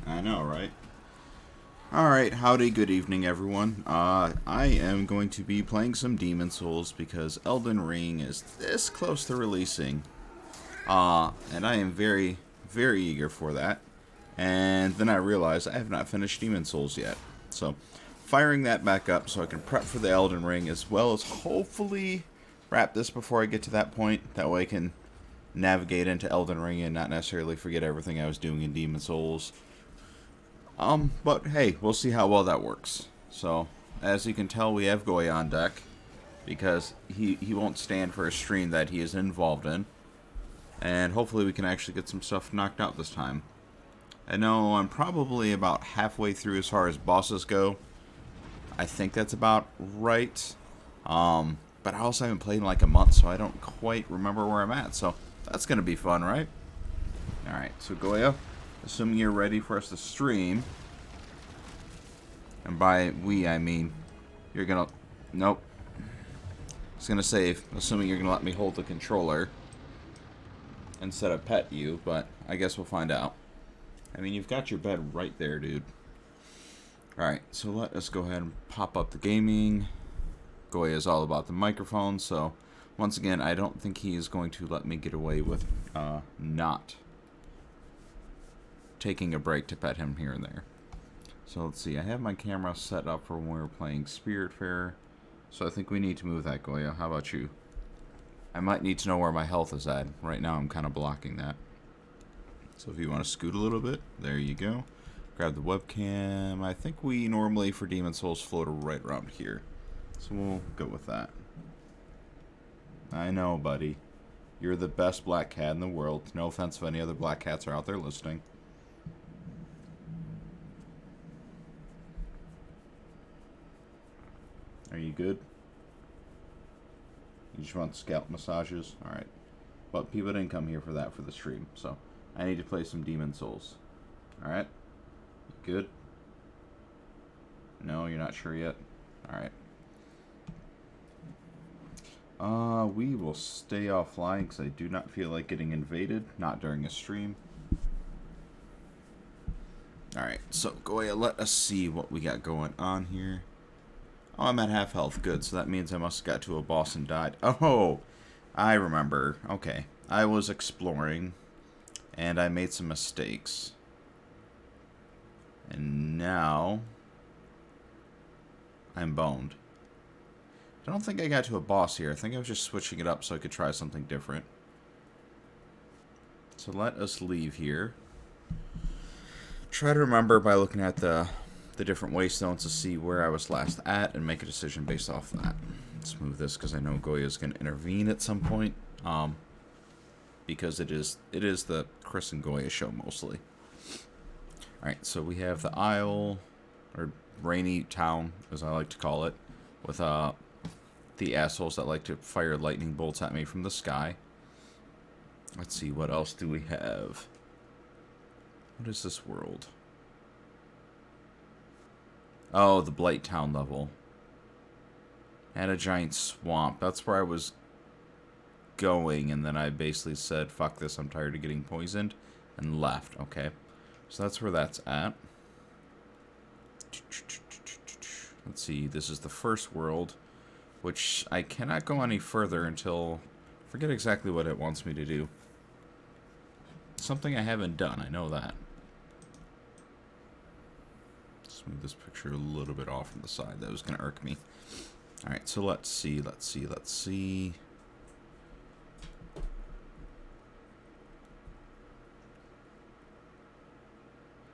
I know, right? Alright, howdy, good evening, everyone. I am going to be playing some Demon Souls because Elden Ring is this close to releasing. And I am very, very eager for that. And then I realized I have not finished Demon Souls yet. So, firing that back up so I can prep for the Elden Ring as well as hopefully wrap this before I get to that point. That way I can navigate into Elden Ring and not necessarily forget everything I was doing in Demon Souls. But hey, we'll see how well that works. So, as you can tell, we have Goya on deck because he won't stand for a stream that he is involved in. And hopefully we can actually get some stuff knocked out this time. I know I'm probably about halfway through as far as bosses go. I think that's about right. But I also haven't played in like a month, so I don't quite remember where I'm at. So, that's going to be fun, right? Alright, so Goya, assuming you're ready for us to stream, and by we, I mean, you're gonna, nope, I was gonna say, assuming you're gonna let me hold the controller, instead of pet you, but I guess we'll find out. I mean, you've got your bed right there, dude. Alright, so let us go ahead and pop up the gaming. Goya is all about the microphone, so, once again, I don't think he is going to let me get away with, not taking a break to pet him here and there. So let's see, I have my camera set up for when we were playing Spiritfarer, so I think we need to move that, Goya. How about you? I might need to know where my health is at. Right now I'm kind of blocking that. So if you want to scoot a little bit, there you go. Grab the webcam. I think we normally, for Demon Souls, float right around here. So we'll go with that. I know, buddy. You're the best black cat in the world. No offense if any other black cats are out there listening. Are you good? You just want scalp massages? Alright. But people didn't come here for that for the stream, so I need to play some Demon Souls. Alright? Good? No, you're not sure yet? Alright. We will stay offline because I do not feel like getting invaded. Not during a stream. Alright, so Goya, let us see what we got going on here. Oh, I'm at half health. Good, so that means I must have got to a boss and died. Oh, I remember. Okay. I was exploring, and I made some mistakes. And now, I'm boned. I don't think I got to a boss here. I think I was just switching it up so I could try something different. So let us leave here. Try to remember by looking at the different waystones to see where I was last at and make a decision based off that. Let's move this because I know Goya is going to intervene at some point. Because it is the Chris and Goya show mostly. Alright, so we have the Isle, or Rainy Town, as I like to call it, with the assholes that like to fire lightning bolts at me from the sky. Let's see, what else do we have? What is this world? Oh, the Blight Town level. And a giant swamp. That's where I was going, and then I basically said, fuck this, I'm tired of getting poisoned, and left. Okay. So that's where that's at. Let's see, this is the first world, which I cannot go any further until... I forget exactly what it wants me to do. Something I haven't done, I know that. Let's move this picture a little bit off from the side. That was going to irk me. Alright, so let's see.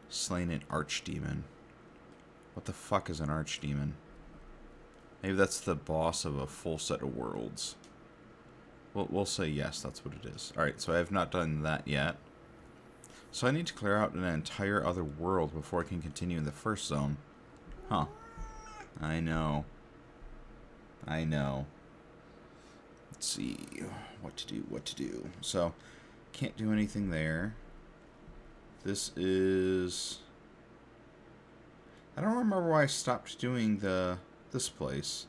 Slain an archdemon. What the fuck is an archdemon? Maybe that's the boss of a full set of worlds. We'll say yes, that's what it is. Alright, so I have not done that yet. So I need to clear out an entire other world before I can continue in the first zone. Huh. I know. Let's see. What to do. So, can't do anything there. This is... I don't remember why I stopped doing this place.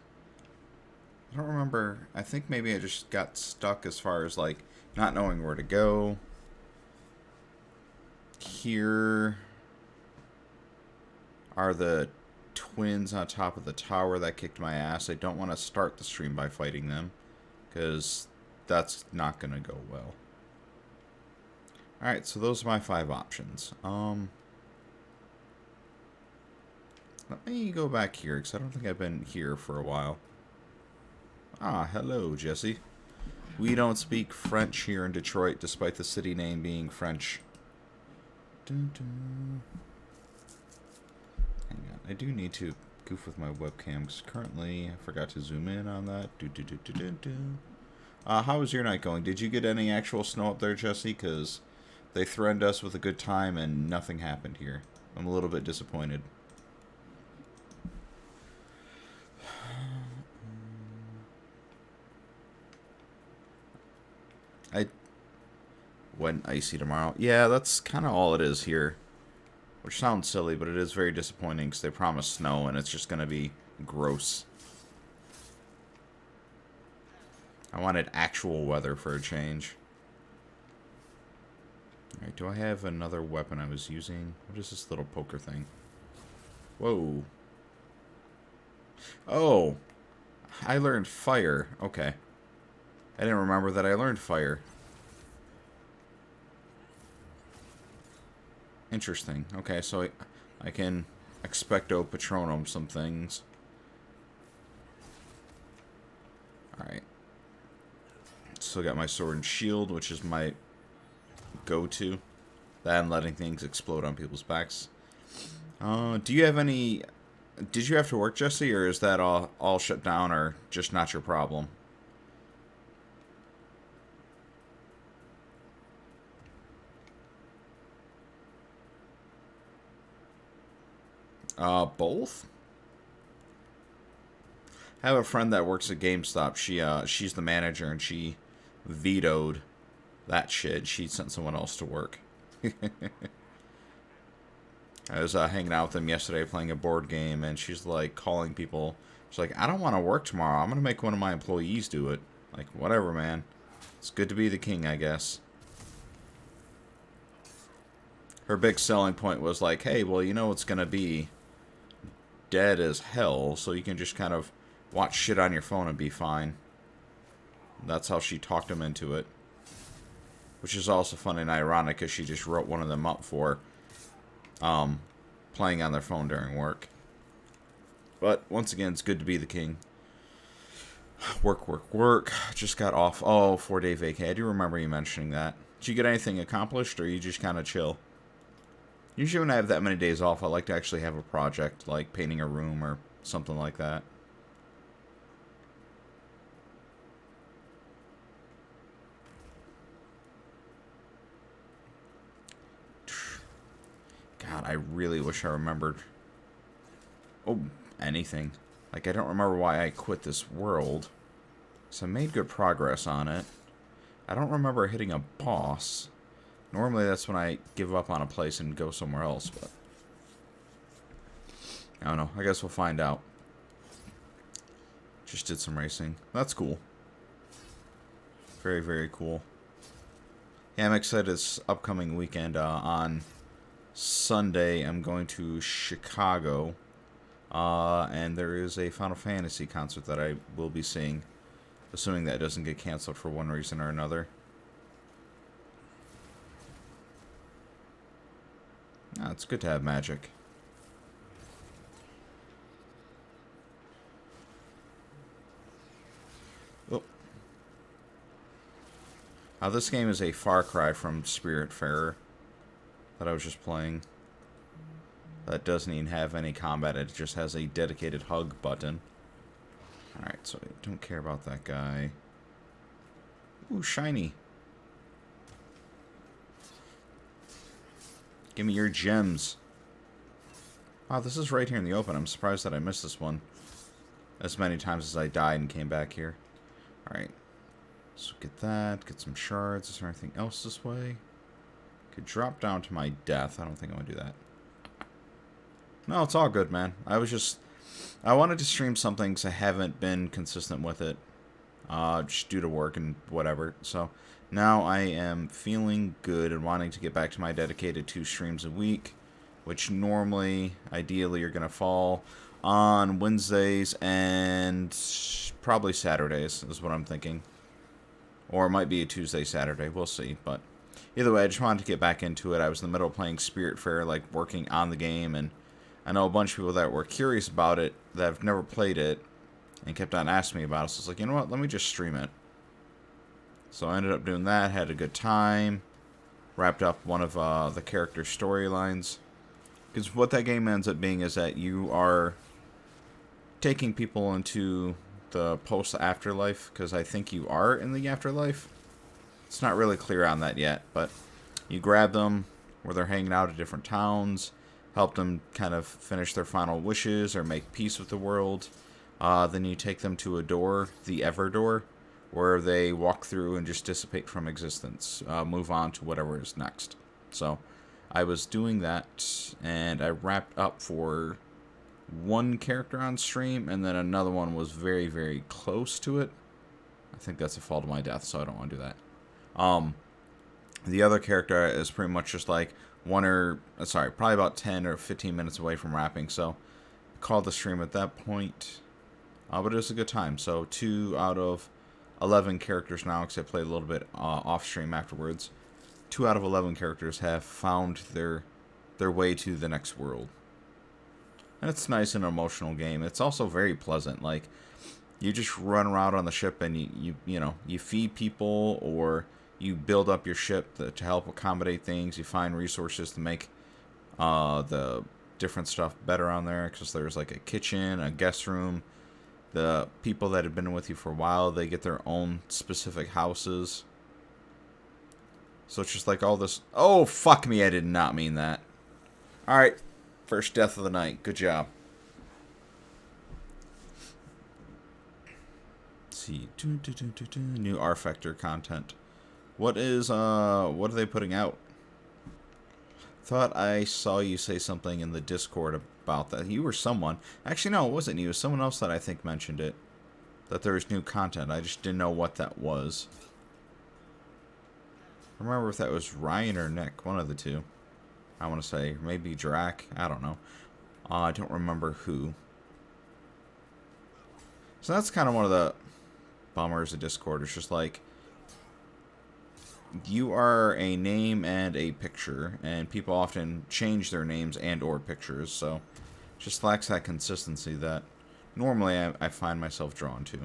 I don't remember. I think maybe I just got stuck as far as, like, not knowing where to go. Here are the twins on top of the tower that kicked my ass. I don't want to start the stream by fighting them, because that's not going to go well. Alright, so those are my 5 options. Let me go back here, because I don't think I've been here for a while. Ah, hello, Jesse. We don't speak French here in Detroit, despite the city name being French. Dun, dun. Hang on, I do need to goof with my webcam, because currently I forgot to zoom in on that. How was your night going? Did you get any actual snow up there, Jesse? Because they threatened us with a good time and nothing happened here. I'm a little bit disappointed. I went icy tomorrow. Yeah, that's kind of all it is here. Which sounds silly, but it is very disappointing because they promised snow and it's just going to be gross. I wanted actual weather for a change. Alright, do I have another weapon I was using? What is this little poker thing? Whoa. Oh. I learned fire. Okay. I didn't remember that I learned fire. Interesting. Okay, so I can expecto patronum some things. Alright. Still got my sword and shield, which is my go-to. That and letting things explode on people's backs. Do you have any... Did you have to work, Jesse, or is that all shut down, or just not your problem? Both? I have a friend that works at GameStop. She's the manager, and she vetoed that shit. She sent someone else to work. I was hanging out with them yesterday playing a board game, and she's like calling people. She's like, I don't want to work tomorrow. I'm going to make one of my employees do it. Like, whatever, man. It's good to be the king, I guess. Her big selling point was like, hey, well, you know it's going to be dead as hell, so you can just kind of watch shit on your phone and be fine. That's how she talked him into it. Which is also fun and ironic, because she just wrote one of them up for playing on their phone during work. But, once again, it's good to be the king. Work, work, work. Just got off. Oh, 4-day vacay. I do remember you mentioning that. Did you get anything accomplished, or you just kind of chill? Usually when I have that many days off, I like to actually have a project, like painting a room or something like that. God, I really wish I remembered. Oh, anything. Like, I don't remember why I quit this world. So I made good progress on it. I don't remember hitting a boss. Normally that's when I give up on a place and go somewhere else, but... I don't know. I guess we'll find out. Just did some racing. That's cool. Very, very cool. Yeah, I'm excited this upcoming weekend. On Sunday, I'm going to Chicago. And there is a Final Fantasy concert that I will be seeing. Assuming that it doesn't get canceled for one reason or another. Ah, it's good to have magic. Oh. Now this game is a far cry from Spiritfarer that I was just playing. That doesn't even have any combat, it just has a dedicated hug button. Alright, so I don't care about that guy. Ooh, shiny. Give me your gems. Wow, this is right here in the open. I'm surprised that I missed this one as many times as I died and came back here. Alright. So get that. Get some shards. Is there anything else this way? Could drop down to my death. I don't think I want to do that. No, it's all good, man. I wanted to stream something because I haven't been consistent with it. Just due to work and whatever. So, Now I am feeling good and wanting to get back to my dedicated 2 streams a week, which normally, ideally, are going to fall on Wednesdays and probably Saturdays, is what I'm thinking. Or it might be a Tuesday, Saturday. We'll see. But either way, I just wanted to get back into it. I was in the middle of playing Spiritfarer, like working on the game, and I know a bunch of people that were curious about it that have never played it and kept on asking me about it. So I was like, you know what? Let me just stream it. So I ended up doing that, had a good time, wrapped up one of the character storylines. Because what that game ends up being is that you are taking people into the post-afterlife, because I think you are in the afterlife. It's not really clear on that yet, but you grab them where they're hanging out at different towns, help them kind of finish their final wishes or make peace with the world. Then you take them to a door, the Ever Door, where they walk through and just dissipate from existence, move on to whatever is next. So I was doing that, and I wrapped up for one character on stream, and then another one was very, very close to it. I think that's a fault of my death, so I don't want to do that. The other character is pretty much just like probably about 10 or 15 minutes away from wrapping, so I called the stream at that point. But it was a good time. So 2 out of 11 characters now, because I played a little bit off stream afterwards. 2 out of 11 characters have found their way to the next world. And it's nice and emotional game. It's also very pleasant. Like, you just run around on the ship and you feed people, or you build up your ship to help accommodate things. You find resources to make the different stuff better on there, because there's like a kitchen, a guest room. The people that have been with you for a while, they get their own specific houses. So it's just like all this. Oh, fuck me, I did not mean that. Alright, first death of the night. Good job. Let's see. New R-Factor content. What are they putting out? Thought I saw you say something in the Discord about that. You or someone. Actually, no, it wasn't you. It was someone else that I think mentioned it. That there was new content. I just didn't know what that was. I remember if that was Ryan or Nick. One of the two. I want to say. Maybe Drac. I don't know. I don't remember who. So that's kind of one of the bummers of Discord. It's just like, you are a name and a picture, and people often change their names and or pictures, so it just lacks that consistency that normally I find myself drawn to.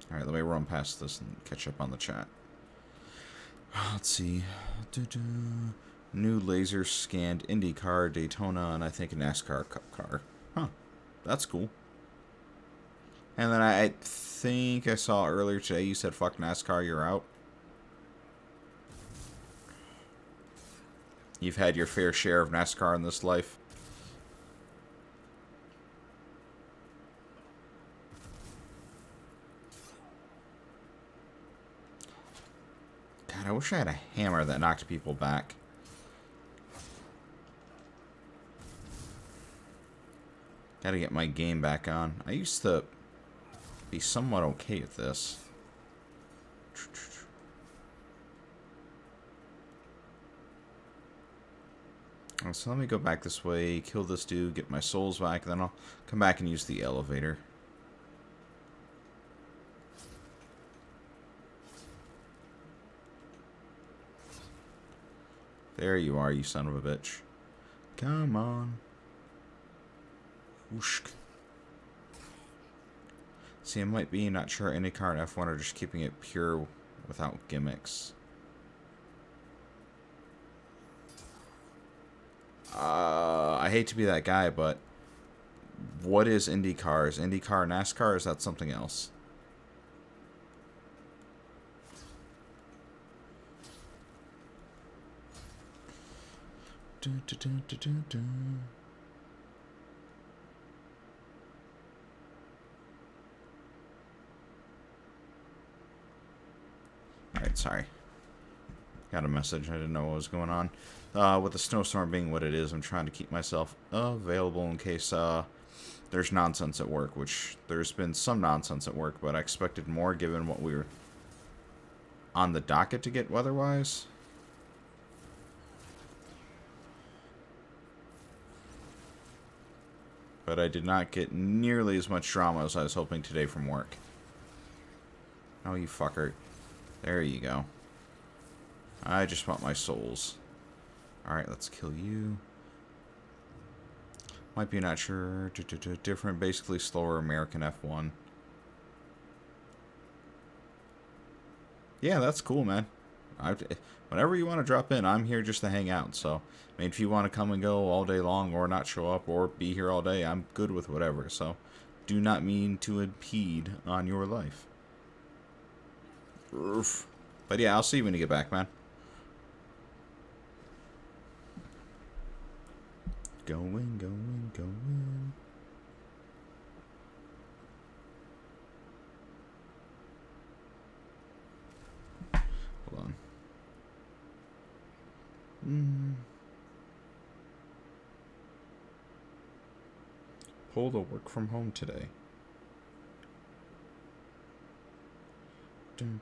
Alright, let me run past this and catch up on the chat. Let's see. New laser scanned IndyCar, Daytona, and I think a NASCAR Cup car. Huh. That's cool. And then I think I saw earlier today you said, fuck NASCAR, you're out. You've had your fair share of NASCAR in this life. God, I wish I had a hammer that knocked people back. Gotta get my game back on. I used to be somewhat okay at this. So let me go back this way, kill this dude, get my souls back, then I'll come back and use the elevator. There you are, you son of a bitch. Come on. Whoosh. See, it might be not sure IndyCar and F1 are just keeping it pure without gimmicks. I hate to be that guy, but what is IndyCar? Is IndyCar NASCAR, or is that something else? Dun, dun, dun, dun, dun, dun. Alright, sorry. Got a message. I didn't know what was going on. With the snowstorm being what it is, I'm trying to keep myself available in case there's nonsense at work, which there's been some nonsense at work, but I expected more given what we were on the docket to get weather-wise. But I did not get nearly as much drama as I was hoping today from work. Oh, you fucker. There you go. I just want my souls. Alright, let's kill you. Might be not sure. Different, basically slower American F1. Yeah, that's cool, man. Whenever you want to drop in, I'm here just to hang out. So, I mean, if you want to come and go all day long or not show up or be here all day, I'm good with whatever. So, do not mean to impede on your life. Oof. But yeah, I'll see you when you get back, man. Going. Hold on. Pull the work from home today. Dun.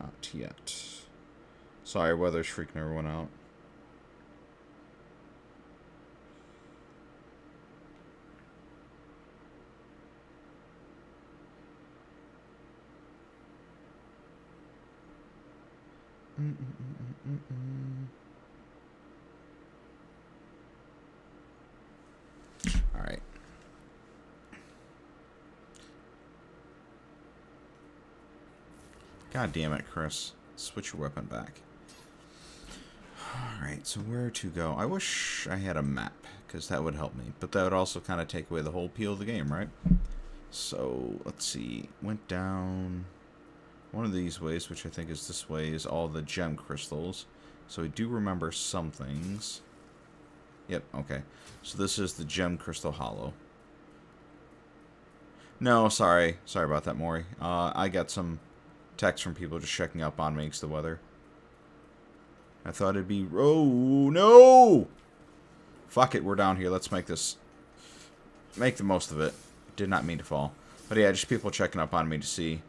Not yet. Sorry, weather's freaking everyone out. Alright. God damn it, Chris. Switch your weapon back. Alright, so where to go? I wish I had a map, because that would help me. But that would also kind of take away the whole appeal of the game, right? So, let's see. Went down one of these ways, which I think is this way, is all the gem crystals. So I do remember some things. Yep, okay. So this is the gem crystal hollow. No, sorry. Sorry about that, Maury. I got some text from people just checking up on me because of the weather. I thought it'd be... Oh, no! Fuck it, we're down here. Let's make this... Make the most of it. Did not mean to fall. But yeah, just people checking up on me to see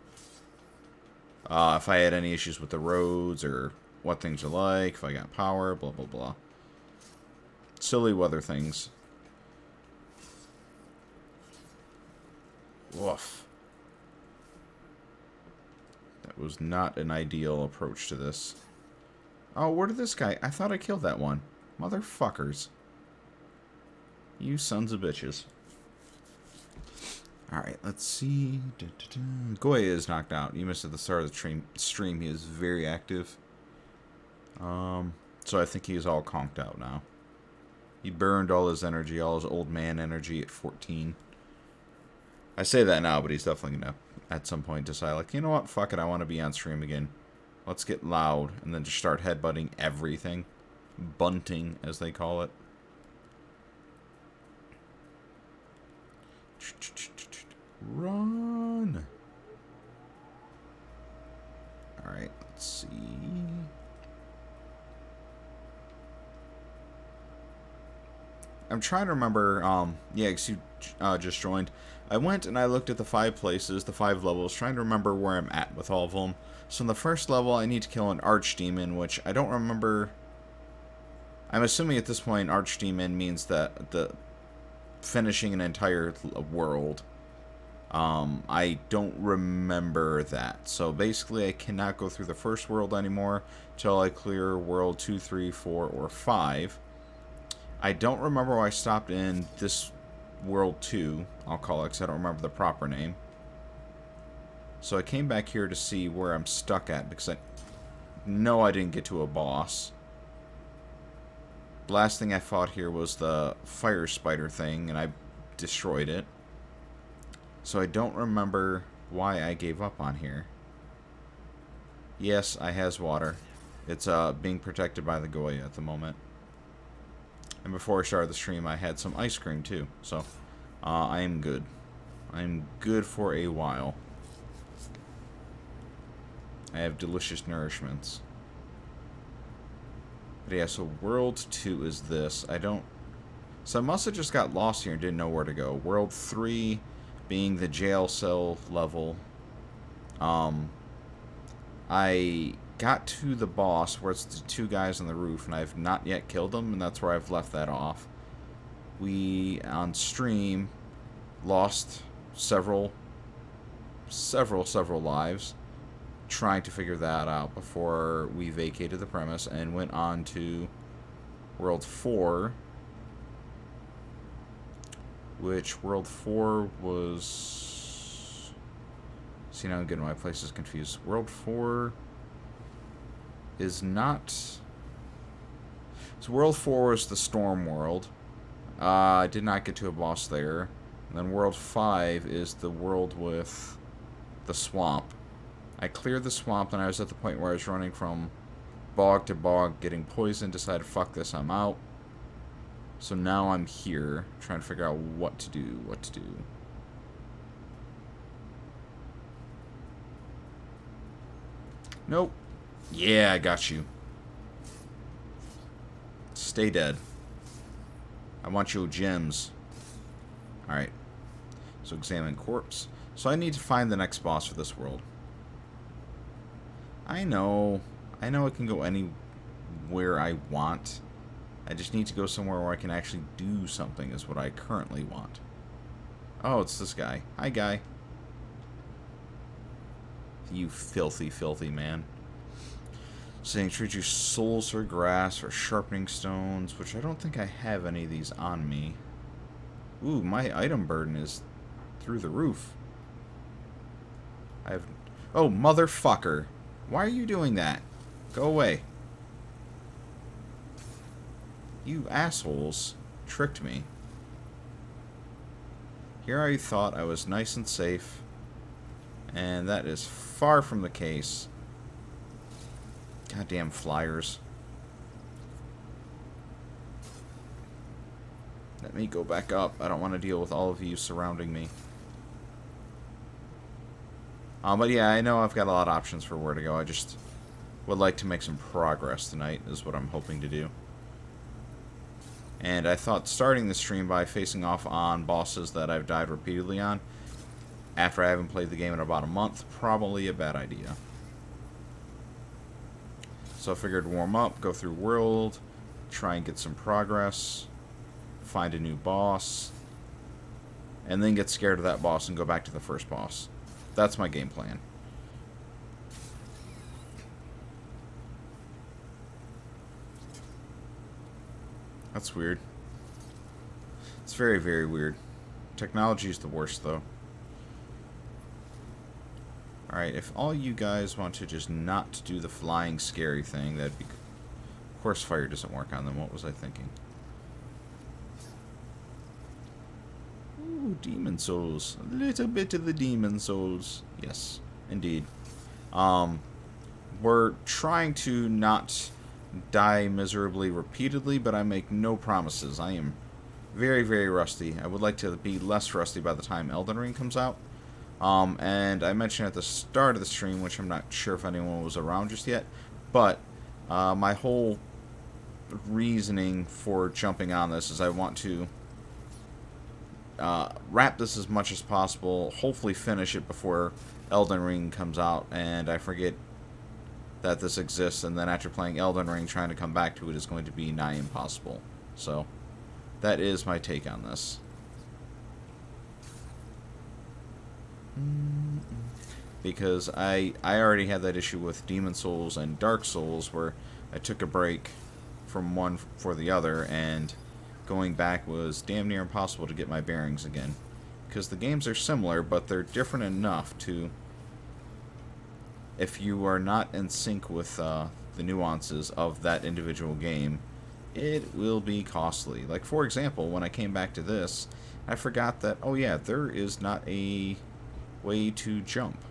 if I had any issues with the roads or what things are like, if I got power, blah, blah, blah. Silly weather things. Woof. That was not an ideal approach to this. Oh, where did this guy... I thought I killed that one. Motherfuckers. You sons of bitches. Alright, let's see. Goya is knocked out. You missed at the start of the stream. He is very active. So I think he's all conked out now. He burned all his energy, all his old man energy at 14. I say that now, but he's definitely going to, at some point, decide, like, you know what? Fuck it, I want to be on stream again. Let's get loud, and then just start headbutting everything. Bunting, as they call it. Run! Alright, let's see. I'm trying to remember, yeah, because you just joined. I went and I looked at the 5 places, the 5 levels, trying to remember where I'm at with all of them. So in the first level, I need to kill an archdemon, which I don't remember. I'm assuming at this point, archdemon means that the finishing an entire world. I don't remember that. So basically, I cannot go through the first world anymore till I clear world 2, 3, 4, or 5. I don't remember why I stopped in this world 2, I'll call it, because I don't remember the proper name. So I came back here to see where I'm stuck at, because I know I didn't get to a boss. The last thing I fought here was the fire spider thing, and I destroyed it. So I don't remember why I gave up on here. Yes, I has water. It's being protected by the Goya at the moment. And before I started the stream, I had some ice cream too. So I am good. I'm good for a while. I have delicious nourishments. But yeah, so World 2 is this. I don't... So I must have just got lost here and didn't know where to go. World 3 being the jail cell level. I got to the boss where it's the two guys on the roof, and I've not yet killed them, and that's where I've left that off. We, on stream, lost several lives trying to figure that out before we vacated the premise and went on to World 4, which World 4 was... See, now I'm getting my places confused. World 4 is not... So World 4 was the Storm World. I did not get to a boss there. And then World 5 is the world with the swamp. I cleared the swamp, and I was at the point where I was running from bog to bog, getting poisoned, decided, fuck this, I'm out. So now I'm here, trying to figure out what to do. Nope. Yeah, I got you. Stay dead. I want your gems. Alright. So examine corpse. So I need to find the next boss for this world. I know it can go anywhere I want. I just need to go somewhere where I can actually do something is what I currently want. Oh, it's this guy. Hi, guy. You filthy, filthy man. Saying treat your souls for grass or sharpening stones, which I don't think I have any of these on me. Ooh, my item burden is through the roof. I have... Oh, motherfucker. Why are you doing that? Go away. You assholes tricked me. Here I thought I was nice and safe, and that is far from the case. Goddamn flyers. Let me go back up. I don't want to deal with all of you surrounding me. But yeah, I know I've got a lot of options for where to go. I just would like to make some progress tonight, is what I'm hoping to do. And I thought starting the stream by facing off on bosses that I've died repeatedly on, after I haven't played the game in about a month, probably a bad idea. So I figured warm up, go through world, try and get some progress, find a new boss, and then get scared of that boss and go back to the first boss. That's my game plan. That's weird. It's very, very weird. Technology is the worst, though. Alright, if all you guys want to just not do the flying scary thing, that'd be... Of course fire doesn't work on them. What was I thinking? Ooh, demon souls. A little bit of the demon souls. Yes, indeed. We're trying to not die miserably repeatedly, but I make no promises. I am very, very rusty. I would like to be less rusty by the time Elden Ring comes out. And I mentioned at the start of the stream, which I'm not sure if anyone was around just yet, but my whole reasoning for jumping on this is I want to wrap this as much as possible, hopefully finish it before Elden Ring comes out, and I forget that this exists, and then after playing Elden Ring, trying to come back to it is going to be nigh impossible. So, that is my take on this. Because I already had that issue with Demon Souls and Dark Souls, where I took a break from one for the other, and going back was damn near impossible to get my bearings again. Because the games are similar, but they're different enough to... If you are not in sync with the nuances of that individual game, it will be costly. Like, for example, when I came back to this, I forgot that, oh yeah, there is not a way to jump.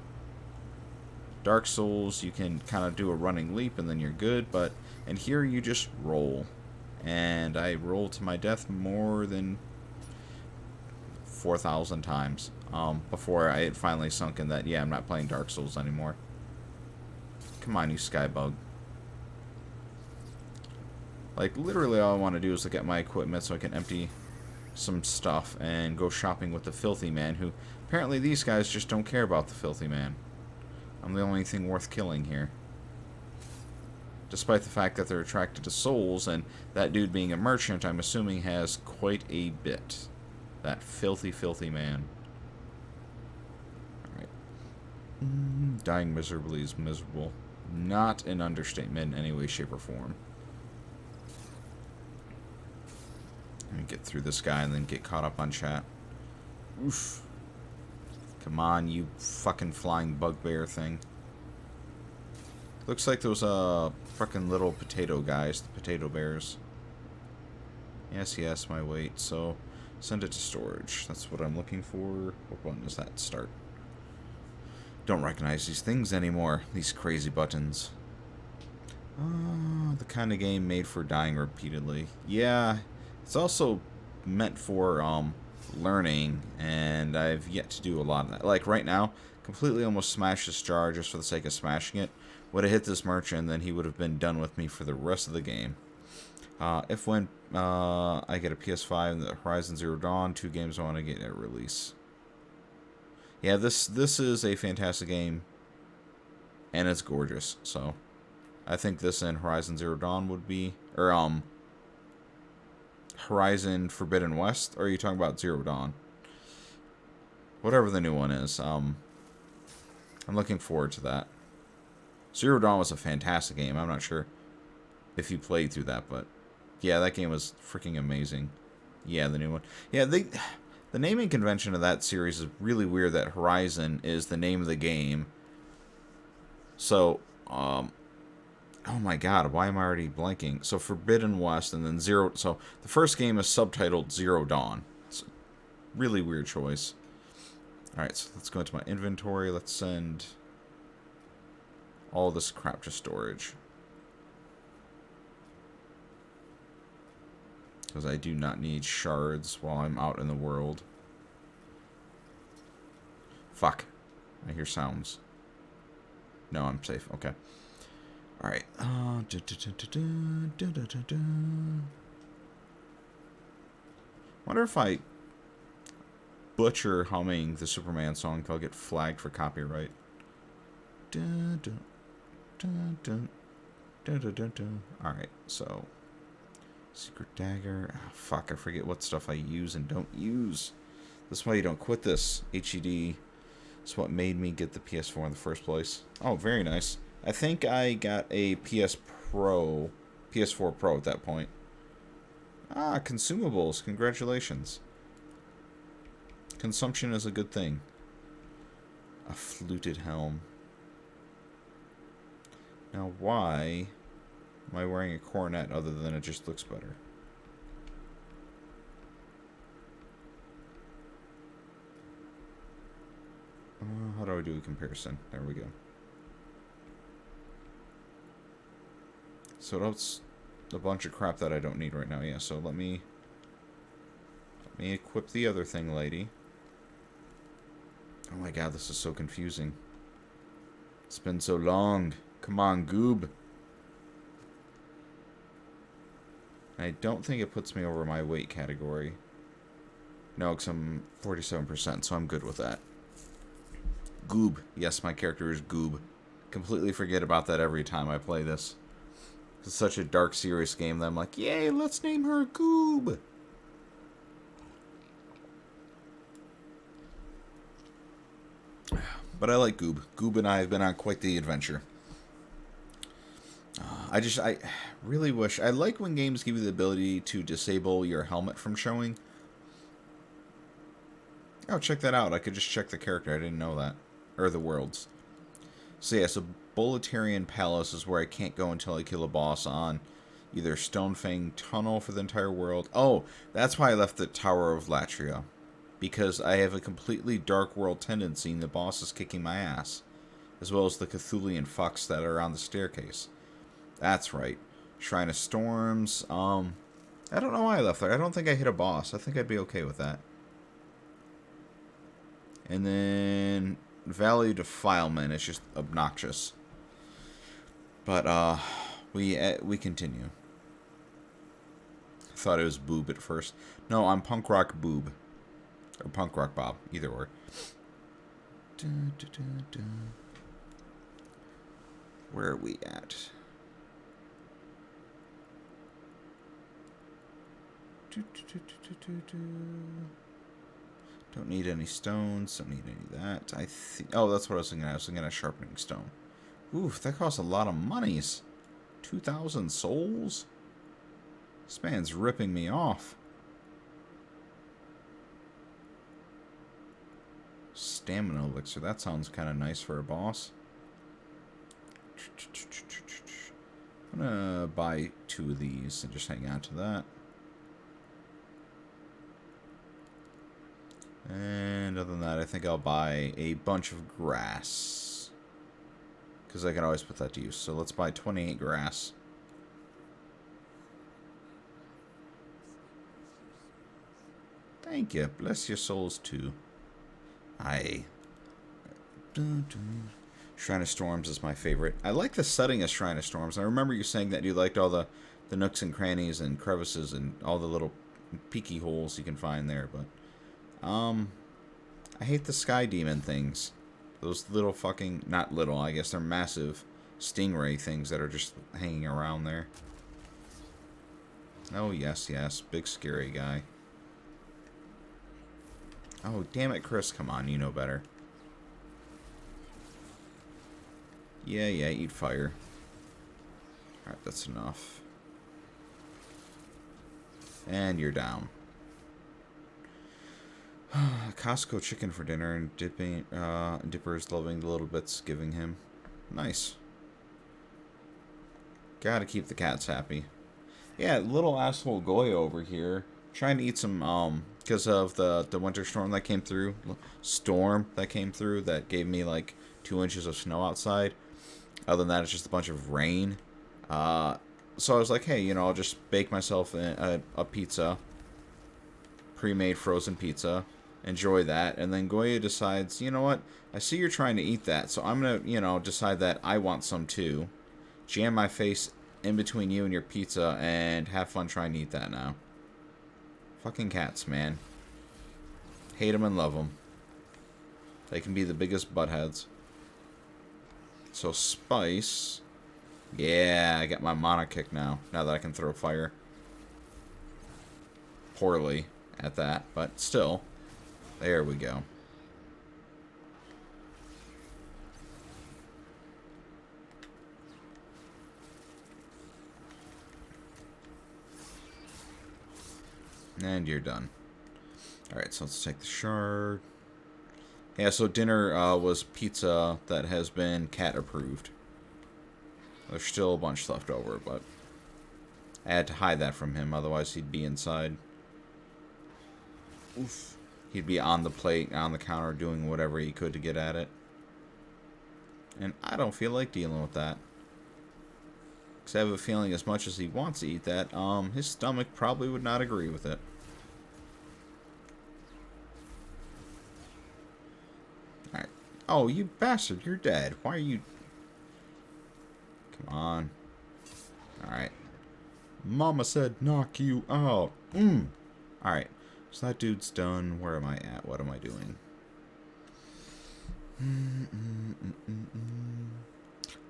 Dark Souls, you can kind of do a running leap and then you're good, but in here you just roll. And I rolled to my death more than 4,000 times before I had finally sunk in that, yeah, I'm not playing Dark Souls anymore. Come on, you skybug. Like, literally all I want to do is look at my equipment so I can empty some stuff and go shopping with the Filthy Man, who apparently these guys just don't care about the Filthy Man. I'm the only thing worth killing here. Despite the fact that they're attracted to souls, and that dude being a merchant, I'm assuming has quite a bit. That filthy, filthy man. Alright. Dying miserably is miserable. Not an understatement in any way, shape, or form. Let me get through this guy and then get caught up on chat. Oof. Come on, you fucking flying bugbear thing. Looks like those fucking little potato guys, the potato bears. Yes, yes, my weight. So send it to storage. That's what I'm looking for. What button is that? Start. Don't recognize these things anymore. These crazy buttons. The kind of game made for dying repeatedly. Yeah, it's also meant for learning, and I've yet to do a lot of that. Like right now, completely almost smashed this jar just for the sake of smashing it. Would have hit this merchant, then he would have been done with me for the rest of the game. If when I get a PS5 and the Horizon Zero Dawn, 2 games I want to get at release. Yeah, this is a fantastic game, and it's gorgeous. So, I think this and Horizon Zero Dawn would be, or Horizon Forbidden West. Or are you talking about Zero Dawn? Whatever the new one is. I'm looking forward to that. Zero Dawn was a fantastic game. I'm not sure if you played through that, but yeah, that game was freaking amazing. Yeah, the new one. Yeah, the naming convention of that series is really weird. That Horizon is the name of the game. So, oh my god, why am I already blanking? So Forbidden West and then Zero. So the first game is subtitled Zero Dawn. It's a really weird choice. All right, so let's go into my inventory. Let's send all this crap to storage. Because I do not need shards while I'm out in the world. Fuck. I hear sounds. No, I'm safe. Okay. Alright. Wonder if I butcher humming the Superman song if I'll get flagged for copyright. Alright, so secret dagger. Oh, fuck, I forget what stuff I use and don't use. That's why you don't quit this. HED. It's what made me get the PS4 in the first place. Oh, very nice. I think I got a PS4 Pro at that point. Ah, consumables. Congratulations. Consumption is a good thing. A fluted helm. Now, why am I wearing a coronet other than it just looks better? How do I do a comparison? There we go. So that's a bunch of crap that I don't need right now. Yeah, so let me equip the other thing, lady. Oh my god, this is so confusing. It's been so long. Come on, goob. I don't think it puts me over my weight category. No, because I'm 47%, so I'm good with that. Goob. Yes, my character is Goob. Completely forget about that every time I play this. It's such a dark, serious game that I'm like, yay, let's name her Goob. But I like Goob. Goob and I have been on quite the adventure. I really wish... I like when games give you the ability to disable your helmet from showing. Oh, check that out. I could just check the character. I didn't know that. Or the worlds. So yeah, so Boletarian Palace is where I can't go until I kill a boss on either Stonefang Tunnel for the entire world. Oh, that's why I left the Tower of Latria. Because I have a completely dark world tendency and the boss is kicking my ass. As well as the Cthulian fucks that are on the staircase. That's right. Shrine of Storms. I don't know why I left there. I don't think I hit a boss. I think I'd be okay with that. And then Valley of Defilement. It's just obnoxious. But we continue. thought it was Boob at first. No, I'm Punk Rock Boob. Or Punk Rock Bob. Either or. Where are we at? Don't need any stones. Don't need any of that. I think. Oh, that's what I was thinking. I was thinking a sharpening stone. Oof, that costs a lot of monies. 2,000 souls? This man's ripping me off. Stamina elixir. That sounds kind of nice for a boss. I'm gonna buy 2 of these and just hang on to that. And other than that, I think I'll buy a bunch of grass. Because I can always put that to use. So let's buy 28 grass. Thank you. Bless your souls too. Shrine of Storms is my favorite. I like the setting of Shrine of Storms. I remember you saying that you liked all the nooks and crannies and crevices and all the little peeky holes you can find there, but I hate the sky demon things. Those little fucking, not little, I guess they're massive stingray things that are just hanging around there. Oh, yes, yes. Big scary guy. Oh, damn it, Chris. Come on, you know better. Yeah, eat fire. Alright, that's enough. And you're down. Costco chicken for dinner and Dipper's loving the little bits giving him. Nice. Gotta keep the cats happy. Yeah, little asshole Goya over here trying to eat some because of the winter storm that came through. Storm that came through that gave me like 2 inches of snow outside. Other than that, it's just a bunch of rain. So I was like, hey, you know, I'll just bake myself a pizza. Pre-made frozen pizza. Enjoy that. And then Goya decides, you know what? I see you're trying to eat that. So I'm going to, you know, decide that I want some too. Jam my face in between you and your pizza and have fun trying to eat that now. Fucking cats, man. Hate them and love them. They can be the biggest buttheads. So Spice. Yeah, I got my mana kick now. Now that I can throw fire. Poorly at that, but still. There we go. And you're done. Alright, so let's take the shard. Yeah, so dinner was pizza that has been cat approved. There's still a bunch left over, but I had to hide that from him, otherwise he'd be inside. Oof. He'd be on the plate, on the counter, doing whatever he could to get at it. And I don't feel like dealing with that. Because I have a feeling as much as he wants to eat that, his stomach probably would not agree with it. Alright. Oh, you bastard, you're dead. Why are you... Come on. Alright. Mama said knock you out. Alright. So that dude's done. Where am I at? What am I doing?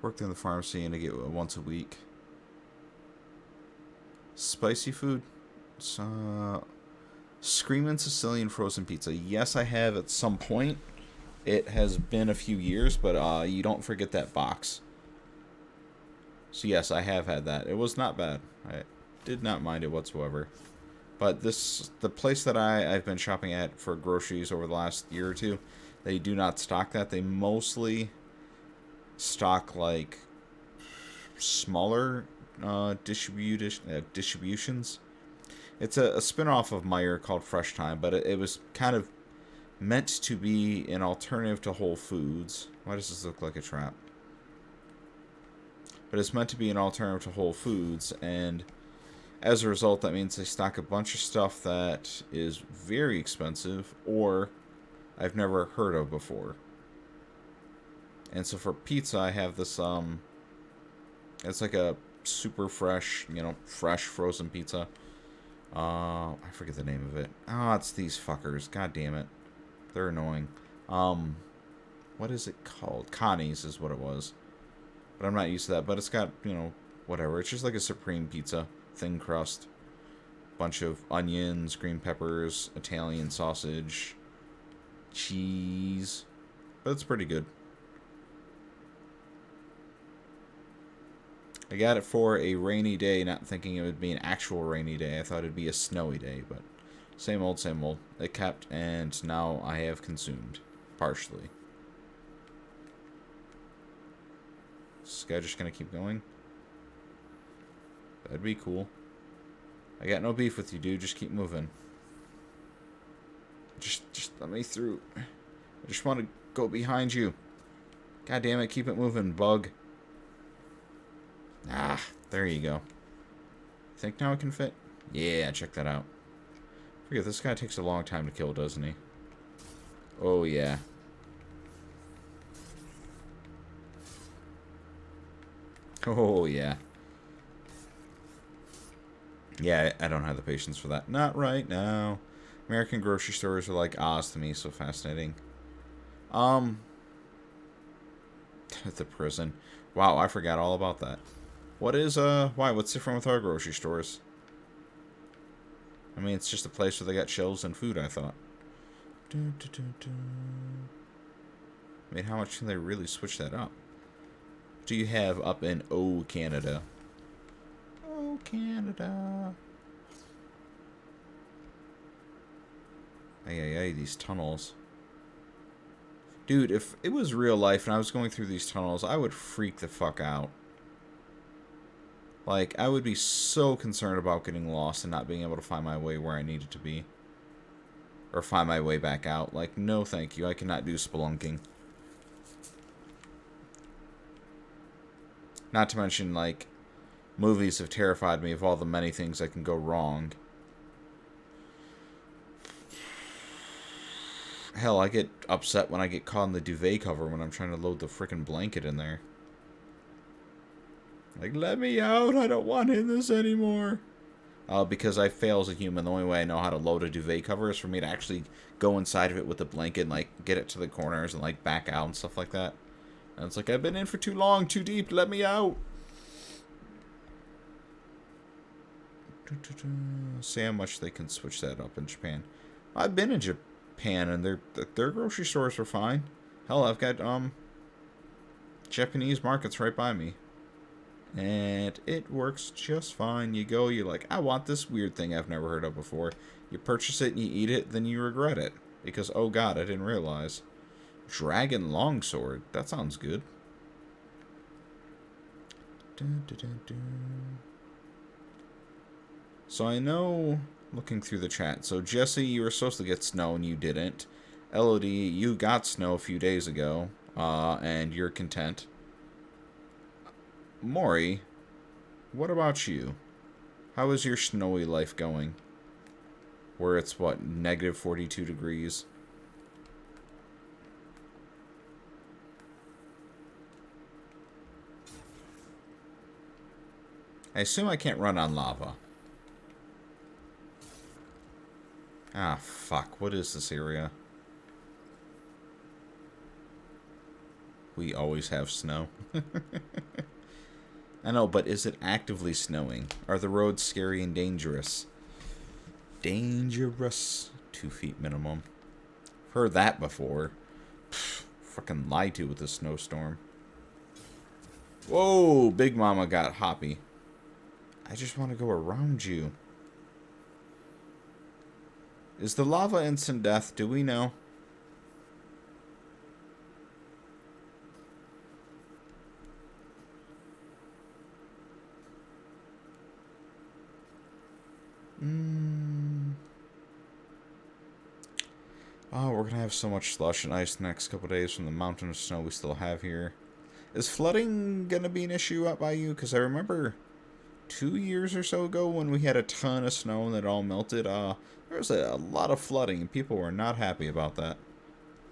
Worked in the pharmacy and I get once a week. Spicy food? Screamin' Sicilian frozen pizza. Yes, I have at some point. It has been a few years, but you don't forget that box. So yes, I have had that. It was not bad. I did not mind it whatsoever. But the place that I've been shopping at for groceries over the last year or two, they do not stock that. They mostly stock like smaller distributions. It's a spin-off of Meijer called Fresh Time, but it was kind of meant to be an alternative to Whole Foods. Why does this look like a trap? But it's meant to be an alternative to Whole Foods, and as a result, that means they stock a bunch of stuff that is very expensive or I've never heard of before. And so for pizza, I have this, it's like a super fresh, you know, fresh frozen pizza. I forget the name of it. Oh, it's these fuckers. God damn it. They're annoying. What is it called? Connie's is what it was. But I'm not used to that. But it's got, you know, whatever. It's just like a supreme pizza. Thin crust. Bunch of onions, green peppers, Italian sausage, cheese. But it's pretty good. I got it for a rainy day, not thinking it would be an actual rainy day. I thought it'd be a snowy day, but same old, same old. It kept, and now I have consumed. Partially. Is this guy just gonna keep going? That'd be cool. I got no beef with you, dude. Just keep moving. Just let me through. I just want to go behind you. God damn it, keep it moving, bug. Ah, there you go. Think now it can fit? Yeah, check that out. Forget, this guy takes a long time to kill, doesn't he? Oh, yeah. Oh, yeah. Yeah, I don't have the patience for that. Not right now. American grocery stores are like Oz to me, so fascinating. The prison. Wow, I forgot all about that. What is, why? What's different with our grocery stores? I mean, it's just a place where they got shelves and food, I thought. I mean, how much can they really switch that up? What do you have up in Canada? Oh, Canada. Ay, these tunnels. Dude, if it was real life and I was going through these tunnels, I would freak the fuck out. Like, I would be so concerned about getting lost and not being able to find my way where I needed to be. Or find my way back out. Like, no thank you. I cannot do spelunking. Not to mention, like, movies have terrified me of all the many things that can go wrong. Hell, I get upset when I get caught in the duvet cover when I'm trying to load the frickin' blanket in there. Like, let me out, I don't want in this anymore. Because I fail as a human, the only way I know how to load a duvet cover is for me to actually go inside of it with the blanket and, like, get it to the corners and, like, back out and stuff like that. And it's like, I've been in for too long, too deep, let me out. See how much they can switch that up in Japan. I've been in Japan, and their grocery stores are fine. Hell, I've got, Japanese markets right by me. And it works just fine. You go, you're like, I want this weird thing I've never heard of before. You purchase it and you eat it, then you regret it. Because, oh god, I didn't realize. Dragon longsword. That sounds good. Dun, dun, dun, dun. So I know, looking through the chat, so Jesse, you were supposed to get snow and you didn't. Elodie, you got snow a few days ago, and you're content. Maury, what about you? How is your snowy life going? Where it's, what, negative 42 degrees? I assume I can't run on lava. Ah, fuck. What is this area? We always have snow. I know, but is it actively snowing? Are the roads scary and dangerous? Dangerous. 2 feet minimum. Heard that before. Fucking lied to with a snowstorm. Whoa, Big Mama got hoppy. I just want to go around you. Is the lava instant death? Do we know? Oh, we're gonna have so much slush and ice the next couple days from the mountain of snow we still have here. Is flooding gonna be an issue up by you? Because I remember 2 years or so ago when we had a ton of snow and it all melted, there was a lot of flooding and people were not happy about that.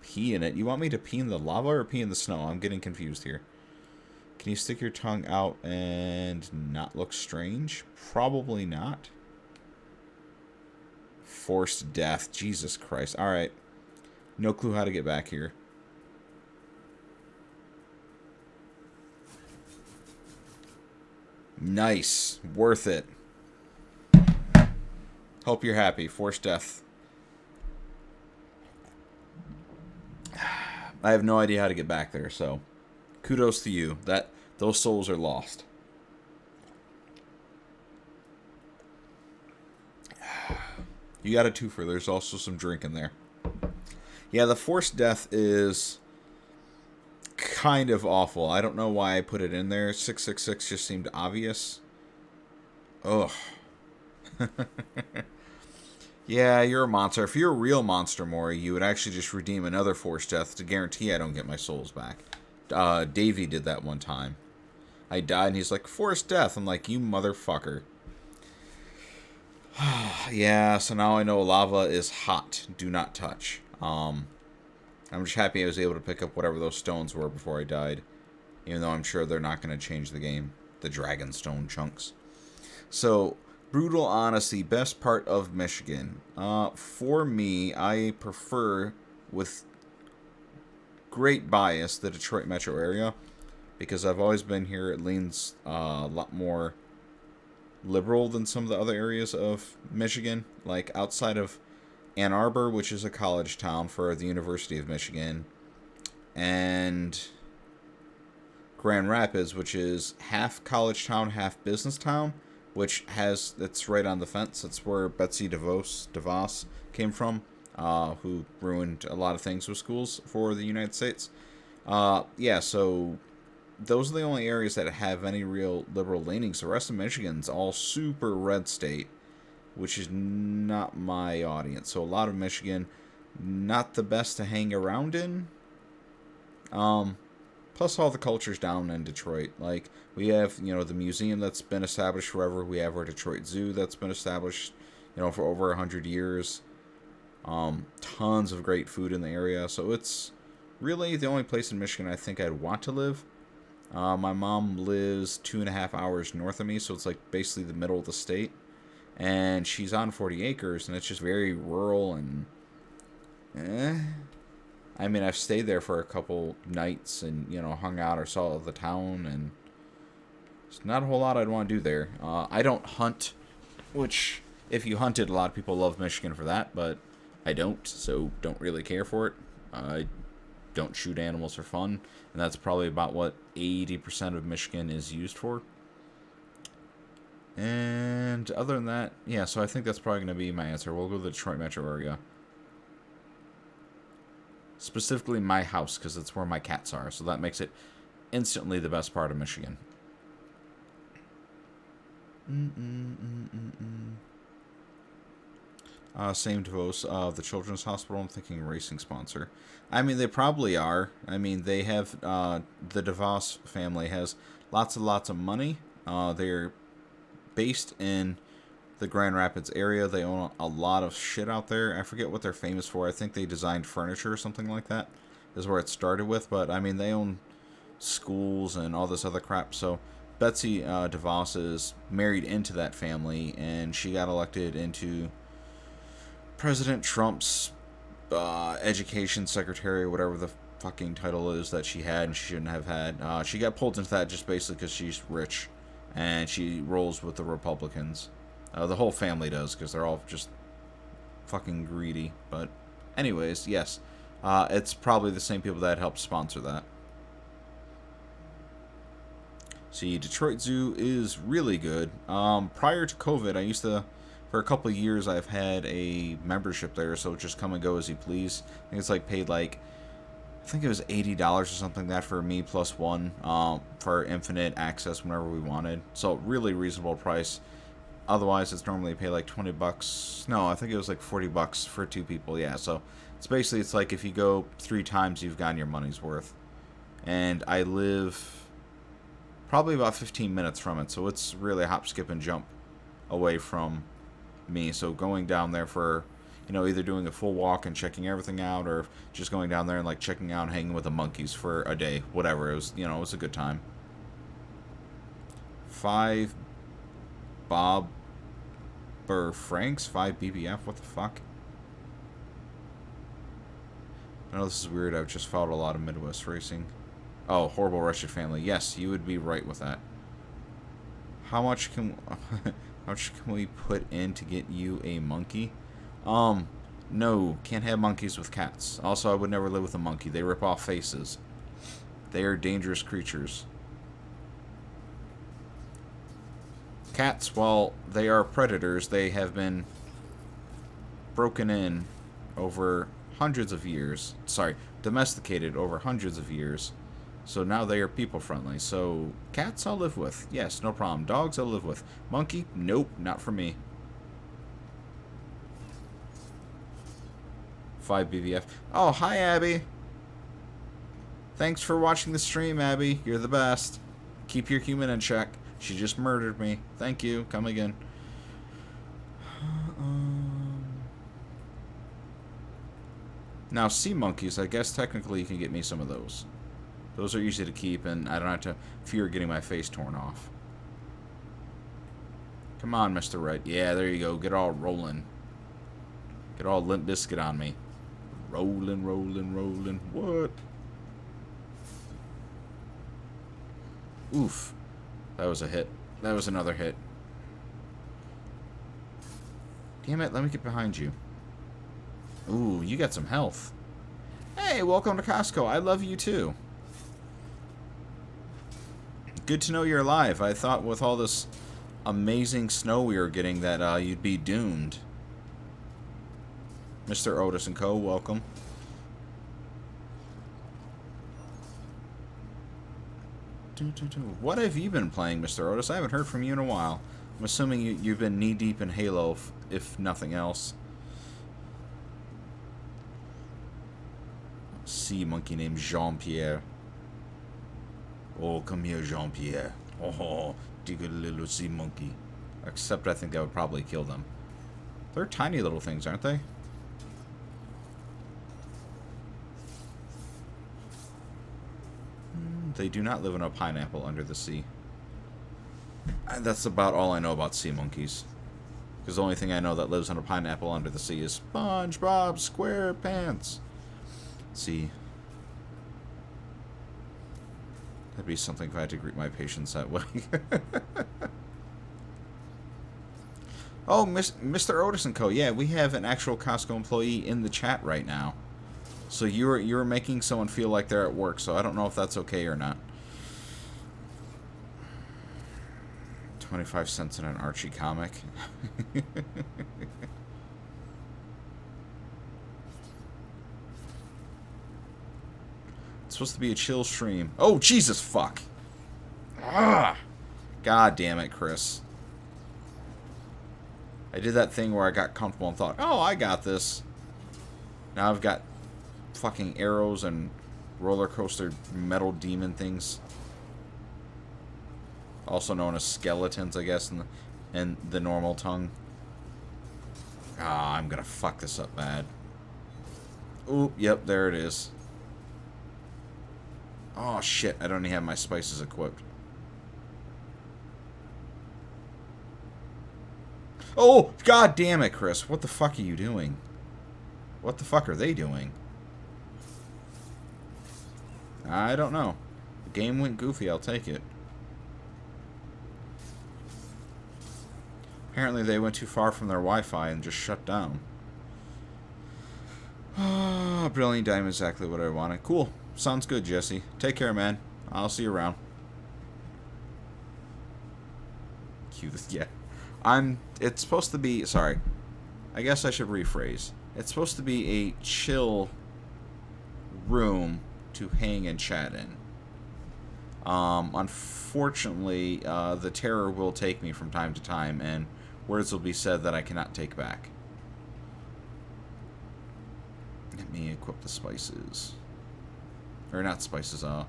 Pee in it? You want me to pee in the lava or pee in the snow? I'm getting confused here. Can you stick your tongue out and not look strange? Probably not. Forced death. Jesus Christ. Alright. No clue how to get back here. Nice. Worth it. Hope you're happy. Forced death. I have no idea how to get back there, so kudos to you. Those souls are lost. You got a twofer. There's also some drink in there. Yeah, the forced death is kind of awful. I don't know why I put it in there. 666 just seemed obvious. Ugh. Yeah, you're a monster. If you're a real monster, Mori, you would actually just redeem another forced death to guarantee I don't get my souls back. Davey did that one time. I died, and he's like, forced death. I'm like, you motherfucker. Yeah, so now I know lava is hot. Do not touch. I'm just happy I was able to pick up whatever those stones were before I died. Even though I'm sure they're not going to change the game. The dragon stone chunks. So, brutal honesty, best part of Michigan. For me, I prefer, with great bias, the Detroit metro area. Because I've always been here, it leans a lot more liberal than some of the other areas of Michigan. Like outside of Ann Arbor, which is a college town for the University of Michigan, and Grand Rapids, which is half college town, half business town, which it's right on the fence. That's where Betsy DeVos came from, who ruined a lot of things with schools for the United States. Yeah, so those are the only areas that have any real liberal leanings. The rest of Michigan's all super red state, which is not my audience. So a lot of Michigan, not the best to hang around in. Plus all the culture's down in Detroit. Like, we have, the museum that's been established forever. We have our Detroit Zoo that's been established, for over 100 years. Tons of great food in the area. So it's really the only place in Michigan I think I'd want to live. My mom lives 2.5 hours north of me, so it's like basically the middle of the state. And she's on 40 acres, and it's just very rural and I mean, I've stayed there for a couple nights and, hung out or saw the town, and there's not a whole lot I'd want to do there. I don't hunt, which, if you hunted, a lot of people love Michigan for that, but I don't, so don't really care for it. I don't shoot animals for fun, and that's probably about what 80% of Michigan is used for. And other than that, yeah, so I think that's probably going to be my answer. We'll go to the Detroit metro area. Specifically my house, because it's where my cats are, so that makes it instantly the best part of Michigan. Same DeVos of the Children's Hospital. I'm thinking racing sponsor. I mean, they probably are. I mean, they have, the DeVos family has lots and lots of money. They're based in the Grand Rapids area. They own a lot of shit out there. I forget what they're famous for. I think they designed furniture or something like that. Is where it started with. But, I mean, they own schools and all this other crap. So, Betsy DeVos is married into that family, and she got elected into President Trump's education secretary, whatever the fucking title is that she had and she shouldn't have had. She got pulled into that just basically because she's rich, and she rolls with the Republicans. The whole family does, because they're all just fucking greedy. But anyways, yes, it's probably the same people that helped sponsor that. See, Detroit Zoo is really good. Prior to COVID, for a couple of years, I've had a membership there, so just come and go as you please. I think it's paid I think it was $80 or something like that for me plus one, for infinite access whenever we wanted. So really reasonable price. Otherwise, it's normally pay $20. No, I think it was $40 for two people. Yeah, so it's basically, it's if you go 3 times, you've gotten your money's worth. And I live probably about 15 minutes from it, so it's really a hop, skip, and jump away from me. So going down there for, either doing a full walk and checking everything out, or just going down there and checking out and hanging with the monkeys for a day, whatever. It was, it was a good time. 5 Bob Franks, 5 BBF, what the fuck? I know this is weird, I've just followed a lot of Midwest racing. Oh, Horrible Wretched Family. Yes, you would be right with that. How much can how much can we put in to get you a monkey? No, can't have monkeys with cats. Also, I would never live with a monkey. They rip off faces. They are dangerous creatures. Cats, while they are predators, they have been broken in over hundreds of years. Sorry, domesticated over hundreds of years. So now they are people friendly. So cats I'll live with. Yes, no problem. Dogs I'll live with. Monkey? Nope, not for me. 5 BBF. Oh, hi Abby. Thanks for watching the stream, Abby. You're the best. Keep your human in check. She just murdered me. Thank you. Come again. Now, sea monkeys, I guess technically you can get me some of those. Those are easy to keep, and I don't have to fear getting my face torn off. Come on, Mr. Red. Yeah, there you go. Get all rolling. Get all Limp Biscuit on me. Rolling, rolling, rolling. What? Oof. That was a hit. That was another hit. Damn it, let me get behind you. Ooh, you got some health. Hey, welcome to Costco. I love you too. Good to know you're alive. I thought with all this amazing snow we were getting that you'd be doomed. Mr. Otis and Co., welcome. What have you been playing, Mr. Otis? I haven't heard from you in a while. I'm assuming you've been knee-deep in Halo, if nothing else. Sea monkey named Jean-Pierre. Oh, come here, Jean-Pierre. Oh, dig a little sea monkey. Except I think that would probably kill them. They're tiny little things, aren't they? They do not live in a pineapple under the sea. That's about all I know about sea monkeys. Because the only thing I know that lives on a pineapple under the sea is SpongeBob SquarePants. Let's see. That'd be something if I had to greet my patients that way. Oh, Mr. Otis and Co. Yeah, we have an actual Costco employee in the chat right now. So you're making someone feel like they're at work, so I don't know if that's okay or not. 25 cents in an Archie comic. It's supposed to be a chill stream. Oh, Jesus, fuck. Ah! God damn it, Chris. I did that thing where I got comfortable and thought, oh, I got this. Now I've got fucking arrows and roller coaster metal demon things. Also known as skeletons, I guess, in the normal tongue. Ah, I'm gonna fuck this up bad. Oop, yep, there it is. Oh, shit, I don't even have my spices equipped. Oh, god damn it, Chris. What the fuck are you doing? What the fuck are they doing? I don't know. The game went goofy, I'll take it. Apparently they went too far from their Wi-Fi and just shut down. Ah, Brilliant Diamond, exactly what I wanted. Cool. Sounds good, Jesse. Take care, man. I'll see you around. Cue this, yeah. It's supposed to be, sorry. I guess I should rephrase. It's supposed to be a chill room to hang and chat in. Unfortunately, the terror will take me from time to time, and words will be said that I cannot take back. Let me equip the spices. Or not spices, what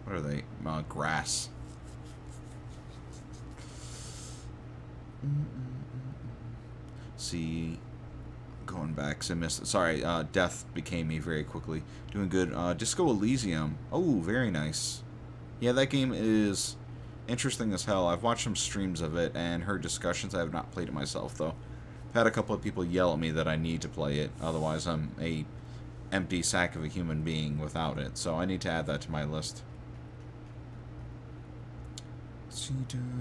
are they? Grass. See, going back, so I missed it. Sorry, death became me very quickly. Doing good. Disco Elysium. Oh, very nice. Yeah, that game is interesting as hell. I've watched some streams of it and heard discussions. I have not played it myself, though. I've had a couple of people yell at me that I need to play it, otherwise I'm a empty sack of a human being without it, so I need to add that to my list.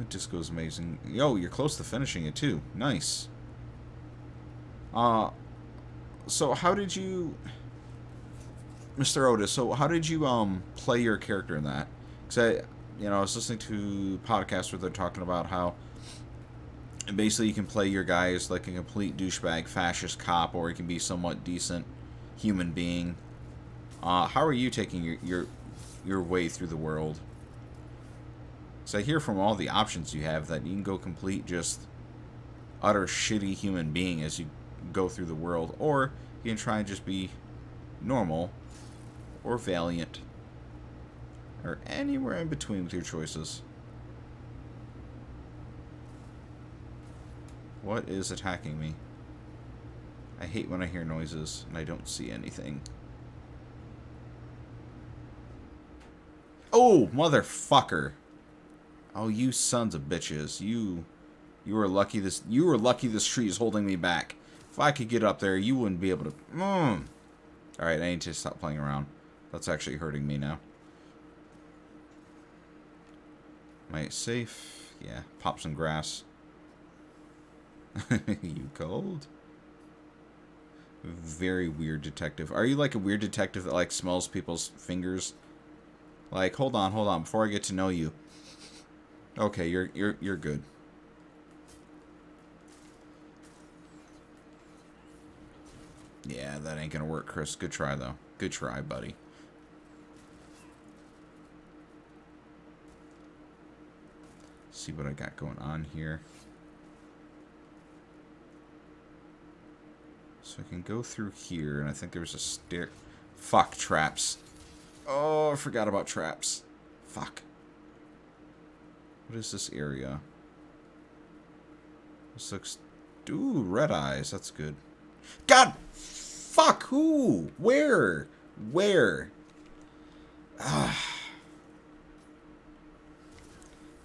Disco's amazing. Yo, you're close to finishing it, too. Nice. So how did you... Mr. Otis, so how did you, play your character in that? Because I was listening to podcasts where they're talking about how basically you can play your guy as like a complete douchebag fascist cop, or he can be somewhat decent human being. How are you taking your way through the world? So I hear from all the options you have that you can go complete just utter shitty human being as you go through the world, or you can try and just be normal or valiant or anywhere in between with your choices. What is attacking me? I hate when I hear noises and I don't see anything. Oh, motherfucker. Oh, you sons of bitches. You were lucky this tree is holding me back. If I could get up there, you wouldn't be able to. Alright, I need to stop playing around. That's actually hurting me now. Am I safe? Yeah, pop some grass. You cold? Very weird detective. Are you like a weird detective that like smells people's fingers? Like, hold on, before I get to know you. Okay, you're good. Yeah, that ain't gonna work, Chris. Good try though. Good try, buddy. See what I got going on here. So I can go through here, and I think there's a stair. Fuck, traps. Oh, I forgot about traps. Fuck. What is this area? This looks... Ooh, red eyes. That's good. God! Fuck! Who? Where? Where? Ah.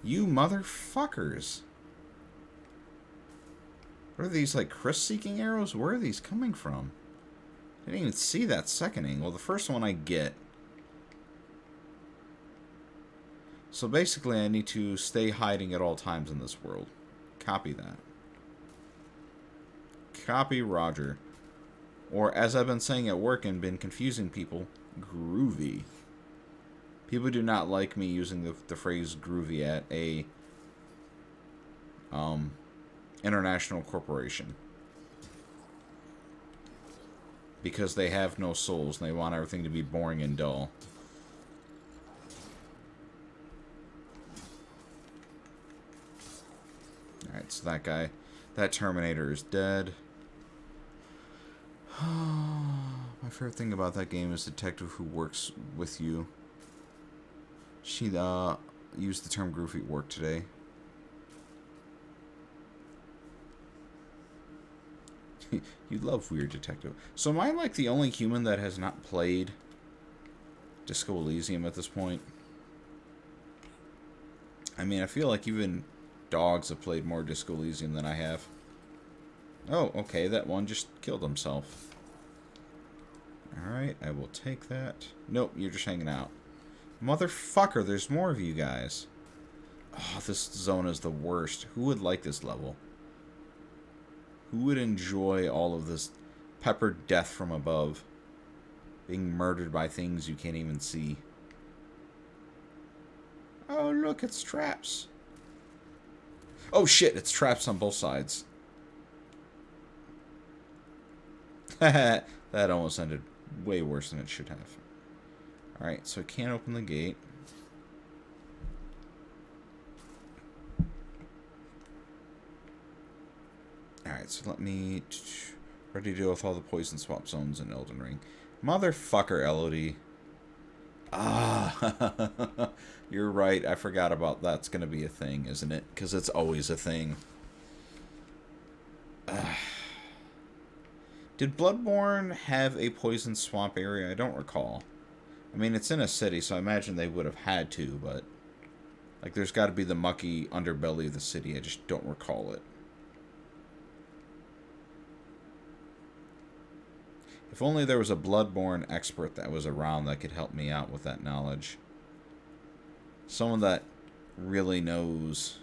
You motherfuckers. What are these, like, Chris-seeking arrows? Where are these coming from? I didn't even see that second angle. The first one I get. So basically, I need to stay hiding at all times in this world. Copy that. Copy Roger. Or, as I've been saying at work and been confusing people, groovy. People do not like me using the phrase groovy at a international corporation. Because they have no souls and they want everything to be boring and dull. Alright, so that guy, that Terminator is dead. My favorite thing about that game is the detective who works with you. She used the term groovy at work today. You love Weird Detective. So am I like the only human that has not played Disco Elysium at this point? I mean, I feel like even dogs have played more Disco Elysium than I have. Oh, okay, that one just killed himself. Alright, I will take that. Nope, you're just hanging out. Motherfucker, there's more of you guys. Oh, this zone is the worst. Who would like this level? Who would enjoy all of this peppered death from above? Being murdered by things you can't even see. Oh, look, it's traps. Oh, shit, it's traps on both sides. That almost ended way worse than it should have. Alright, so I can't open the gate. Alright, so let me... Ready to deal with all the poison swap zones in Elden Ring. Motherfucker, Elodie. Ah, you're right. I forgot about that's going to be a thing, isn't it? Because it's always a thing. Did Bloodborne have a poison swamp area? I don't recall. I mean, it's in a city, so I imagine they would have had to, but... Like, there's got to be the mucky underbelly of the city. I just don't recall it. If only there was a Bloodborne expert that was around that could help me out with that knowledge. Someone that really knows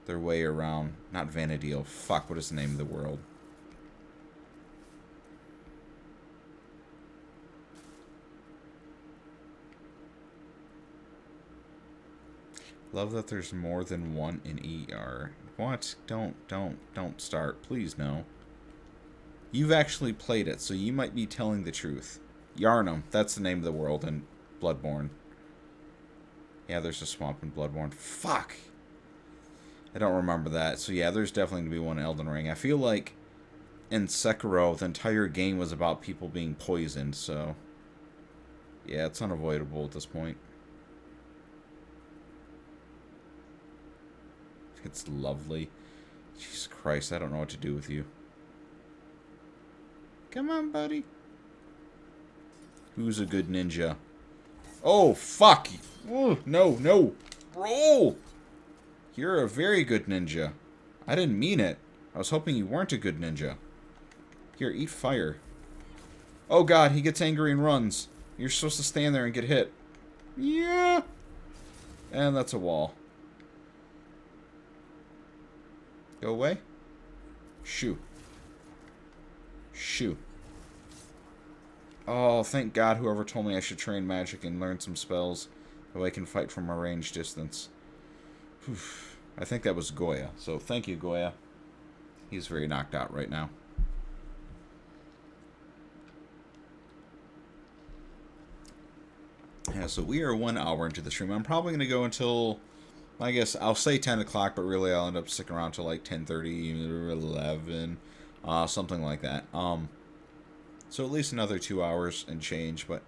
their way around. Not Vanadil. Fuck, what is the name of the world? Love that there's more than one in ER. What? Don't start. Please, no. You've actually played it, so you might be telling the truth. Yarnum, that's the name of the world in Bloodborne. Yeah, there's a swamp in Bloodborne. Fuck! I don't remember that. So yeah, there's definitely going to be one in Elden Ring. I feel like in Sekiro, the entire game was about people being poisoned, so... yeah, it's unavoidable at this point. It's lovely. Jesus Christ, I don't know what to do with you. Come on, buddy. Who's a good ninja? Oh, fuck! Ooh, no, no! Roll! You're a very good ninja. I didn't mean it. I was hoping you weren't a good ninja. Here, eat fire. Oh god, he gets angry and runs. You're supposed to stand there and get hit. Yeah! And that's a wall. Go away. Shoo. Shoo. Oh, thank God whoever told me I should train magic and learn some spells so I can fight from a range distance. Whew. I think that was Goya. So thank you, Goya. He's very knocked out right now. Yeah, so we are 1 hour into the stream. I'm probably going to go until... I guess I'll say 10 o'clock, but really I'll end up sticking around till like 10:30, 11, something like that. So at least another 2 hours and change. But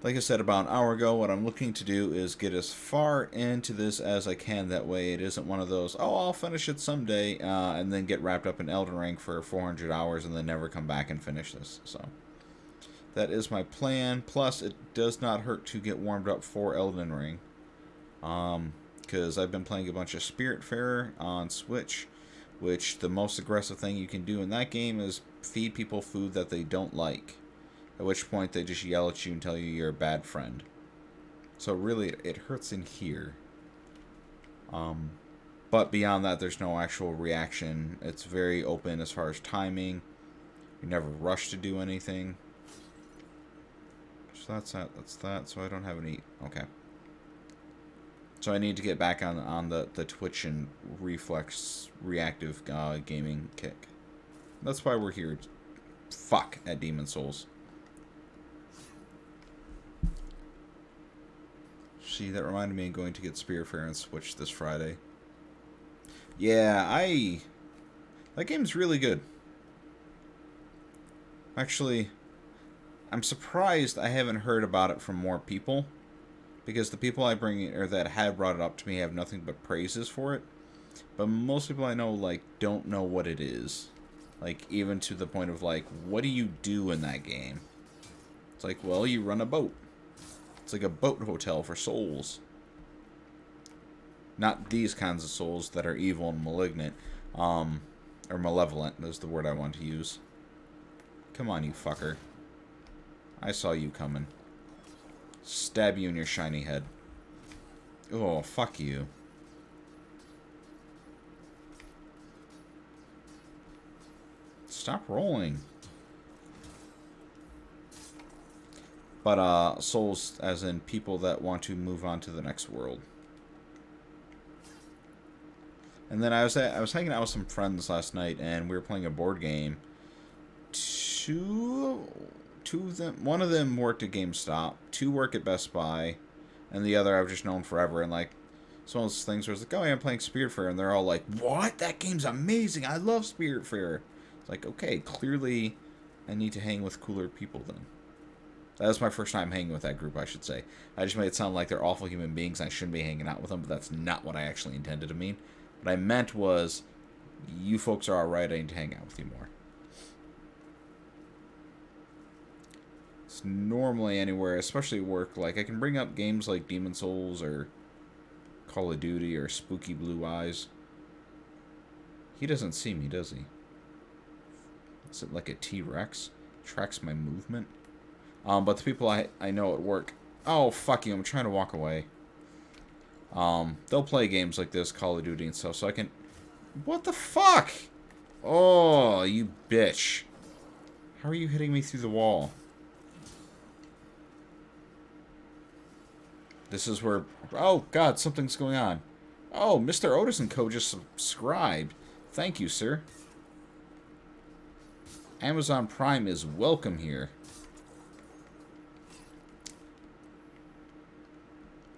like I said about an hour ago, what I'm looking to do is get as far into this as I can. That way it isn't one of those, oh, I'll finish it someday, and then get wrapped up in Elden Ring for 400 hours and then never come back and finish this. So that is my plan. Plus, it does not hurt to get warmed up for Elden Ring. Because I've been playing a bunch of Spiritfarer on Switch, which the most aggressive thing you can do in that game is feed people food that they don't like, at which point they just yell at you and tell you you're a bad friend. So really, it hurts in here. But beyond that, there's no actual reaction. It's very open as far as timing. You never rush to do anything. So that's that. That's that. So I don't have any... okay. So I need to get back on the Twitch and reflex reactive gaming kick. That's why we're here. Fuck at Demon Souls. See, that reminded me of going to get Spiritfarer and Switch this Friday. Yeah, that game's really good. Actually, I'm surprised I haven't heard about it from more people. Because the people I bring, or that have brought it up to me, have nothing but praises for it. But most people I know, like, don't know what it is. Like, even to the point of, like, what do you do in that game? It's like, well, you run a boat. It's like a boat hotel for souls. Not these kinds of souls that are evil and malignant. Or malevolent, is the word I want to use. Come on, you fucker. I saw you coming. Stab you in your shiny head. Oh, fuck you. Stop rolling. But, souls as in people that want to move on to the next world. And then I was hanging out with some friends last night, and we were playing a board game. Two of them, one of them worked at GameStop, two work at Best Buy, and the other I've just known forever. And like, it's one of those things where it's like, oh yeah, I'm playing Spiritfarer, and they're all like, what? That game's amazing. I love Spiritfarer. It's like, okay, clearly I need to hang with cooler people then. That was my first time hanging with that group, I should say. I just made it sound like they're awful human beings and I shouldn't be hanging out with them, but that's not what I actually intended to mean. What I meant was, you folks are alright, I need to hang out with you more. Normally anywhere, especially work, like I can bring up games like Demon Souls or Call of Duty or spooky blue eyes. He doesn't see me, does he? Is it like a T-Rex? Tracks my movement? But the people I know at work... Oh, fuck you, I'm trying to walk away. They'll play games like this, Call of Duty and stuff, so I can... What the fuck? Oh, you bitch. How are you hitting me through the wall? This is where... Oh, God, something's going on. Oh, Mr. Otis & Co. just subscribed. Thank you, sir. Amazon Prime is welcome here.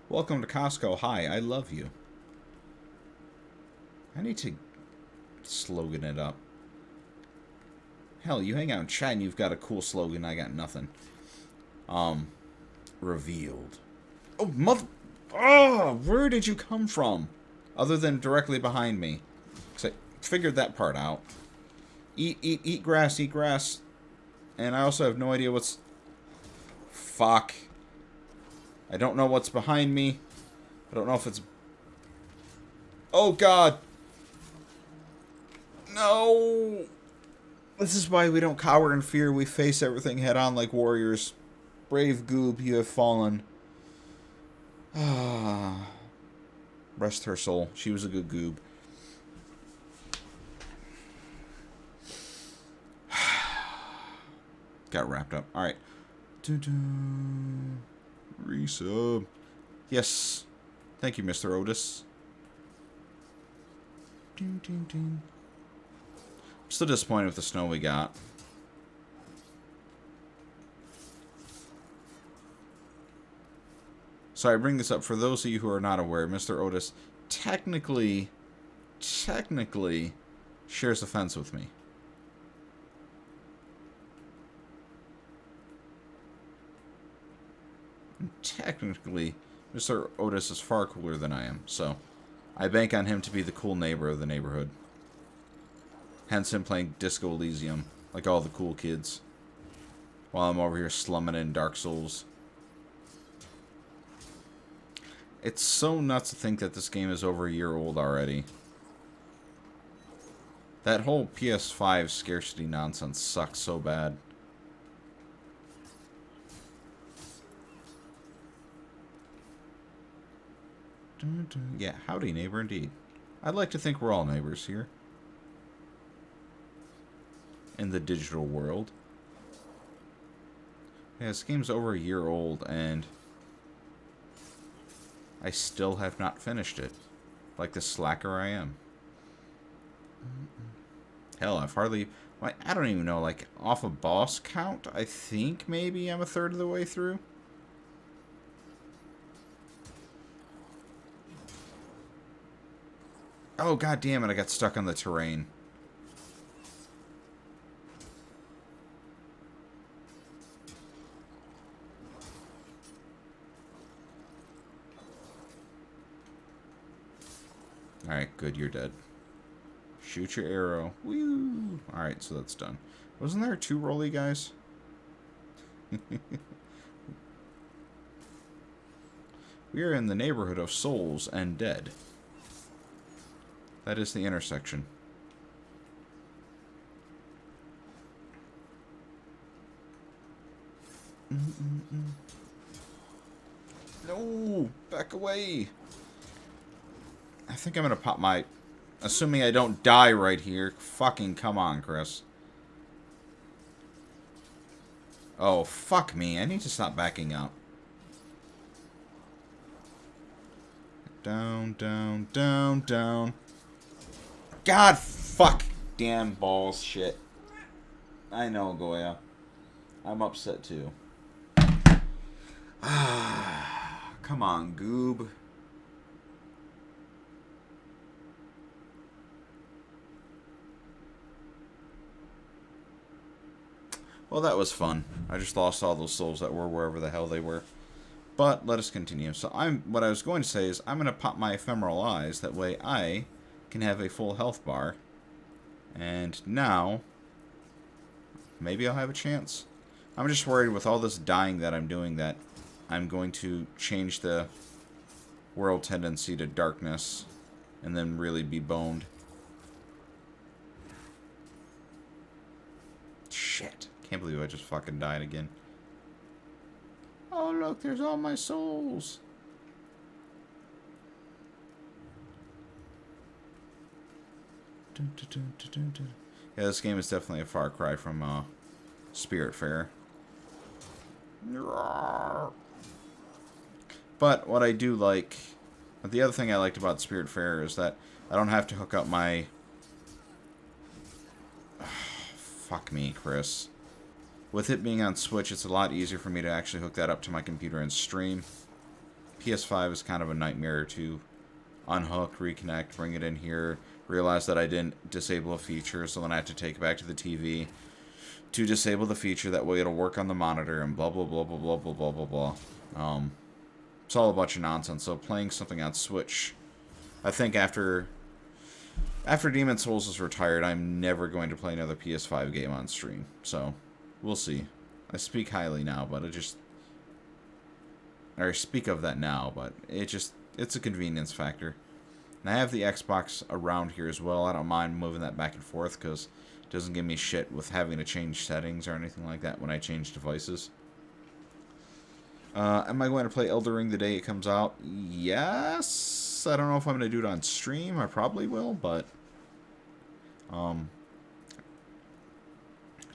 Welcome to Costco. Hi, I love you. I need to slogan it up. Hell, you hang out in chat and you've got a cool slogan. I got nothing. Revealed. Oh, mother... Oh, where did you come from? Other than directly behind me. Because I figured that part out. Eat grass, eat grass. And I also have no idea what's... Fuck. I don't know what's behind me. I don't know if it's... Oh, God. No. This is why we don't cower in fear. We face everything head on like warriors. Brave Goob, you have fallen. Ah. Rest her soul. She was a good Goob. Got wrapped up. Alright. Resub. Yes. Thank you, Mr. Otis. I'm still disappointed with the snow we got. So I bring this up for those of you who are not aware. Mr. Otis technically shares a fence with me. Technically, Mr. Otis is far cooler than I am, so I bank on him to be the cool neighbor of the neighborhood. Hence him playing Disco Elysium, like all the cool kids, while I'm over here slumming in Dark Souls. It's so nuts to think that this game is over a year old already. That whole PS5 scarcity nonsense sucks so bad. Yeah, howdy neighbor indeed. I'd like to think we're all neighbors here. In the digital world. Yeah, this game's over a year old and I still have not finished it. Like the slacker I am. Hell, I've hardly... I don't even know, like, off a boss count, I think maybe I'm a third of the way through. Oh, god damn it, I got stuck on the terrain. Alright, good, you're dead. Shoot your arrow. Woo! Alright, so that's done. Wasn't there 2 rolly guys? We are in the neighborhood of souls and dead. That is the intersection. No! Back away! I think I'm gonna pop my... Assuming I don't die right here. Fucking come on, Chris. Oh, fuck me. I need to stop backing up. Down, down, down, down. God, fuck. Damn balls, shit. I know, Goya. I'm upset, too. Come on, Goob. Well, that was fun. I just lost all those souls that were wherever the hell they were. But let us continue. So what I was going to say is I'm going to pop my ephemeral eyes. That way I can have a full health bar. And now, maybe I'll have a chance. I'm just worried with all this dying that I'm doing that I'm going to change the world tendency to darkness and then really be boned. Shit. Can't believe I just fucking died again. Oh, look, there's all my souls. Yeah, this game is definitely a far cry from Spiritfarer. But what I do like, the other thing I liked about Spiritfarer is that I don't have to hook up my... Fuck me, Chris. With it being on Switch, it's a lot easier for me to actually hook that up to my computer and stream. PS5 is kind of a nightmare to unhook, reconnect, bring it in here, realize that I didn't disable a feature, so then I have to take it back to the TV to disable the feature. That way it'll work on the monitor and blah, blah, blah, blah, blah, blah, blah, blah, blah. It's all a bunch of nonsense. So playing something on Switch, I think after Demon's Souls is retired, I'm never going to play another PS5 game on stream. So, we'll see. I speak highly now, but I speak of that now, but it's a convenience factor. And I have the Xbox around here as well. I don't mind moving that back and forth because it doesn't give me shit with having to change settings or anything like that when I change devices. Am I going to play Elden Ring the day it comes out? Yes. I don't know if I'm going to do it on stream. I probably will, but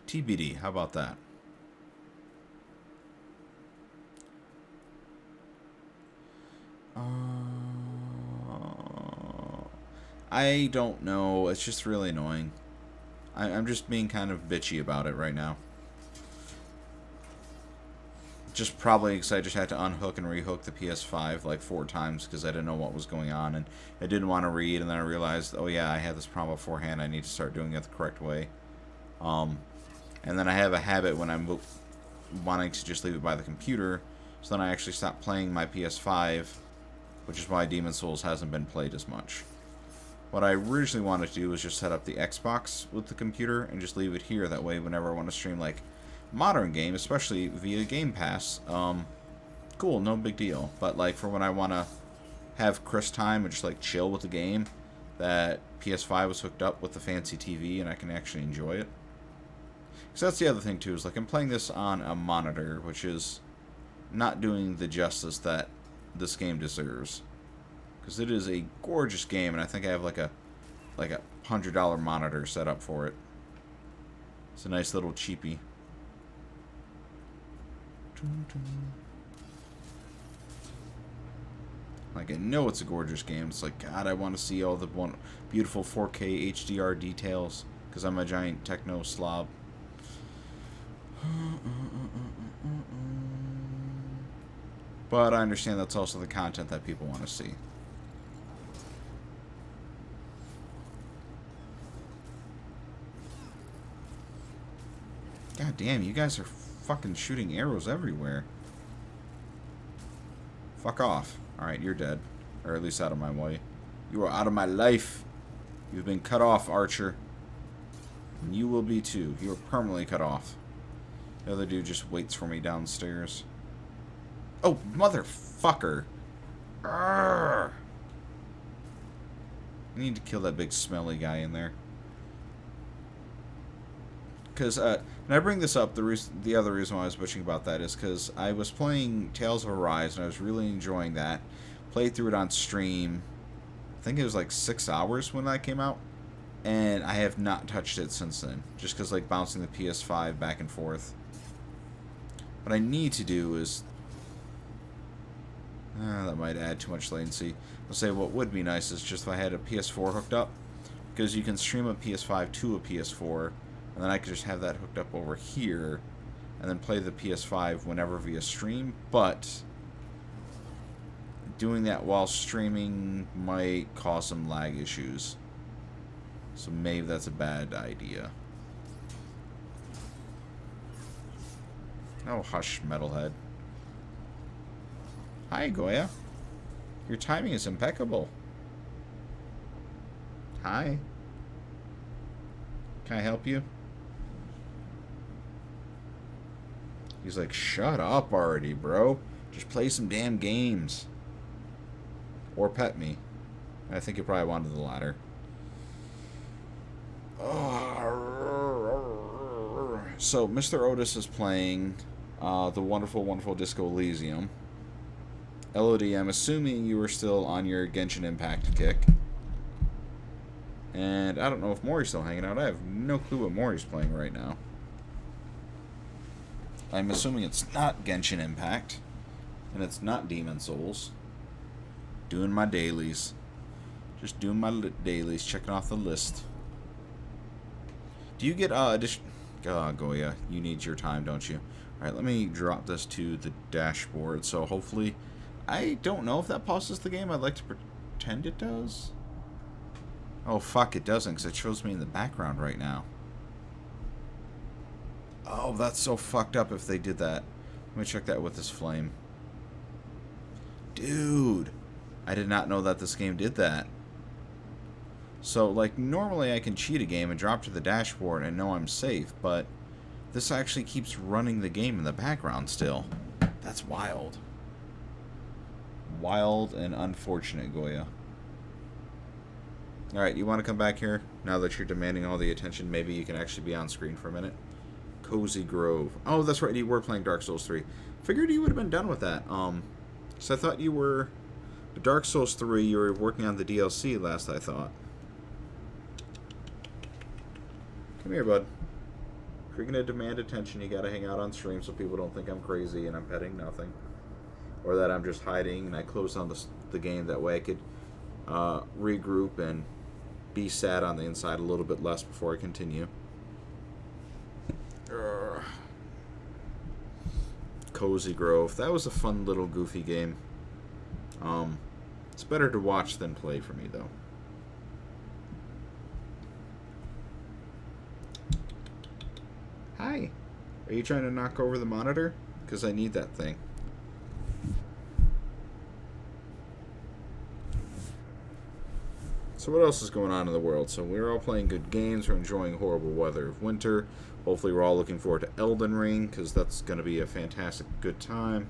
TBD. How about that? I don't know. It's just really annoying. I'm just being kind of bitchy about it right now. Just probably because I just had to unhook and rehook the PS5 like 4 times because I didn't know what was going on and I didn't want to read, and then I realized, oh yeah, I had this problem beforehand. I need to start doing it the correct way. And then I have a habit when I'm wanting to just leave it by the computer, so then I actually stopped playing my PS5, which is why Demon's Souls hasn't been played as much. What I originally wanted to do was just set up the Xbox with the computer and just leave it here. That way, whenever I want to stream like modern game, especially via Game Pass, cool, no big deal. But like for when I want to have Chris time and just like chill with the game, that PS5 was hooked up with the fancy TV and I can actually enjoy it. So that's the other thing too, is like I'm playing this on a monitor, which is not doing the justice that this game deserves. Because it is a gorgeous game, and I think I have like a $100 monitor set up for it. It's a nice little cheapie. Like, I know it's a gorgeous game. It's like, God, I want to see all the beautiful 4K HDR details, because I'm a giant techno slob. But I understand that's also the content that people want to see. God damn, you guys are fucking shooting arrows everywhere. Fuck off. Alright, you're dead. Or at least out of my way. You are out of my life. You've been cut off, Archer. And you will be too. You are permanently cut off. The other dude just waits for me downstairs. Oh, motherfucker. Urgh. I need to kill that big smelly guy in there. Because, and I bring this up, the other reason why I was bitching about that is because I was playing Tales of Arise, and I was really enjoying that. Played through it on stream. I think it was like 6 hours when that came out. And I have not touched it since then. Just because, like, bouncing the PS5 back and forth. What I need to do is... that might add too much latency. I'll say what would be nice is just if I had a PS4 hooked up. Because you can stream a PS5 to a PS4... And then I could just have that hooked up over here and then play the PS5 whenever via stream. But doing that while streaming might cause some lag issues. So maybe that's a bad idea. Oh, hush, metalhead. Hi, Goya. Your timing is impeccable. Hi. Can I help you? He's like, shut up already, bro. Just play some damn games. Or pet me. I think you probably wanted the latter. So, Mr. Otis is playing the wonderful, wonderful Disco Elysium. Elodie, I'm assuming you were still on your Genshin Impact kick. And I don't know if Mori's still hanging out. I have no clue what Mori's playing right now. I'm assuming it's not Genshin Impact. And it's not Demon Souls. Doing my dailies. Just doing my dailies, checking off the list. Do you get addition... Goya, you need your time, don't you? Alright, let me drop this to the dashboard. So hopefully... I don't know if that pauses the game. I'd like to pretend it does. Oh, fuck, it doesn't, because it shows me in the background right now. Oh, that's so fucked up if they did that. Let me check that with this flame. Dude, I did not know that this game did that. So, like, normally I can cheat a game and drop to the dashboard and know I'm safe, but this actually keeps running the game in the background still. That's wild. Wild and unfortunate, Goya. Alright, you want to come back here? Now that you're demanding all the attention, maybe you can actually be on screen for a minute. Cozy Grove. Oh, that's right, you were playing Dark Souls 3. Figured you would have been done with that. So I thought you were... Dark Souls 3, you were working on the DLC last, I thought. Come here, bud. If you're going to demand attention, you got to hang out on stream so people don't think I'm crazy and I'm petting nothing. Or that I'm just hiding and I closed on the game. That way I could regroup and be sad on the inside a little bit less before I continue. Cozy Grove. That was a fun little goofy game. It's better to watch than play for me, though. Hi. Are you trying to knock over the monitor? Because I need that thing. So what else is going on in the world? So we're all playing good games. We're enjoying horrible weather of winter. Hopefully we're all looking forward to Elden Ring, because that's going to be a fantastic good time.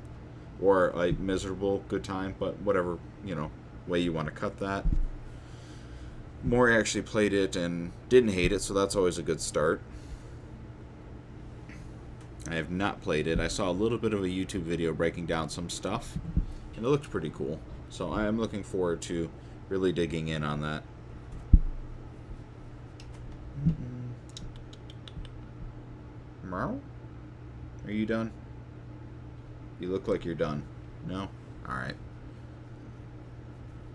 Or a miserable good time, but whatever, you know, way you want to cut that. Maury actually played it and didn't hate it, so that's always a good start. I have not played it. I saw a little bit of a YouTube video breaking down some stuff, and it looked pretty cool. So I am looking forward to really digging in on that. Meow? Are you done? You look like you're done. No? Alright.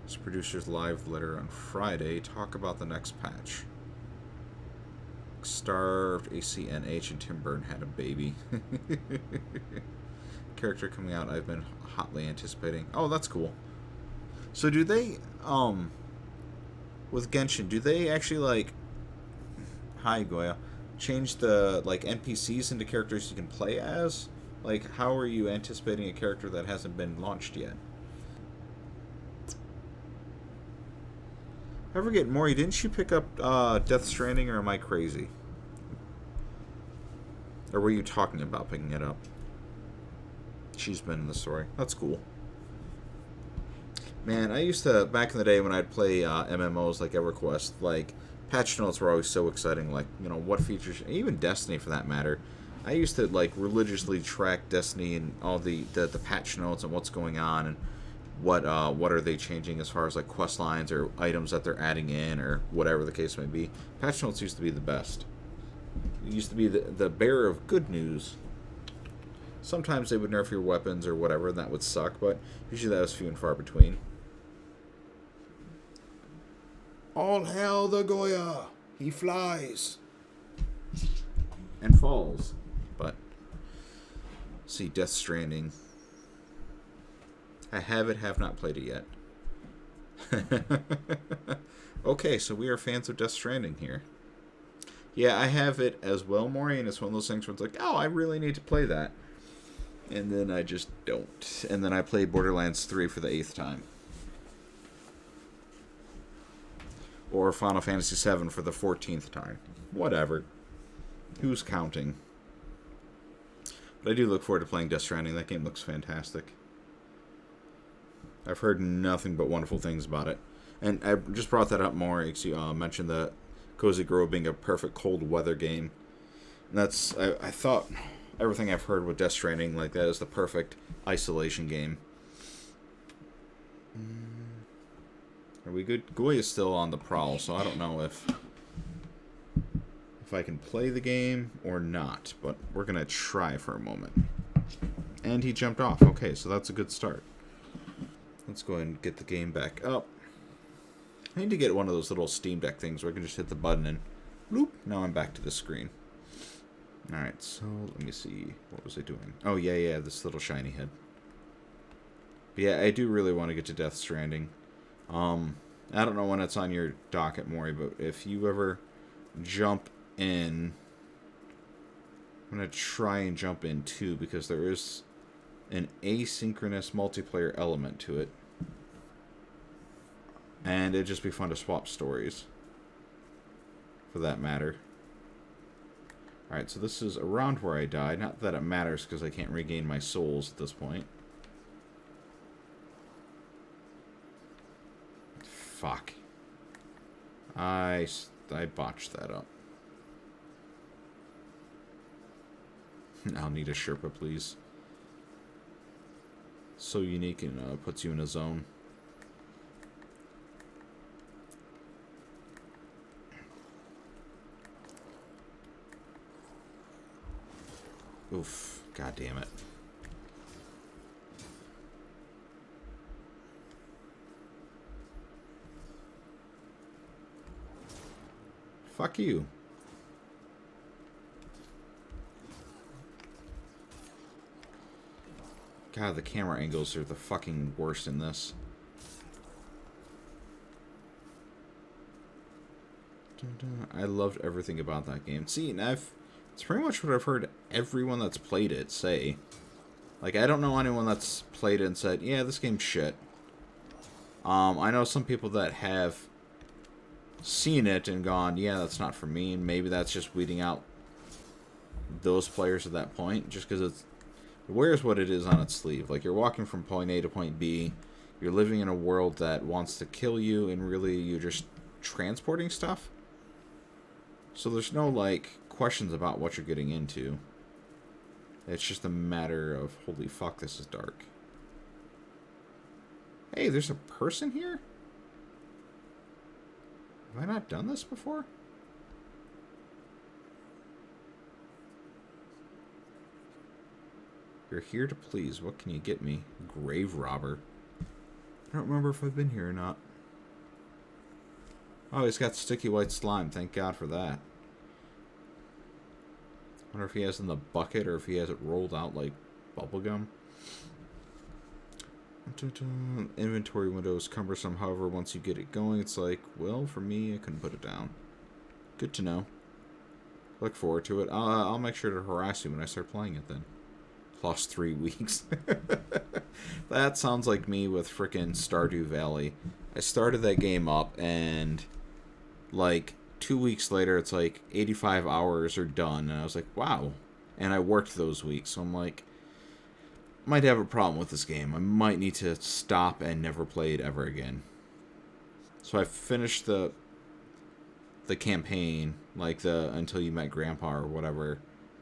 This producer's live letter on Friday. Talk about the next patch. Starved, ACNH, and Tim Burton had a baby. Character coming out I've been hotly anticipating. Oh, that's cool. So do they, with Genshin, do they actually, like, hi, Goya, change the, like, NPCs into characters you can play as? Like, how are you anticipating a character that hasn't been launched yet? I forget, Maury, didn't you pick up Death Stranding, or am I crazy? Or were you talking about picking it up? She's been in the story. That's cool. Man, I used to, back in the day when I'd play MMOs like EverQuest, like, patch notes were always so exciting, like, you know, what features, even Destiny for that matter. I used to, like, religiously track Destiny and all the patch notes and what's going on and what are they changing as far as, like, quest lines or items that they're adding in or whatever the case may be. Patch notes used to be the best. It used to be the bearer of good news. Sometimes they would nerf your weapons or whatever, and that would suck, but usually that was few and far between. All hail the Goya! He flies! And falls. But, see, Death Stranding. I have not played it yet. Okay, so we are fans of Death Stranding here. Yeah, I have it as well, Maury, and it's one of those things where it's like, oh, I really need to play that. And then I just don't. And then I played Borderlands 3 for the 8th time. Or Final Fantasy 7 for the 14th time. Whatever. Who's counting? But I do look forward to playing Death Stranding. That game looks fantastic. I've heard nothing but wonderful things about it. And I just brought that up more because you mentioned the Cozy Grove being a perfect cold weather game. And that's, I thought everything I've heard with Death Stranding, like, that is the perfect isolation game. Are we good? Goy is still on the prowl, so I don't know if I can play the game or not, but we're going to try for a moment. And he jumped off. Okay, so that's a good start. Let's go ahead and get the game back up. I need to get one of those little Steam Deck things where I can just hit the button and bloop, now I'm back to the screen. Alright, so let me see. What was I doing? Oh, yeah, this little shiny head. But yeah, I do really want to get to Death Stranding. I don't know when it's on your docket, Maury, but if you ever jump in, I'm going to try and jump in too, because there is an asynchronous multiplayer element to it. And it'd just be fun to swap stories, for that matter. Alright, so this is around where I died. Not that it matters, because I can't regain my souls at this point. Fuck. I botched that up. I'll need a Sherpa, please. So unique and puts you in a zone. Oof. God damn it. Fuck you. God, the camera angles are the fucking worst in this. I loved everything about that game. See, and it's pretty much what I've heard everyone that's played it say. Like, I don't know anyone that's played it and said, yeah, this game's shit. I know some people that have seen it and gone, yeah, that's not for me, and maybe that's just weeding out those players at that point, just because it wears what it is on its sleeve. Like, you're walking from point A to point B, you're living in a world that wants to kill you, and really you're just transporting stuff. So there's no, like, questions about what you're getting into. It's just a matter of, holy fuck, this is dark. Hey, there's a person here? Have I not done this before? You're here to please. What can you get me? Grave robber. I don't remember if I've been here or not. Oh, he's got sticky white slime. Thank God for that. I wonder if he has it in the bucket or if he has it rolled out like bubblegum. Inventory window is cumbersome. However, once you get it going, it's like, well, for me, I couldn't put it down. Good to know. Look forward to it. I'll make sure to harass you when I start playing it then. Lost 3 weeks. That sounds like me with frickin' Stardew Valley. I started that game up and like 2 weeks later it's like 85 hours are done and I was like, wow. And I worked those weeks, so I'm like, might have a problem with this game. I might need to stop and never play it ever again. So I finished the campaign, like the Until You Met Grandpa or whatever.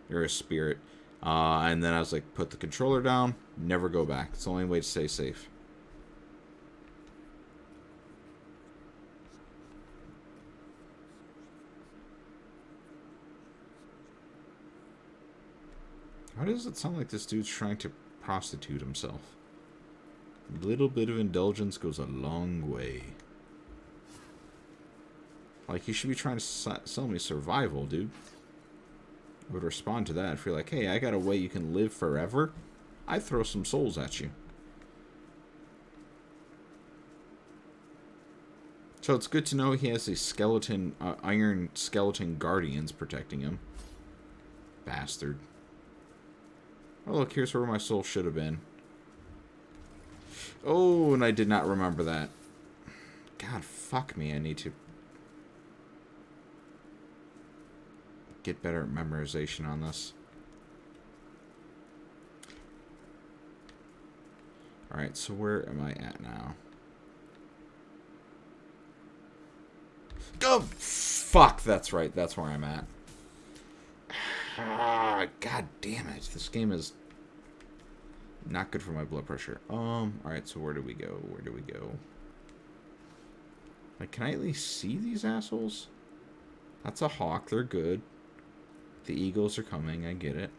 You're a spirit. And then I was like, put the controller down, never go back. It's the only way to stay safe. How does it sound like this dude's trying to prostitute himself? A little bit of indulgence goes a long way. Like, you should be trying to sell me survival, dude. I would respond to that. If you're like, hey, I got a way you can live forever, I'd throw some souls at you. So it's good to know he has a skeleton, iron skeleton guardians protecting him. Bastard. Oh, look, here's where my soul should have been. Oh, and I did not remember that. God, fuck me. I need to get better at memorization on this. Alright, so where am I at now? Oh, fuck, that's right. That's where I'm at. God damn it. This game is not good for my blood pressure. Alright, so where do we go? Where do we go? Like, can I at least see these assholes? That's a hawk. They're good. The eagles are coming. I get it.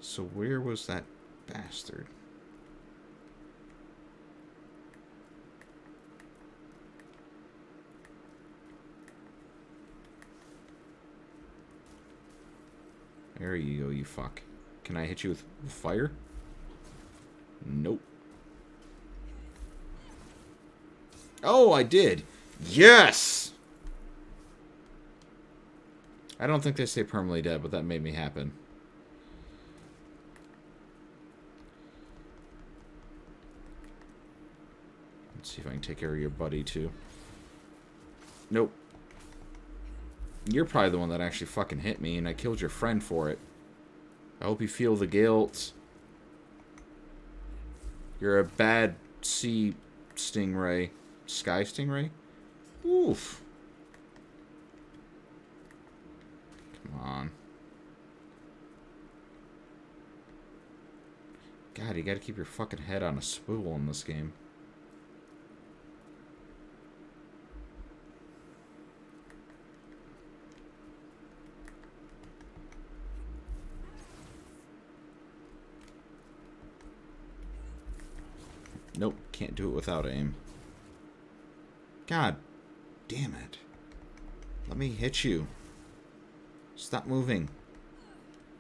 So where was that bastard? There you go, you fuck. Can I hit you with fire? Nope. Oh, I did. Yes! I don't think they stay permanently dead, but that made me happen. Let's see if I can take care of your buddy, too. Nope. You're probably the one that actually fucking hit me, and I killed your friend for it. I hope you feel the guilt. You're a bad sea stingray. Sky stingray? Oof. Come on. God, you gotta keep your fucking head on a swivel in this game. Nope, can't do it without aim. God damn it. Let me hit you. Stop moving.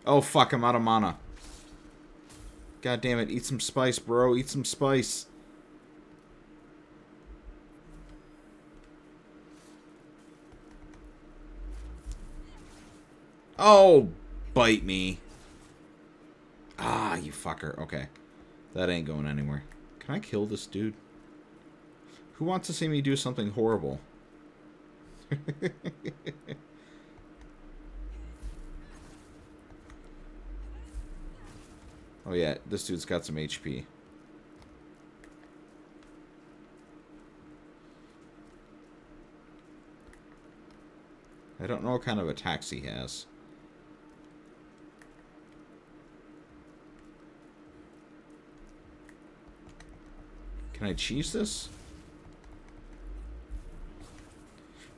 Oh fuck, I'm out of mana. God damn it, eat some spice, bro. Eat some spice. Oh, bite me. Ah, you fucker. Okay. That ain't going anywhere. Can I kill this dude? Who wants to see me do something horrible? Oh yeah, this dude's got some HP. I don't know what kind of attacks he has. Can I cheese this?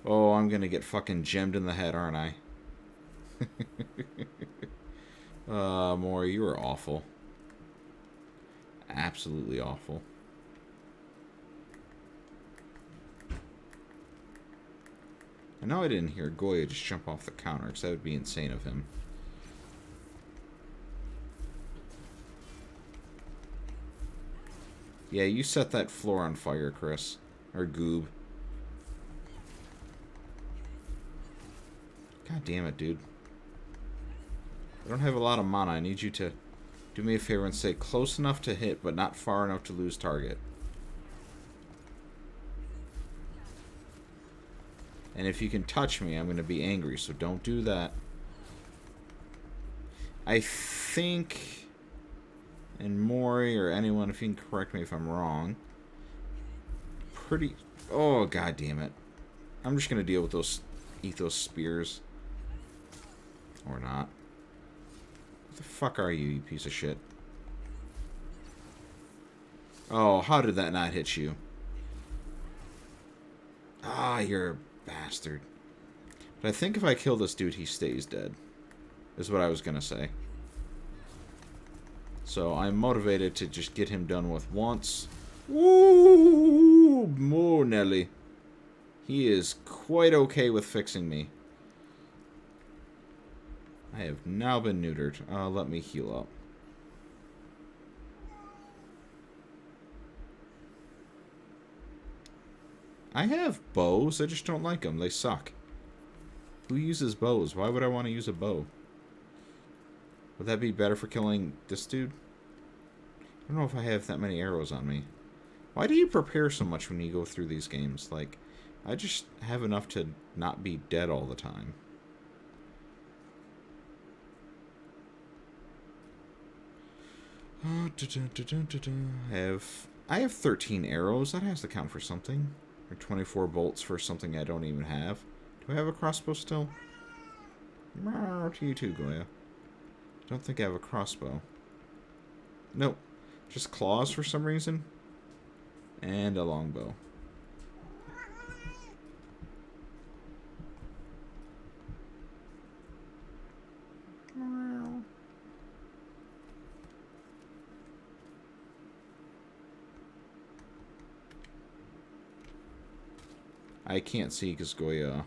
Oh, I'm gonna get fucking gemmed in the head, aren't I? Maury, you are awful. Absolutely awful. I know I didn't hear Goya just jump off the counter, because that would be insane of him. Yeah, you set that floor on fire, Chris. Or Goob. God damn it, dude. I don't have a lot of mana. I need you to do me a favor and stay close enough to hit, but not far enough to lose target. And if you can touch me, I'm going to be angry, so don't do that. I think, and Mori or anyone, if you can correct me if I'm wrong, oh, god damn it. I'm just going to deal with those, eat those spears. Or not. What the fuck are you, you piece of shit? Oh, how did that not hit you? Ah, you're a bastard. But I think if I kill this dude, he stays dead. Is what I was gonna say. So I'm motivated to just get him done with once. Woo! More Nelly. He is quite okay with fixing me. I have now been neutered. Let me heal up. I have bows, I just don't like them. They suck. Who uses bows? Why would I want to use a bow? Would that be better for killing this dude? I don't know if I have that many arrows on me. Why do you prepare so much when you go through these games? Like, I just have enough to not be dead all the time. I have 13 arrows. That has to count for something. Or 24 bolts for something I don't even have. Do I have a crossbow still? To you too, Goya. Don't think I have a crossbow. Nope. Just claws for some reason. And a longbow. I can't see because Goya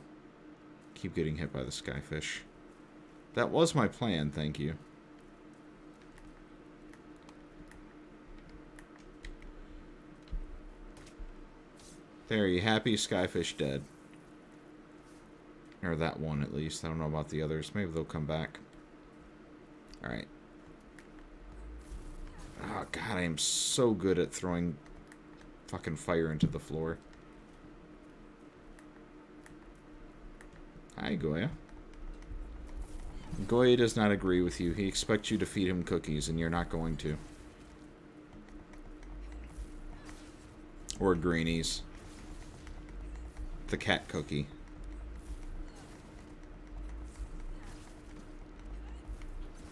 keep getting hit by the skyfish. That was my plan, thank you. There, you happy? Skyfish dead. Or that one, at least. I don't know about the others. Maybe they'll come back. Alright. Oh, God, I am so good at throwing fucking fire into the floor. Hi, Goya. Goya does not agree with you. He expects you to feed him cookies, and you're not going to. Or greenies. The cat cookie.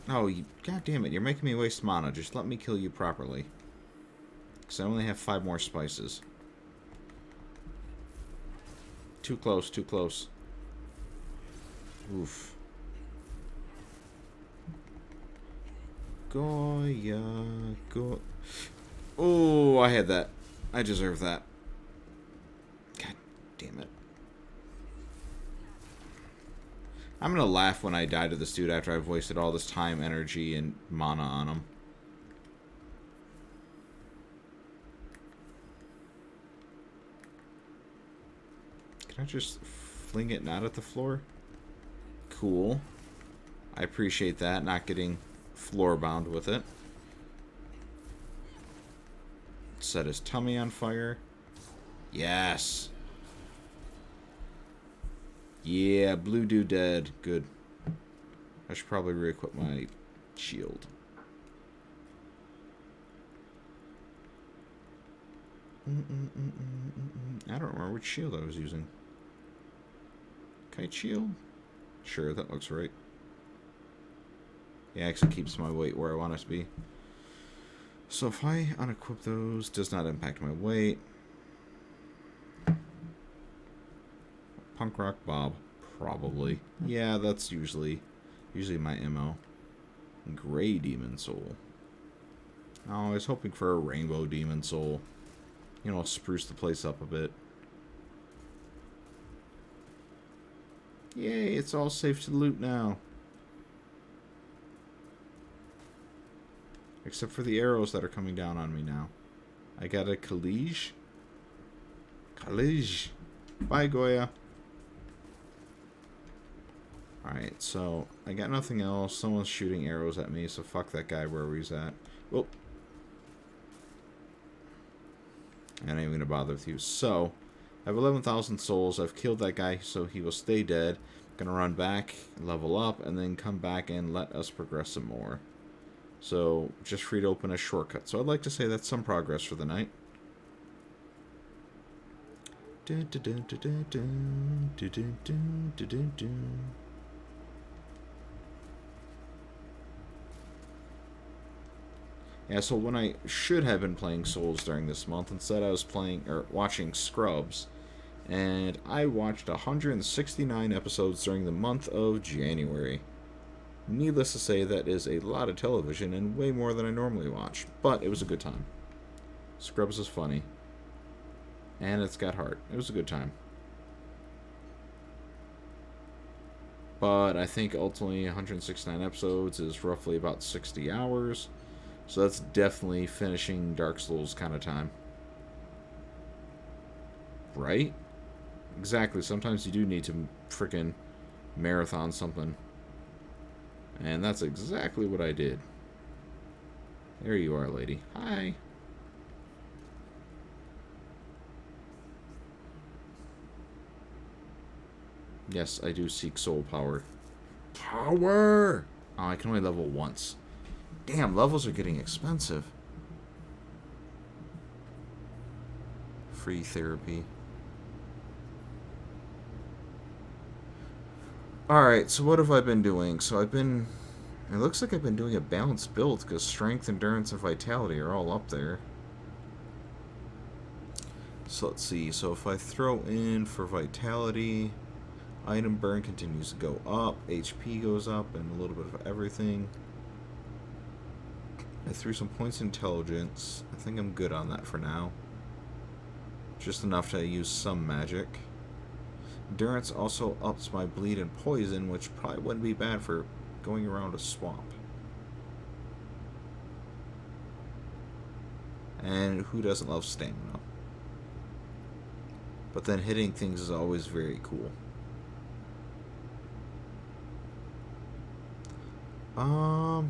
Oh, God damn it. You're making me waste mana. Just let me kill you properly. Because I only have 5 more spices. Too close, too close. Oof. Goya, go. Oh, I had that. I deserve that. God damn it. I'm gonna laugh when I die to this dude after I've wasted all this time, energy, and mana on him. Can I just fling it not at the floor? Cool. I appreciate that, not getting floor bound with it. Set his tummy on fire. Yes. Yeah, blue dude dead. Good. I should probably re-equip my shield. I don't remember which shield I was using. Kite shield? Sure, that looks right. Yeah, actually keeps my weight where I want it to be. So if I unequip those, does not impact my weight. Punk Rock Bob, probably. Yeah, that's usually my MO. Gray Demon Soul. Oh, I was hoping for a Rainbow Demon Soul. You know, spruce the place up a bit. Yay, it's all safe to loot now. Except for the arrows that are coming down on me now. I got a Kalige. Kalige. Bye, Goya. Alright, so I got nothing else. Someone's shooting arrows at me, so fuck that guy wherever he's at. Whoop. I ain't even gonna bother with you. So, I have 11,000 souls. I've killed that guy, so he will stay dead. Gonna run back, level up, and then come back and let us progress some more. So, just free to open a shortcut. So, I'd like to say that's some progress for the night. Yeah, so when I should have been playing Souls during this month, instead I was playing, or watching Scrubs. And I watched 169 episodes during the month of January. Needless to say, that is a lot of television and way more than I normally watch. But it was a good time. Scrubs is funny. And it's got heart. It was a good time. But I think ultimately 169 episodes is roughly about 60 hours. So that's definitely finishing Dark Souls kind of time. Right? Exactly. Sometimes you do need to freaking marathon something. And that's exactly what I did. There you are, lady. Hi. Yes, I do seek soul power. Power! Oh, I can only level once. Damn, levels are getting expensive. Free therapy. Alright, so what have I been doing? So I've been... It looks like I've been doing a balanced build, because strength, endurance, and vitality are all up there. So let's see. So if I throw in for vitality, item burn continues to go up, HP goes up, and a little bit of everything. I threw some points in intelligence. I think I'm good on that for now. Just enough to use some magic. Endurance also ups my bleed and poison, which probably wouldn't be bad for going around a swamp. And who doesn't love stamina? But then hitting things is always very cool. I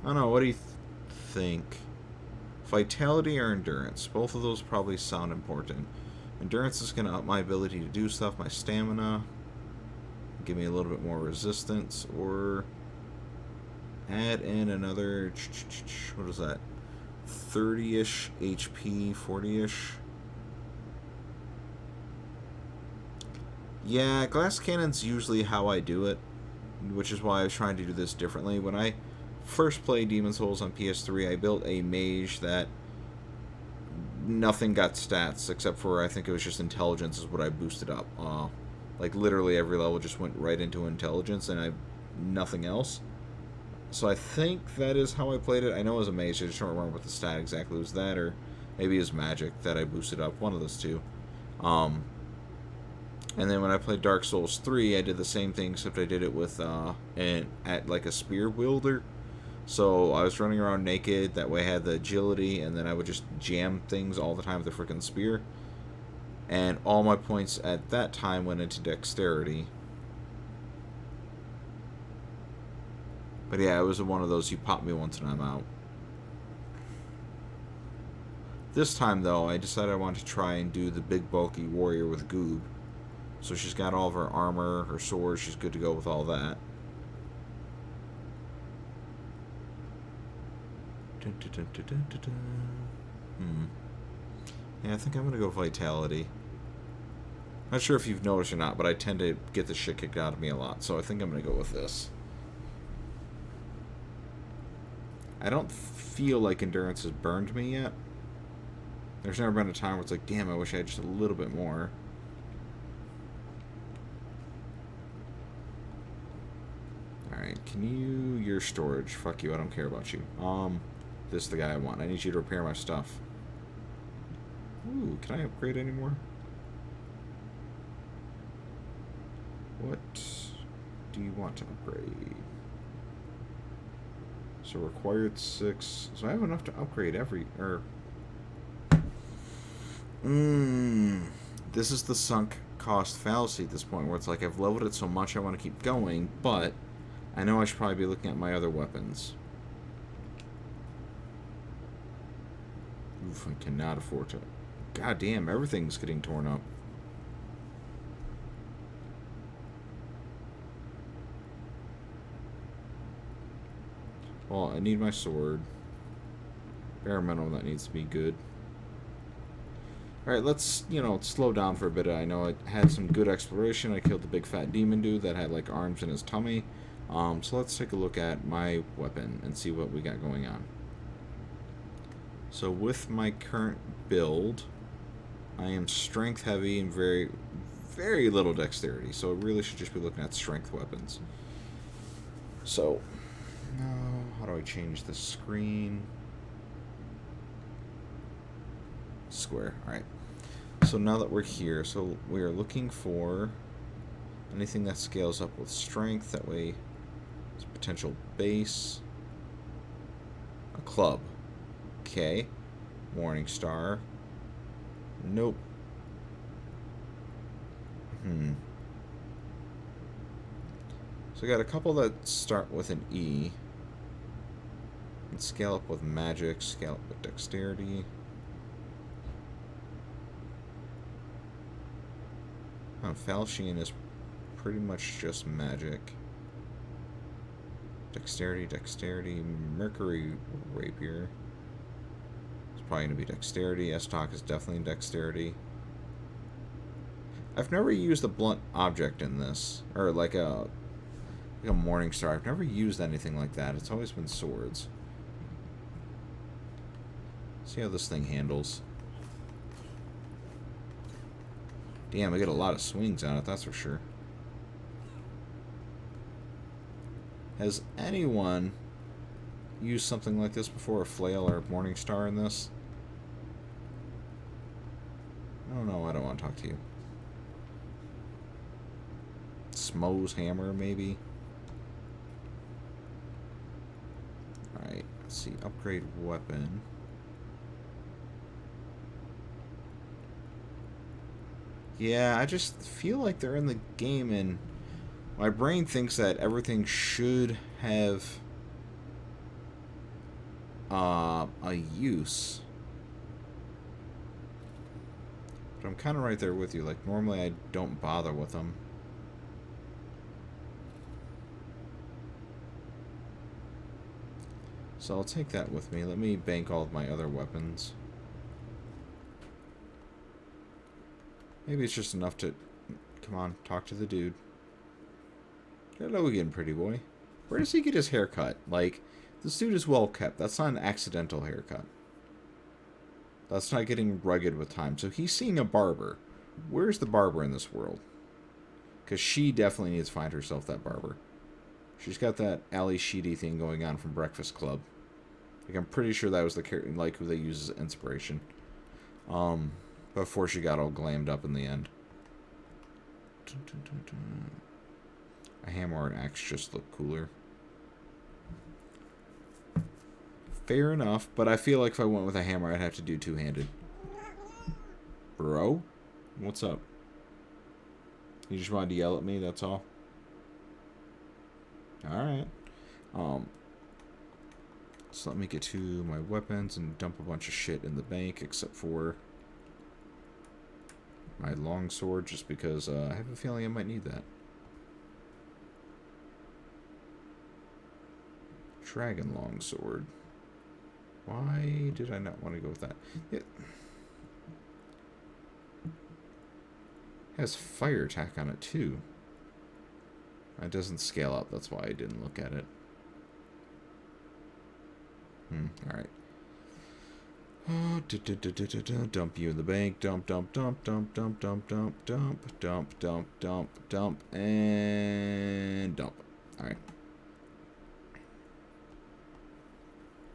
don't know, what do you think? Vitality or endurance? Both of those probably sound important. Endurance is going to up my ability to do stuff, my stamina, give me a little bit more resistance, or add in another, what is that, 30-ish HP, 40-ish. Yeah, glass cannon's usually how I do it, which is why I was trying to do this differently. When I first played Demon's Souls on PS3, I built a mage that nothing got stats, except for, I think it was just intelligence is what I boosted up. Like, literally every level just went right into intelligence, and nothing else. So I think that is how I played it. I know it was a mage, I just don't remember what the stat exactly was. That, or maybe it was magic that I boosted up. One of those two. And then when I played Dark Souls 3, I did the same thing, except I did it with, at like a spear wielder. So I was running around naked, that way I had the agility, and then I would just jam things all the time with the freaking spear. And all my points at that time went into dexterity. But yeah, it was one of those, you pop me once and I'm out. This time, though, I decided I wanted to try and do the big bulky warrior with Goob. So she's got all of her armor, her sword, she's good to go with all that. Yeah, I think I'm gonna go vitality. Not sure if you've noticed or not, but I tend to get the shit kicked out of me a lot, so I think I'm gonna go with this. I don't feel like endurance has burned me yet. There's never been a time where it's like, damn, I wish I had just a little bit more. Alright, can you... Your storage. Fuck you, I don't care about you. This is the guy I want. I need you to repair my stuff. Ooh, can I upgrade anymore? What do you want to upgrade? So required 6. So I have enough to upgrade every... This is the sunk cost fallacy at this point, where it's like I've leveled it so much I want to keep going, but I know I should probably be looking at my other weapons. Oof, I cannot afford to... God damn, everything's getting torn up. Well, I need my sword. Bare minimum, that needs to be good. Alright, let's, slow down for a bit. I know I had some good exploration. I killed the big fat demon dude that had, like, arms in his tummy. So let's take a look at my weapon and see what we got going on. So with my current build, I am strength heavy and very, very little dexterity. So I really should just be looking at strength weapons. So, how do I change the screen? Square. Alright. So now that we're here, so we are looking for anything that scales up with strength. That way, it's a potential base. A club. Okay. Morning Star. Nope. So I got a couple that start with an E. And scale up with magic, scale up with dexterity. Falchion is pretty much just magic. Dexterity, dexterity, Mercury Rapier. It's probably going to be dexterity. S-Talk is definitely dexterity. I've never used a blunt object in this. Or like a Morning Star. I've never used anything like that. It's always been swords. See how this thing handles. Damn, I get a lot of swings on it, that's for sure. Has anyone used something like this before? A flail or a Morning Star in this? Oh no, I don't want to talk to you. Smo's hammer, maybe? Alright, let's see. Upgrade weapon. Yeah, I just feel like they're in the game and my brain thinks that everything should have a use. But I'm kind of right there with you. Like, normally I don't bother with them. So I'll take that with me. Let me bank all of my other weapons. Maybe it's just enough to... Come on, talk to the dude. Hello again, pretty boy. Where does he get his haircut? Like, this dude is well kept. That's not an accidental haircut. That's not getting rugged with time. So he's seeing a barber. Where's the barber in this world? Because she definitely needs to find herself that barber. She's got that Ali Sheedy thing going on from Breakfast Club. Like, I'm pretty sure that was the like who they used as inspiration. Before she got all glammed up in the end. A hammer or an axe just look cooler. Fair enough, but I feel like if I went with a hammer, I'd have to do two-handed. Bro? What's up? You just wanted to yell at me, that's all? Alright. So let me get to my weapons and dump a bunch of shit in the bank, except for my longsword, just because I have a feeling I might need that. Dragon longsword. Why did I not want to go with that? It has fire attack on it too. It doesn't scale up, that's why I didn't look at it. Alright. Dump you in the bank. Dump, dump, dump, dump, dump, dump, dump, dump, dump, dump, dump, dump, and dump. Alright.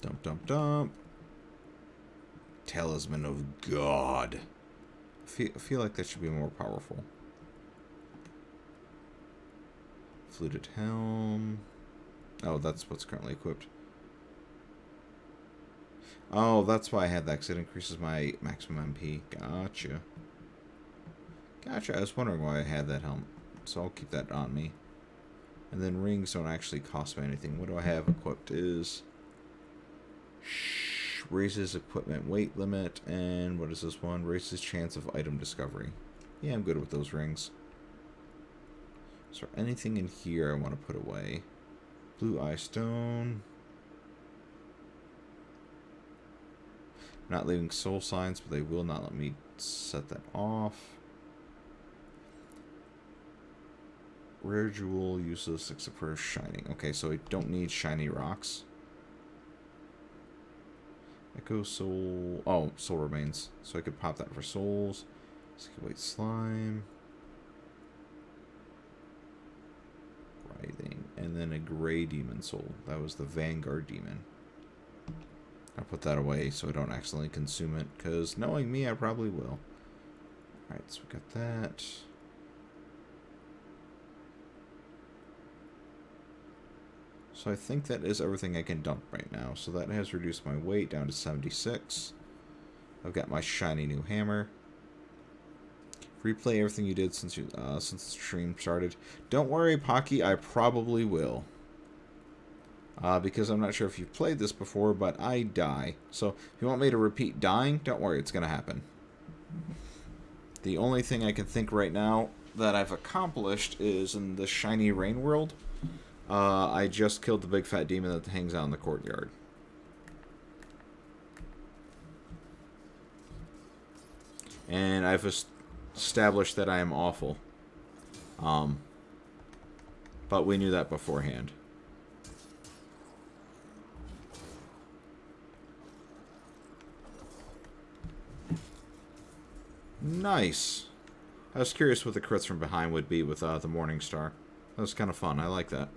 Dump, dump, dump. Talisman of God. I feel like that should be more powerful. Fluted helm. Oh, that's what's currently equipped. Oh, that's why I had that, because it increases my maximum MP. Gotcha. Gotcha. I was wondering why I had that helmet. So I'll keep that on me. And then rings don't actually cost me anything. What do I have equipped is... raises equipment weight limit. And what is this one? Raises chance of item discovery. Yeah, I'm good with those rings. Is there anything in here I want to put away? Blue eye stone. Not leaving soul signs, but they will not let me set that off. Rare jewel, useless except for shining. Okay, so I don't need shiny rocks. Echo soul. Oh, soul remains. So I could pop that for souls. White slime. Writhing. And then a gray demon soul. That was the Vanguard demon. I'll put that away so I don't accidentally consume it, because knowing me, I probably will. Alright, so we got that. So I think that is everything I can dump right now. So that has reduced my weight down to 76. I've got my shiny new hammer. Replay everything you did since the stream started. Don't worry, Pocky, I probably will. Because I'm not sure if you've played this before, but I die. So if you want me to repeat dying, don't worry, it's going to happen. The only thing I can think right now that I've accomplished is in the Shiny Rain world. I just killed the big fat demon that hangs out in the courtyard. And I've established that I am awful. But we knew that beforehand. Nice. I was curious what the crits from behind would be with the Morning Star. That was kind of fun. I like that.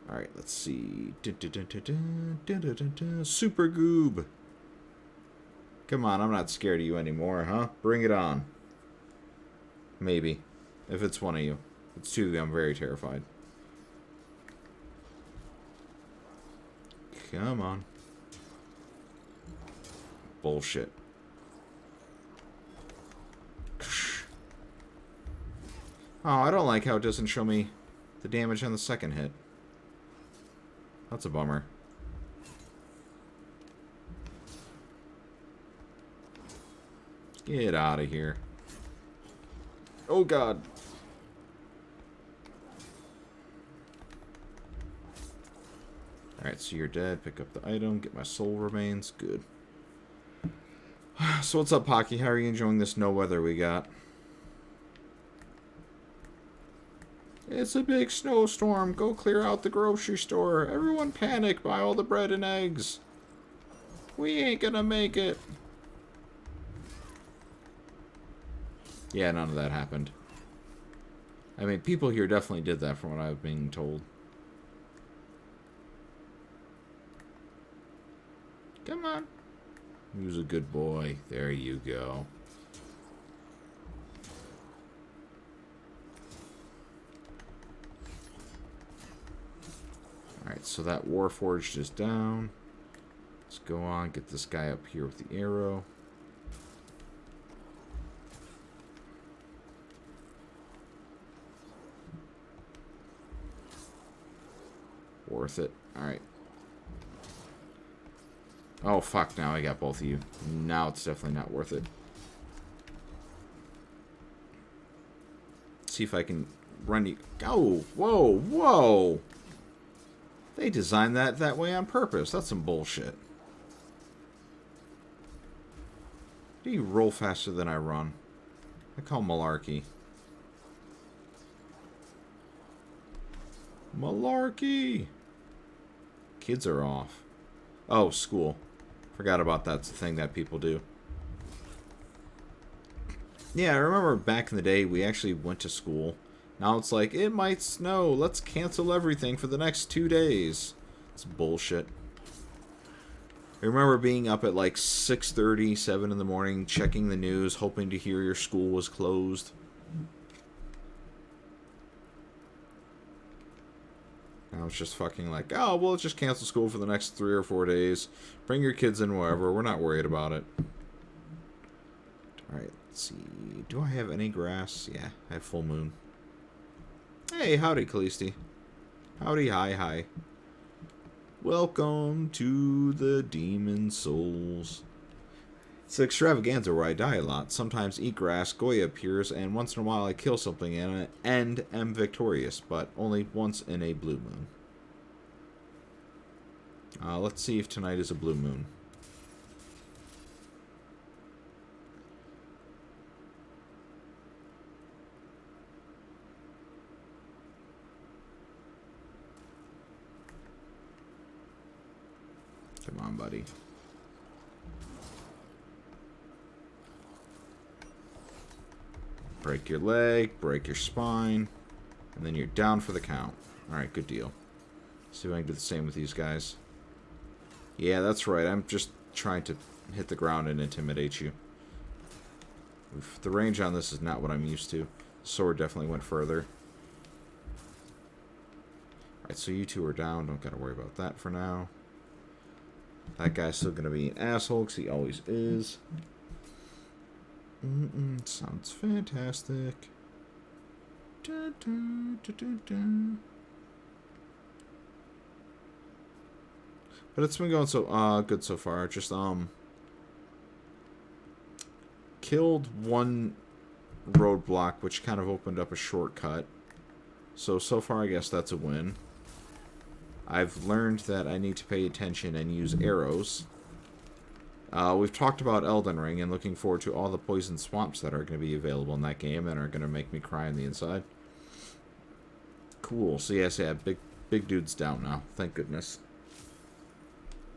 Alright, let's see. Super Goob. Come on, I'm not scared of you anymore, huh? Bring it on. Maybe. If it's one of you. If it's two of you, I'm very terrified. Come on. Bullshit. Oh, I don't like how it doesn't show me the damage on the second hit. That's a bummer. Get out of here. Oh, God. Alright, so you're dead. Pick up the item. Get my soul remains. Good. So what's up, Pocky? How are you enjoying this no weather we got? It's a big snowstorm. Go clear out the grocery store. Everyone panic. Buy all the bread and eggs. We ain't gonna make it. Yeah, none of that happened. I mean, people here definitely did that from what I've been told. Come on. Who's a good boy? There you go. Alright, so that Warforged is down. Let's go on, get this guy up here with the arrow. Worth it. Alright. Oh, fuck, now I got both of you. Now it's definitely not worth it. See if I can run you. Oh, whoa, whoa! They designed that way on purpose. That's some bullshit. Do you roll faster than I run? I call malarkey. Malarkey! Kids are off. Oh, school. Forgot about that's the thing that people do. Yeah, I remember back in the day we actually went to school. Now it's like, it might snow. Let's cancel everything for the next 2 days. It's bullshit. I remember being up at like 6:30, 7 in the morning, checking the news, hoping to hear your school was closed. Now it's just fucking like, oh, well, let's just cancel school for the next 3 or 4 days. Bring your kids in wherever. We're not worried about it. Alright, let's see. Do I have any grass? Yeah, I have full moon. Hey, howdy, Callisti. Howdy, hi. Welcome to the Demon Souls. It's an extravaganza where I die a lot. Sometimes eat grass, Goya appears, and once in a while I kill something and am victorious, but only once in a blue moon. Let's see if tonight is a blue moon. Come on, buddy. Break your leg, break your spine, and then you're down for the count. Alright, good deal. See if I can do the same with these guys. Yeah, that's right. I'm just trying to hit the ground and intimidate you. Oof, the range on this is not what I'm used to. The sword definitely went further. Alright, so you two are down. Don't gotta worry about that for now. That guy's still gonna be an asshole, because he always is. Sounds fantastic. But it's been going so good so far. Just killed one roadblock, which kind of opened up a shortcut. So far I guess that's a win. I've learned that I need to pay attention and use arrows. We've talked about Elden Ring and looking forward to all the poison swamps that are going to be available in that game and are going to make me cry on the inside. Cool. So yes, yeah, big dude's down now. Thank goodness.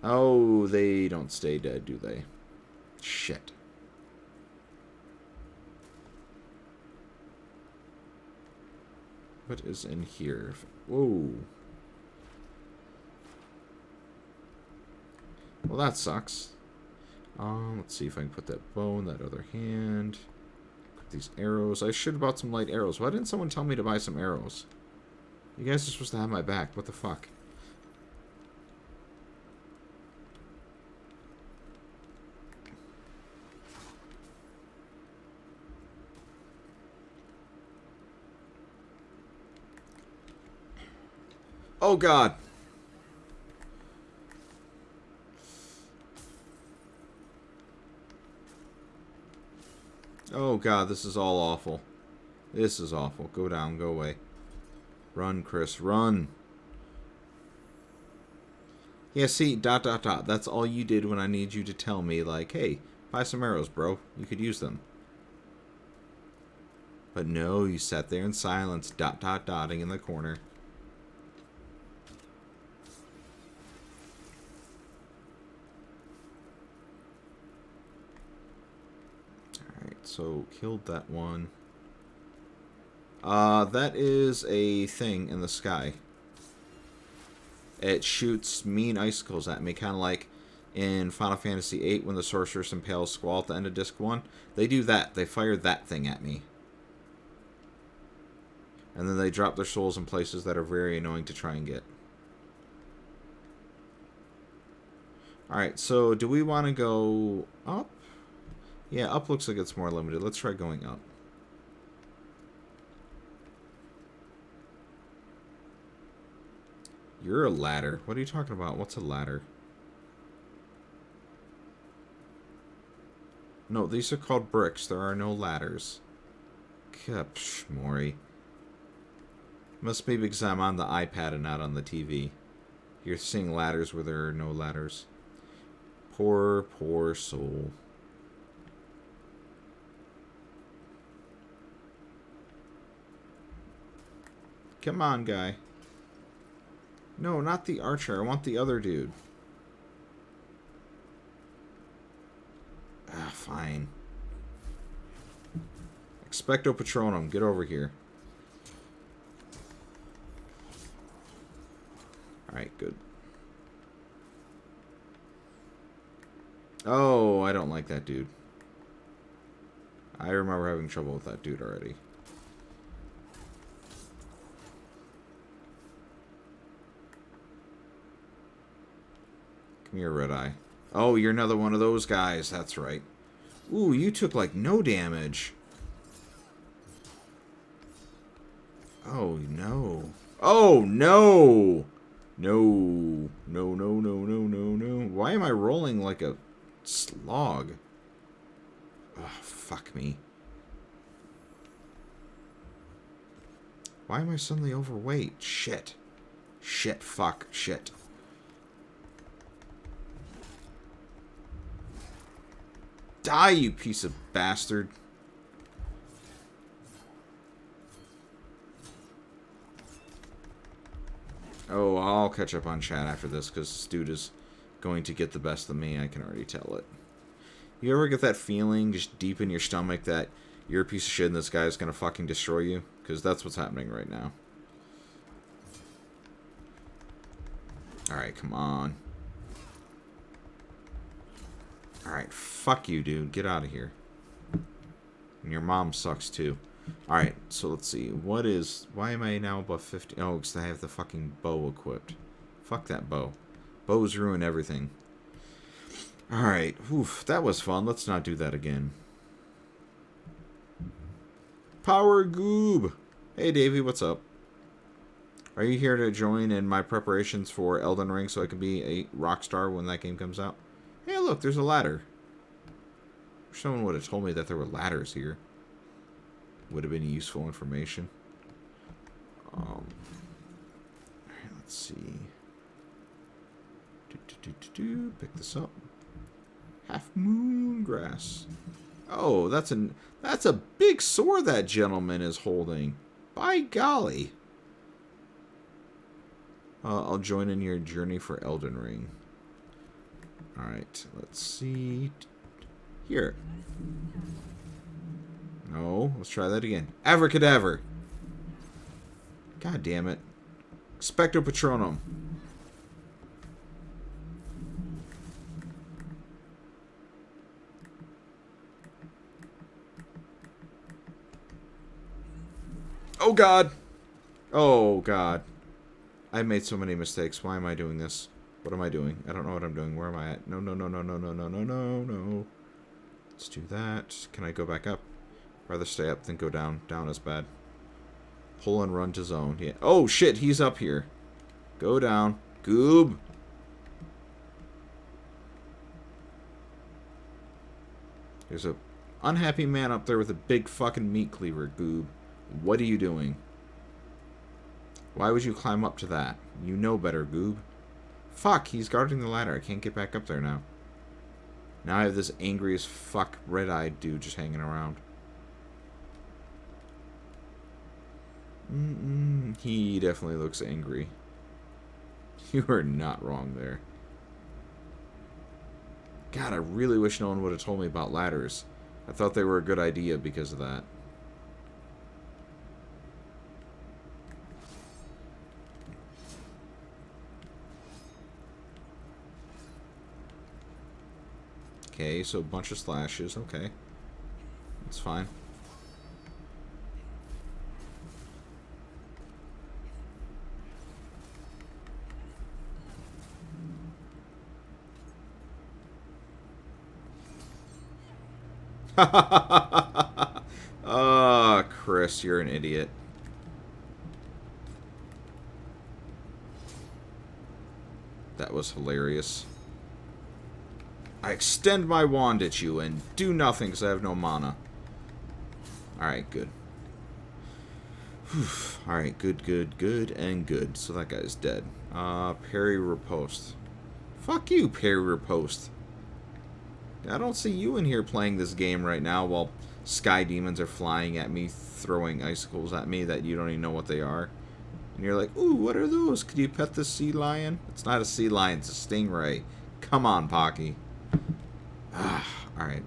Oh, they don't stay dead, do they? Shit. What is in here? Whoa. Well, that sucks. Let's see if I can put that bow in that other hand. Put these arrows. I should have bought some light arrows. Why didn't someone tell me to buy some arrows? You guys are supposed to have my back. What the fuck? Oh, God. Oh, God, this is all awful. This is awful. Go down, go away. Run, Chris, run. Yeah, see, ... That's all you did when I need you to tell me, like, hey, buy some arrows, bro. You could use them. But no, you sat there in silence, ... dotting in the corner. So, killed that one. That is a thing in the sky. It shoots mean icicles at me, kind of like in Final Fantasy VIII when the sorceress impales Squall at the end of Disc 1. They do that. They fire that thing at me. And then they drop their souls in places that are very annoying to try and get. Alright, so do we want to go up? Yeah, up looks like it's more limited. Let's try going up. You're a ladder. What are you talking about? What's a ladder? No, these are called bricks. There are no ladders. Psh, Maury. Must be because I'm on the iPad and not on the TV. You're seeing ladders where there are no ladders. Poor, poor soul. Come on, guy. No, not the archer. I want the other dude. Ah, fine. Expecto Patronum. Get over here. Alright, good. Oh, I don't like that dude. I remember having trouble with that dude already. Come here, Red Eye. Oh, you're another one of those guys. That's right. Ooh, you took, like, no damage. Oh, no. Oh, no! No. No, no, no, no, no, no. Why am I rolling like a slog? Oh, fuck me. Why am I suddenly overweight? Shit. Shit, fuck, shit. Die, you piece of bastard. Oh, I'll catch up on chat after this, because this dude is going to get the best of me. I can already tell it. You ever get that feeling just deep in your stomach that you're a piece of shit and this guy is going to fucking destroy you? Because that's what's happening right now. Alright, come on. Alright, fuck you, dude. Get out of here. And your mom sucks, too. Alright, so let's see. What is... Why am I now above 50? Oh, because I have the fucking bow equipped. Fuck that bow. Bows ruin everything. Alright, oof, that was fun. Let's not do that again. Power Goob! Hey, Davey, what's up? Are you here to join in my preparations for Elden Ring so I can be a rock star when that game comes out? Hey, look, there's a ladder. Someone would have told me that there were ladders here. Would have been useful information. Let's see. Pick this up. Half moon grass. Oh, that's a big sword that gentleman is holding. By golly. I'll join in your journey for Elden Ring. Alright, let's see. Here. No, let's try that again. Abracadabra. God damn it. Expecto Patronum. Oh god. Oh god. I've made so many mistakes. Why am I doing this? What am I doing? I don't know what I'm doing. Where am I at? No, no, no, no, no, no, no, no, no, no. Let's do that. Can I go back up? Rather stay up than go down. Down is bad. Pull and run to zone. Yeah. Oh, shit. He's up here. Go down. Goob. There's a unhappy man up there with a big fucking meat cleaver, Goob. What are you doing? Why would you climb up to that? You know better, Goob. Fuck, he's guarding the ladder. I can't get back up there now. Now I have this angry as fuck red-eyed dude just hanging around. He definitely looks angry. You are not wrong there. God, I really wish no one would have told me about ladders. I thought they were a good idea because of that. Okay, so a bunch of slashes. Okay. That's fine. Oh, Chris, you're an idiot. That was hilarious. I extend my wand at you and do nothing because I have no mana. Alright, good. Alright, good, good, good, and good. So that guy's dead. Parry riposte. Fuck you, parry riposte. I don't see you in here playing this game right now while sky demons are flying at me, throwing icicles at me that you don't even know what they are. And you're like, ooh, what are those? Could you pet the sea lion? It's not a sea lion, it's a stingray. Come on, Pocky. Alright.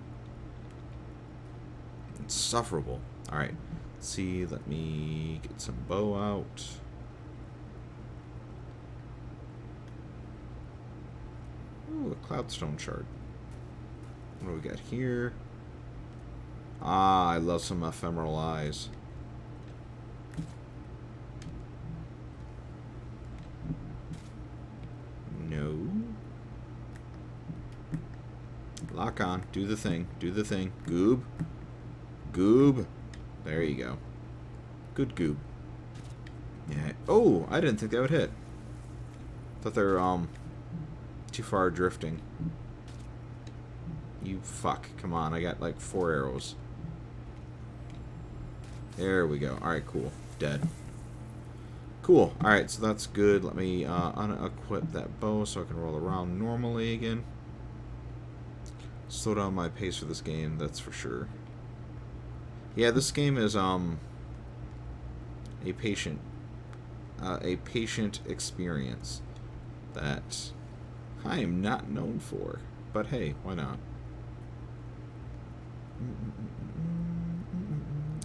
Insufferable. Alright. Let's see, let me get some bow out. Ooh, a cloudstone shard. What do we got here? Ah, I love some ephemeral eyes. No. Lock on. Do the thing. Do the thing. Goob. Goob. There you go. Good goob. Yeah. Oh, I didn't think that would hit. Thought they were, too far drifting. You fuck. Come on, I got like 4 arrows. There we go. Alright, cool. Dead. Cool. Alright, so that's good. Let me unequip that bow so I can roll around normally again. Slow down my pace for this game, that's for sure. Yeah, this game is a patient experience that I am not known for. But hey, why not?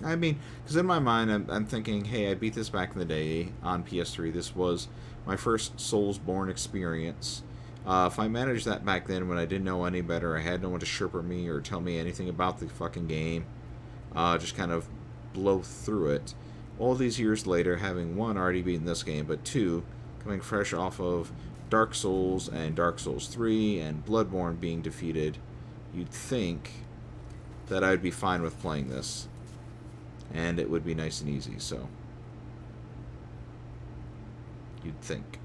I mean, because in my mind, I'm thinking, hey, I beat this back in the day on PS3. This was my first Soulsborne experience. If I managed that back then when I didn't know any better, I had no one to shepherd me or tell me anything about the fucking game, just kind of blow through it. All these years later, having one, already beaten this game, but two, coming fresh off of Dark Souls and Dark Souls 3 and Bloodborne being defeated, you'd think that I'd be fine with playing this. And it would be nice and easy, so. You'd think.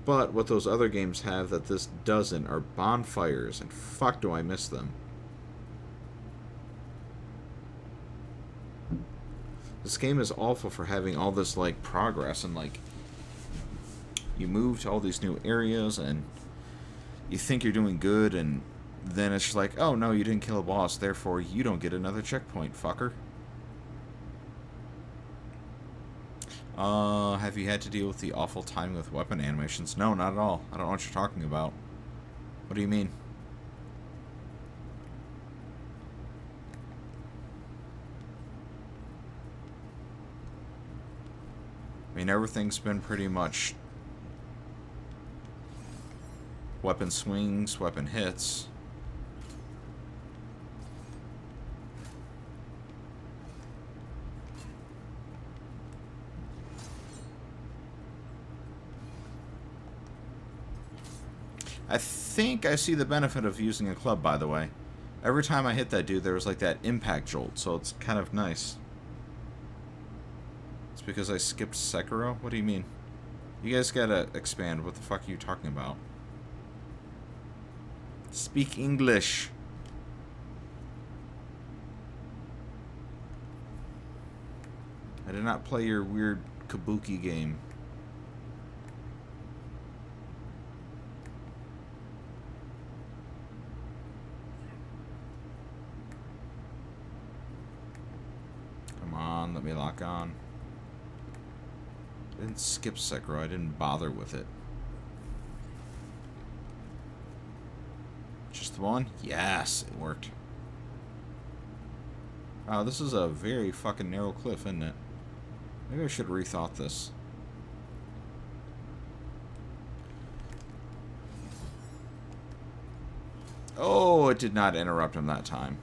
But what those other games have that this doesn't are bonfires, and fuck do I miss them. This game is awful for having all this, like, progress, and, like, you move to all these new areas, and you think you're doing good, and then it's just like, oh, no, you didn't kill a boss, therefore you don't get another checkpoint, fucker. Have you had to deal with the awful timing with weapon animations? No, not at all. I don't know what you're talking about. What do you mean? I mean, everything's been pretty much weapon swings, weapon hits. I think I see the benefit of using a club, by the way. Every time I hit that dude, there was like that impact jolt, so it's kind of nice. It's because I skipped Sekiro? What do you mean? You guys gotta expand. What the fuck are you talking about? Speak English. I did not play your weird kabuki game. Come on, let me lock on. I didn't skip Sekiro, I didn't bother with it. Just the one? Yes, it worked. Wow, this is a very fucking narrow cliff, isn't it? Maybe I should have rethought this. Oh, it did not interrupt him that time.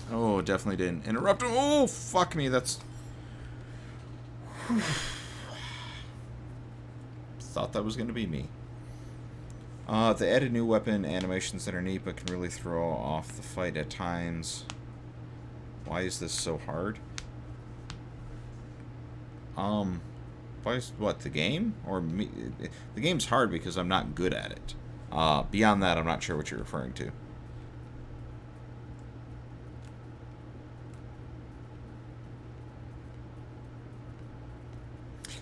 Oh, definitely didn't interrupt him. Oh, fuck me, that's... Thought that was going to be me. They added new weapon animations that are neat, but can really throw off the fight at times. Why is this so hard? Why is, what, the game? Or me? The game's hard because I'm not good at it. Beyond that, I'm not sure what you're referring to.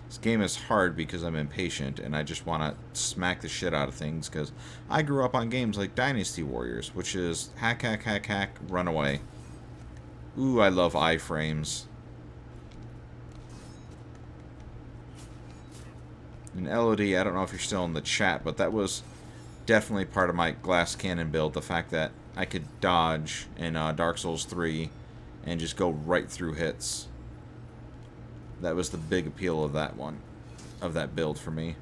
This game is hard because I'm impatient and I just want to smack the shit out of things because I grew up on games like Dynasty Warriors, which is hack, hack, hack, hack, run away. Ooh, I love iframes. And LOD, I don't know if you're still in the chat, but that was definitely part of my glass cannon build, the fact that I could dodge in Dark Souls 3 and just go right through hits. That was the big appeal of that one, of that build for me.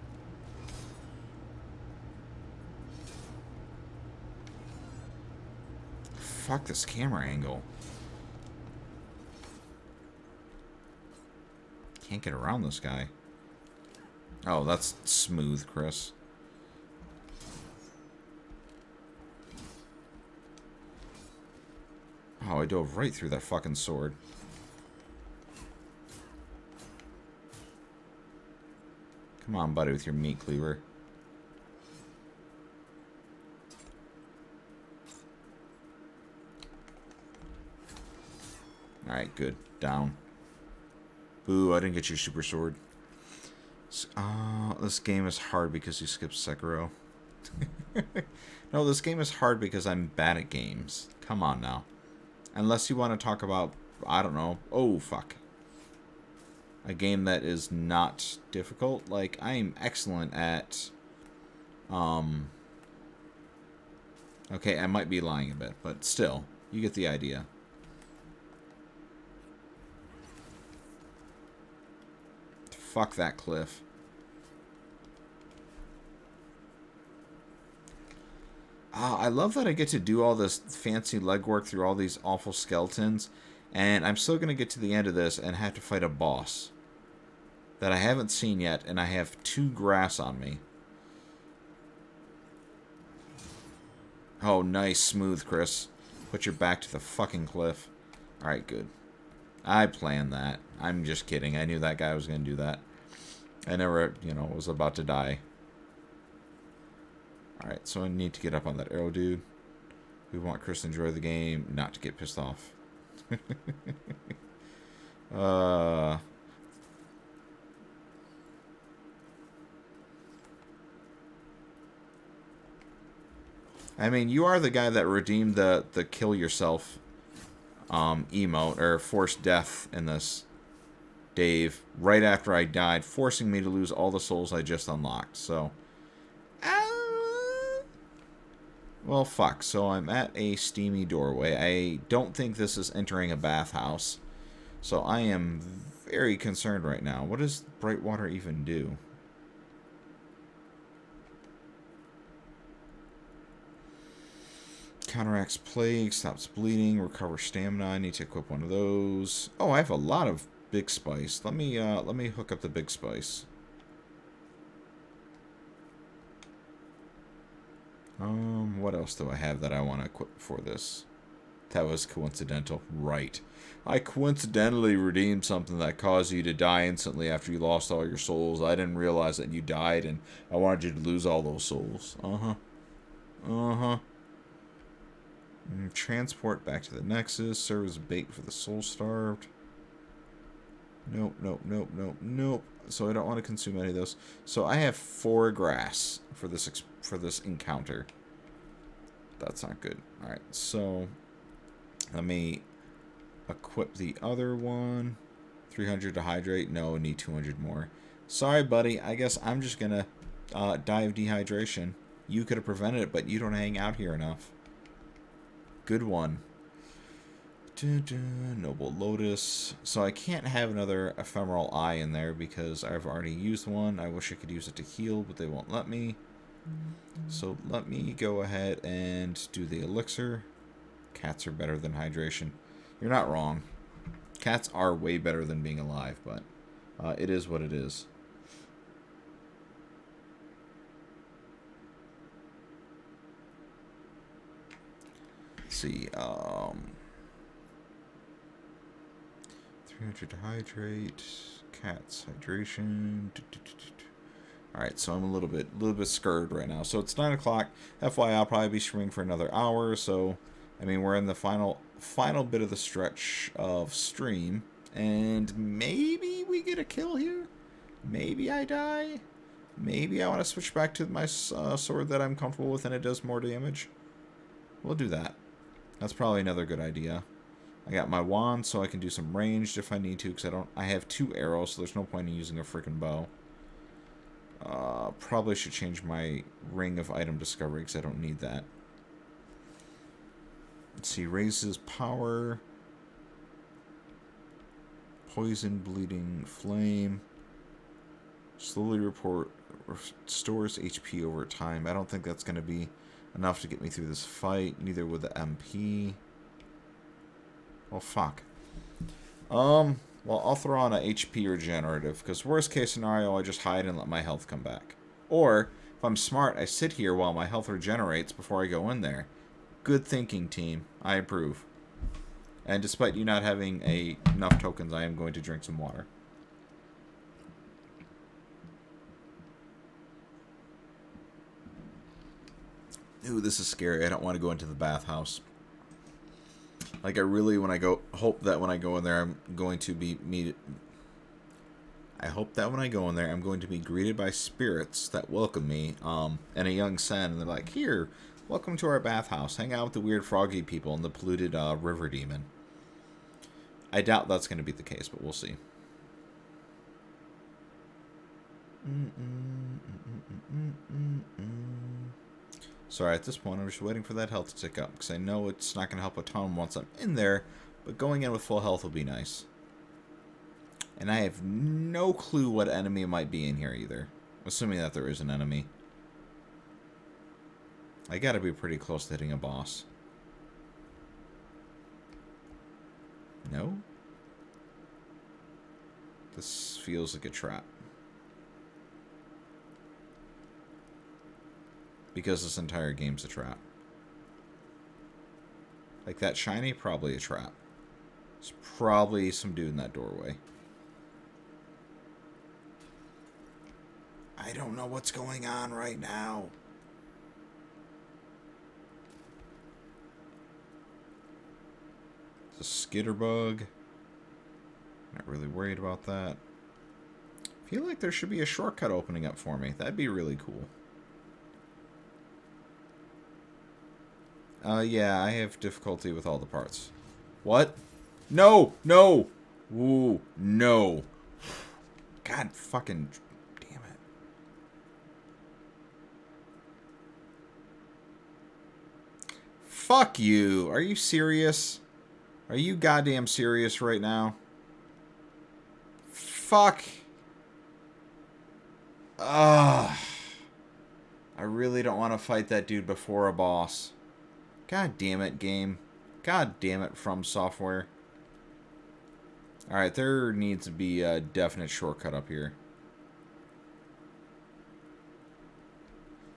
Fuck this camera angle. Can't get around this guy. Oh, that's smooth, Chris. Oh, I dove right through that fucking sword. Come on, buddy, with your meat cleaver. Alright, good. Down. Boo, I didn't get your super sword. This game is hard because you skipped Sekiro. No, this game is hard because I'm bad at games. Come on now. Unless you want to talk about, I don't know. Oh, fuck. A game that is not difficult. Like, I am excellent at... Okay, I might be lying a bit, but still. You get the idea. Fuck that cliff. I love that I get to do all this fancy legwork through all these awful skeletons, and I'm still going to get to the end of this and have to fight a boss that I haven't seen yet, and I have 2 grass on me. Oh, nice. Smooth, Chris. Put your back to the fucking cliff. Alright, good. I planned that. I'm just kidding. I knew that guy was going to do that. I never, you know, was about to die. Alright, so I need to get up on that arrow dude. We want Chris to enjoy the game, not to get pissed off. uh... I mean, you are the guy that redeemed the kill yourself emote, or forced death in this, Dave, right after I died, forcing me to lose all the souls I just unlocked, so... well, fuck, so I'm at a steamy doorway. I don't think this is entering a bathhouse, so I am very concerned right now. What does bright water even do? Counteracts plague, stops bleeding, recover stamina. I need to equip one of those. Oh, I have a lot of big spice. Let me hook up the big spice. What else do I have that I want to equip for this? That was coincidental. Right. I coincidentally redeemed something that caused you to die instantly after you lost all your souls. I didn't realize that you died, and I wanted you to lose all those souls. Uh-huh. Uh-huh. Transport back to the Nexus. Serve as bait for the soul-starved. Nope, nope, nope, nope, nope. So I don't want to consume any of those. So I have 4 grass for this encounter. That's not good. Alright, so let me equip the other one. 300 to hydrate. No, I need 200 more. Sorry, buddy. I guess I'm just gonna die of dehydration. You could have prevented it, but you don't hang out here enough. Good one. Noble Lotus. So I can't have another ephemeral eye in there because I've already used one. I wish I could use it to heal, but they won't let me. So let me go ahead and do the elixir. Cats are better than hydration. You're not wrong. Cats are way better than being alive, but it is what it is. Let's see. 300 to hydrate. Cats hydration. Alright, so I'm a little bit scared right now. So it's 9 o'clock. FYI, I'll probably be streaming for another hour. So, I mean, we're in the final bit of the stretch of stream. And maybe we get a kill here. Maybe I die. Maybe I want to switch back to my sword that I'm comfortable with and it does more damage. We'll do that. That's probably another good idea. I got my wand so I can do some ranged if I need to, because I have 2 arrows, so there's no point in using a freaking bow. Probably should change my ring of item discovery because I don't need that. Let's see, raises power, poison, bleeding, flame, slowly restores HP over time. I don't think that's going to be enough to get me through this fight, neither would the MP. Well, fuck. Well, I'll throw on a HP regenerative, because worst case scenario, I just hide and let my health come back. Or, if I'm smart, I sit here while my health regenerates before I go in there. Good thinking, team. I approve. And despite you not having enough tokens, I am going to drink some water. Ooh, this is scary. I don't want to go into the bathhouse. Like, I really, hope that when I go in there, I'm going to be greeted by spirits that welcome me, and a young sen, and they're like, here, welcome to our bathhouse. Hang out with the weird froggy people and the polluted river demon. I doubt that's going to be the case, but we'll see. Sorry, at this point, I'm just waiting for that health to tick up, because I know it's not going to help a ton once I'm in there, but going in with full health will be nice. And I have no clue what enemy might be in here either, assuming that there is an enemy. I gotta be pretty close to hitting a boss. No? This feels like a trap. Because this entire game's a trap. Like that shiny, probably a trap. There's probably some dude in that doorway. I don't know what's going on right now. the skitterbug. Not really worried about that. Feel like there should be a shortcut opening up for me. That'd be really cool. Yeah, I have difficulty with all the parts. What? No! No! Ooh, no. God fucking damn it. Fuck you. Are you serious? Are you goddamn serious right now? Fuck. Ugh. I really don't want to fight that dude before a boss. God damn it, game. God damn it, From Software. Alright, there needs to be a definite shortcut up here.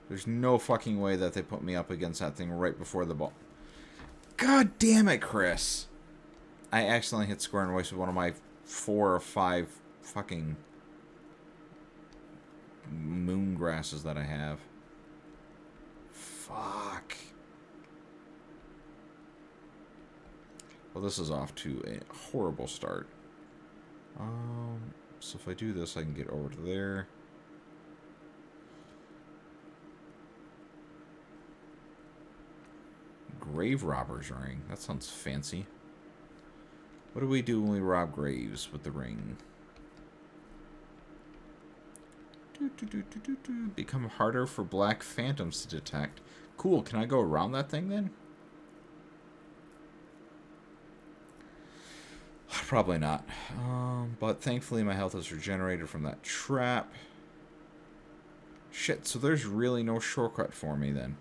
There's no fucking way that they put me up against that thing right before the ball. God damn it, Chris. I accidentally hit square and wasted one of my 4 or 5 fucking moon grasses that I have. Fuck. Well, this is off to a horrible start. So if I do this, I can get over to there. Grave Robber's Ring. That sounds fancy. What do we do when we rob graves with the ring? Become harder for black phantoms to detect. Cool. Can I go around that thing then? Probably not. But thankfully my health is regenerated from that trap. Shit, so there's really no shortcut for me then.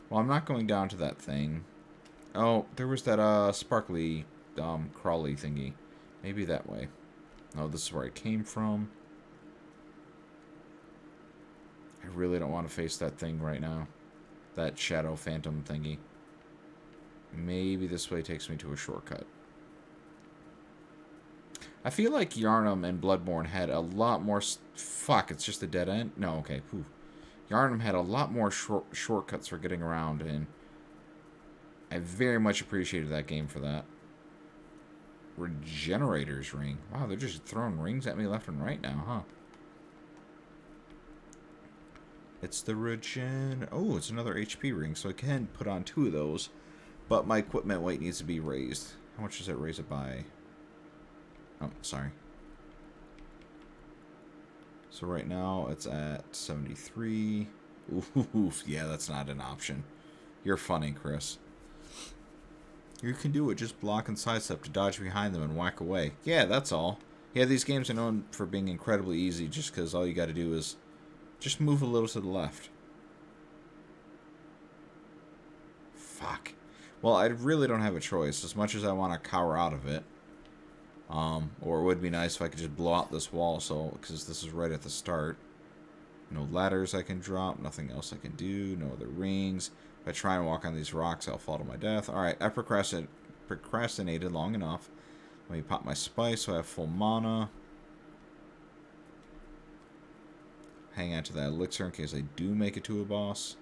Well, I'm not going down to that thing. Oh, there was that sparkly crawly thingy. Maybe that way. No, this is where I came from. I really don't want to face that thing right now. That shadow phantom thingy. Maybe this way takes me to a shortcut. I feel like Yharnam and Bloodborne had a lot more... Fuck, it's just a dead end? No, okay. Whew. Yharnam had a lot more shortcuts for getting around, and I very much appreciated that game for that. Regenerator's Ring. Wow, they're just throwing rings at me left and right now, huh? It's the regen... Oh, it's another HP ring, so I can put on 2 of those. But my equipment weight needs to be raised. How much does it raise it by? Oh, sorry. So right now it's at 73. Oof, yeah, that's not an option. You're funny, Chris. You can do it, just block and sidestep to dodge behind them and whack away. Yeah, that's all. Yeah, these games are known for being incredibly easy just because all you got to do is just move a little to the left. Fuck. Well, I really don't have a choice. As much as I want to cower out of it. Or it would be nice if I could just blow out this wall, so because this is right at the start. No ladders I can drop, nothing else I can do, no other rings. If I try and walk on these rocks, I'll fall to my death. Alright, I procrastinated long enough. Let me pop my spice so I have full mana. Hang on to that elixir in case I do make it to a boss.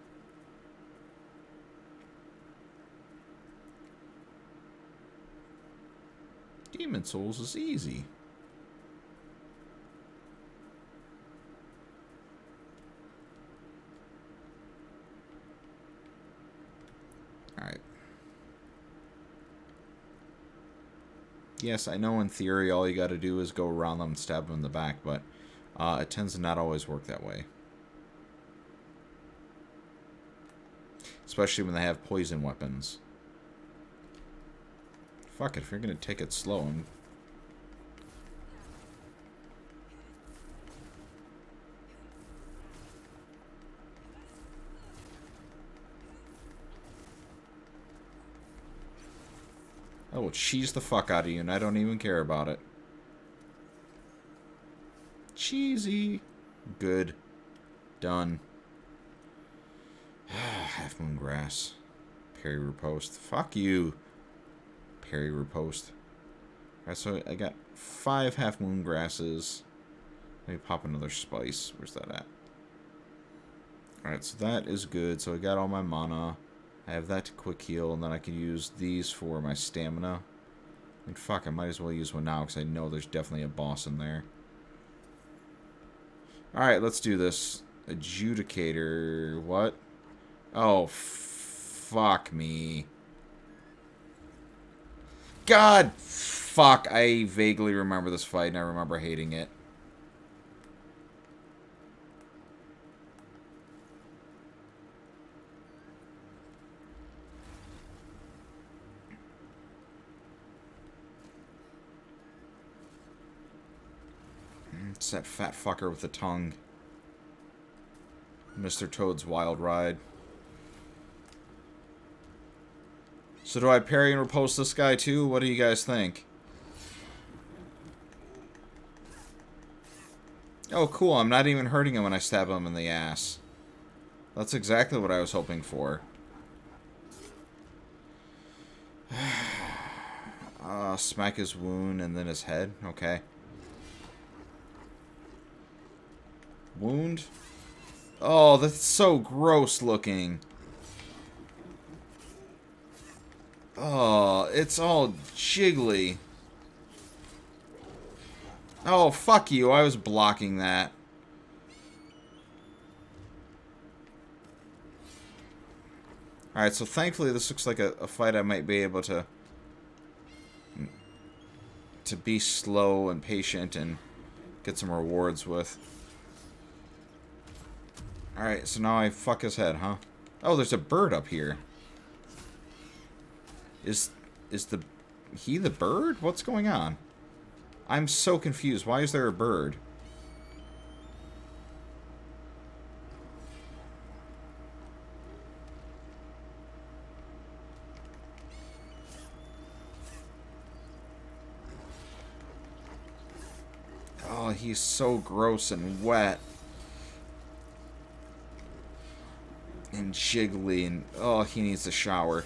Demon Souls is easy. Alright. Yes, I know in theory all you gotta do is go around them and stab them in the back, but it tends to not always work that way. Especially when they have poison weapons. Fuck it, if you're gonna take it slow, I will cheese the fuck out of you, and I don't even care about it. Cheesy. Good. Done. Half Moon Grass. Parry Riposte. Fuck you. Parry Riposte. Alright, so I got 5 Half Moon Grasses. Let me pop another spice. Where's that at? Alright, so that is good. So I got all my mana. I have that to quick heal, and then I can use these for my stamina. And fuck, I might as well use one now, because I know there's definitely a boss in there. Alright, let's do this. Adjudicator. What? Oh, fuck me. God! Fuck, I vaguely remember this fight, and I remember hating it. It's that fat fucker with the tongue. Mr. Toad's Wild Ride. So do I parry and repulse this guy too? What do you guys think? Oh, cool. I'm not even hurting him when I stab him in the ass. That's exactly what I was hoping for. Smack his wound and then his head. Okay. Wound? Oh, that's so gross looking. Oh, it's all jiggly. Oh, fuck you. I was blocking that. Alright, so thankfully this looks like a fight I might be able to be slow and patient and get some rewards with. Alright, so now I fuck his head, huh? Oh, there's a bird up here. Is he the bird? What's going on? I'm so confused. Why is there a bird? Oh, he's so gross and wet. And jiggly and... oh, he needs a shower.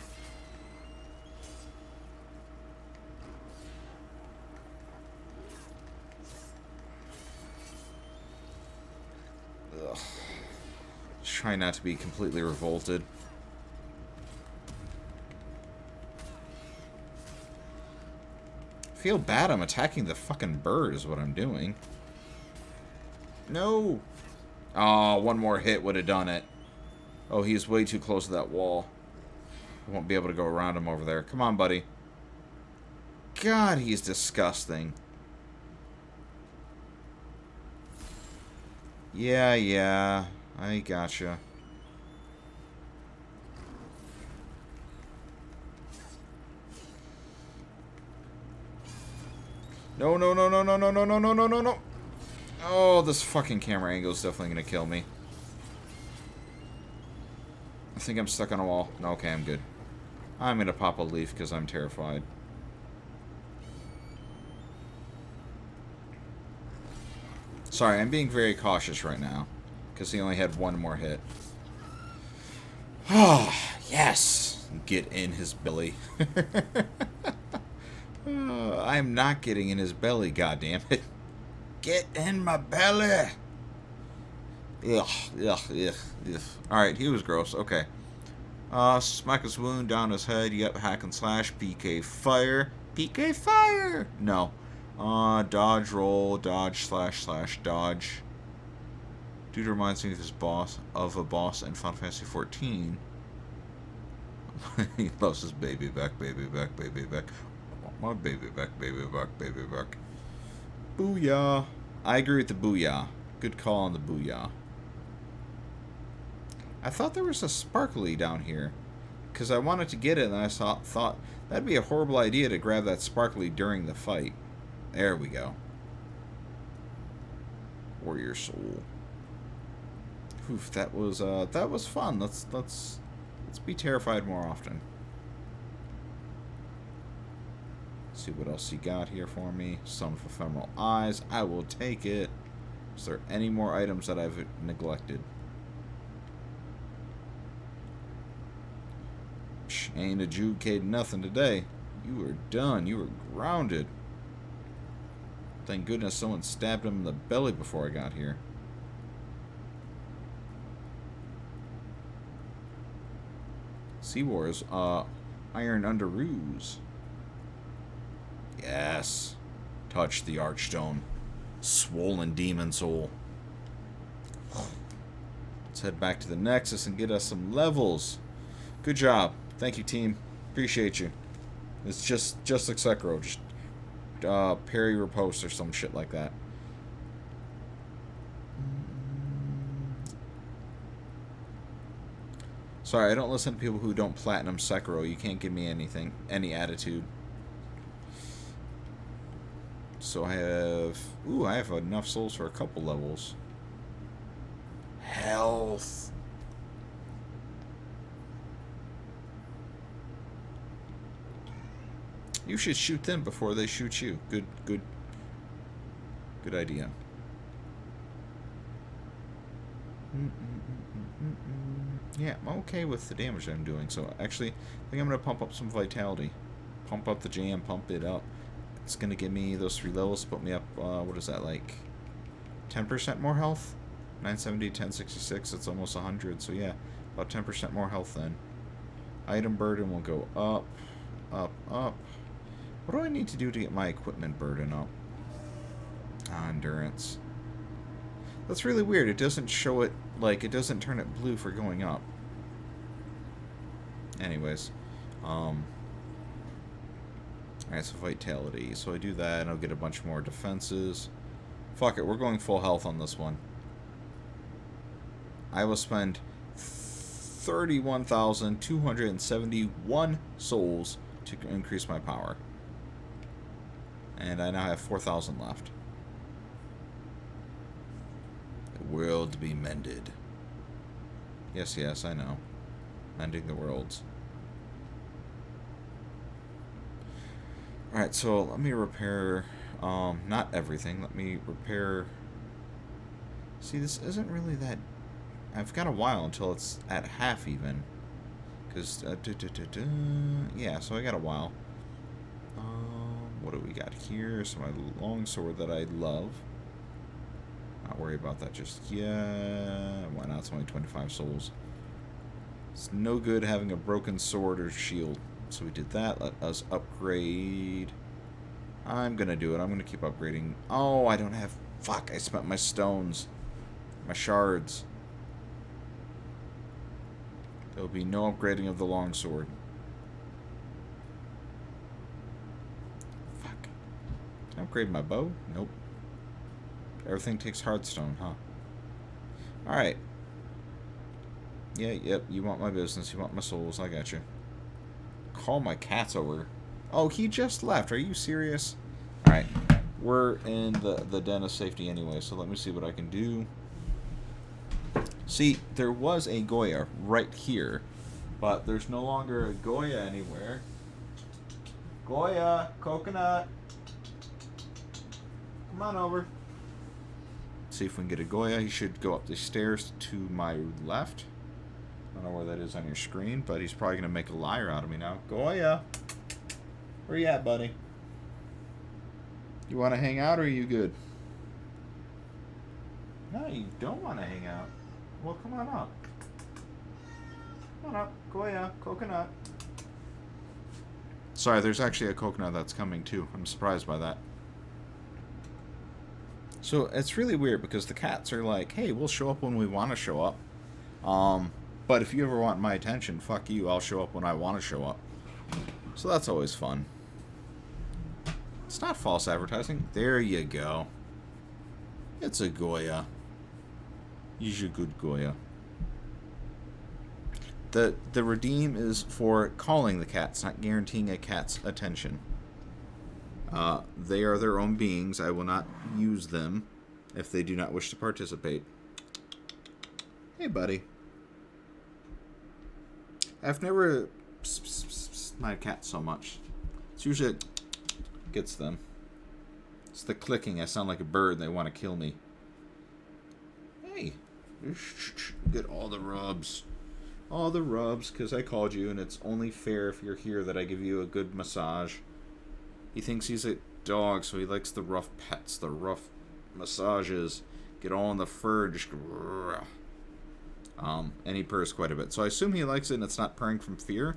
Ugh. Just try not to be completely revolted. I feel bad I'm attacking the fucking bird is what I'm doing. No! Oh, one more hit would have done it. Oh, he's way too close to that wall. I won't be able to go around him over there. Come on, buddy. God, he's disgusting. Yeah, I gotcha. No. Oh, this fucking camera angle is definitely gonna kill me. I think I'm stuck on a wall. No, okay, I'm good. I'm gonna pop a leaf because I'm terrified. Sorry, I'm being very cautious right now. Because he only had one more hit. Ah, yes! Get in his belly. I'm not getting in his belly, goddammit. Get in my belly! Ugh. Alright, he was gross. Okay. Smack his wound down his head. Yep, hack and slash. PK fire. PK fire! No. Dodge roll. Dodge slash dodge. Dude reminds me of his boss, of a boss in Final Fantasy 14. He loves his baby back, baby back, baby back. My baby back, baby back, baby back. Booyah. I agree with the booyah. Good call on the booyah. I thought there was a sparkly down here. Because I wanted to get it, and I thought that'd be a horrible idea to grab that sparkly during the fight. There we go. Warrior soul. Oof, that was fun. Let's be terrified more often. See what else you got here for me. Stone of Ephemeral Eyes. I will take it. Is there any more items that I've neglected? Psh, ain't adjudicated nothing today. You are done. You are grounded. Thank goodness someone stabbed him in the belly before I got here. Sea Wars. Iron Underoos. Yes. Touch the Archstone. Swollen Demon Soul. Let's head back to the Nexus and get us some levels. Good job. Thank you, team. Appreciate you. It's just like Sekiro. Just parry riposte or some shit like that. Sorry, I don't listen to people who don't platinum Sekiro. You can't give me anything, any attitude. So I have enough souls for a couple levels. Health. You should shoot them before they shoot you. Good idea. Yeah, I'm okay with the damage I'm doing. So actually, I think I'm gonna pump up some vitality. Pump up the jam, pump it up. It's gonna give me those 3 levels, put me up, what is that, like 10% more health? 970, 1066, it's almost 100, so yeah, about 10% more health then. Item burden will go up, up, up. What do I need to do to get my equipment burden up? Endurance. That's really weird, it doesn't show it, like, it doesn't turn it blue for going up. Anyways, alright, so vitality. So I do that, and I'll get a bunch more defenses. Fuck it, we're going full health on this one. I will spend 31,271 souls to increase my power. And I now have 4,000 left. The world to be mended. Yes, yes, I know. Mending the worlds. Alright, so let me repair, not everything. Let me repair... See, this isn't really that... I've got a while until it's at half even. Because, yeah, so I got a while. What do we got here? So my longsword that I love. Not worry about that just yet. Why not? It's only 25 souls. It's no good having a broken sword or shield. So we did that. Let us upgrade. I'm gonna do it. I'm gonna keep upgrading. Oh, I don't have... Fuck, I spent my stones. My shards. There will be no upgrading of the longsword. Fuck. Can I upgrade my bow? Nope. Everything takes hardstone, huh? Alright. Yeah, yep, you want my business. You want my souls. I got you. Call my cats over. Oh, he just left. Are you serious? Alright. We're in the den of safety anyway, so let me see what I can do. See, there was a Goya right here, but there's no longer a Goya anywhere. Goya, coconut. Come on over. See if we can get a Goya. He should go up the stairs to my left. I don't know where that is on your screen, but he's probably going to make a liar out of me now. Goya! Where you at, buddy? You want to hang out, or are you good? No, you don't want to hang out. Well, come on up. Come on up. Goya, coconut. Sorry, there's actually a coconut that's coming, too. I'm surprised by that. So, it's really weird, because the cats are like, hey, we'll show up when we want to show up. But if you ever want my attention, fuck you, I'll show up when I want to show up. So that's always fun. It's not false advertising. There you go. It's a Goya. Use your good Goya. The redeem is for calling the cats, not guaranteeing a cat's attention. They are their own beings. I will not use them if they do not wish to participate. Hey, buddy. I've never my cat so much. It's usually gets them. It's the clicking. I sound like a bird and they want to kill me. Hey. Get all the rubs. All the rubs, because I called you, and it's only fair if you're here that I give you a good massage. He thinks he's a dog, so he likes the rough pets, the rough massages. Get all in the fur, just... And he purrs quite a bit. So I assume he likes it and it's not purring from fear.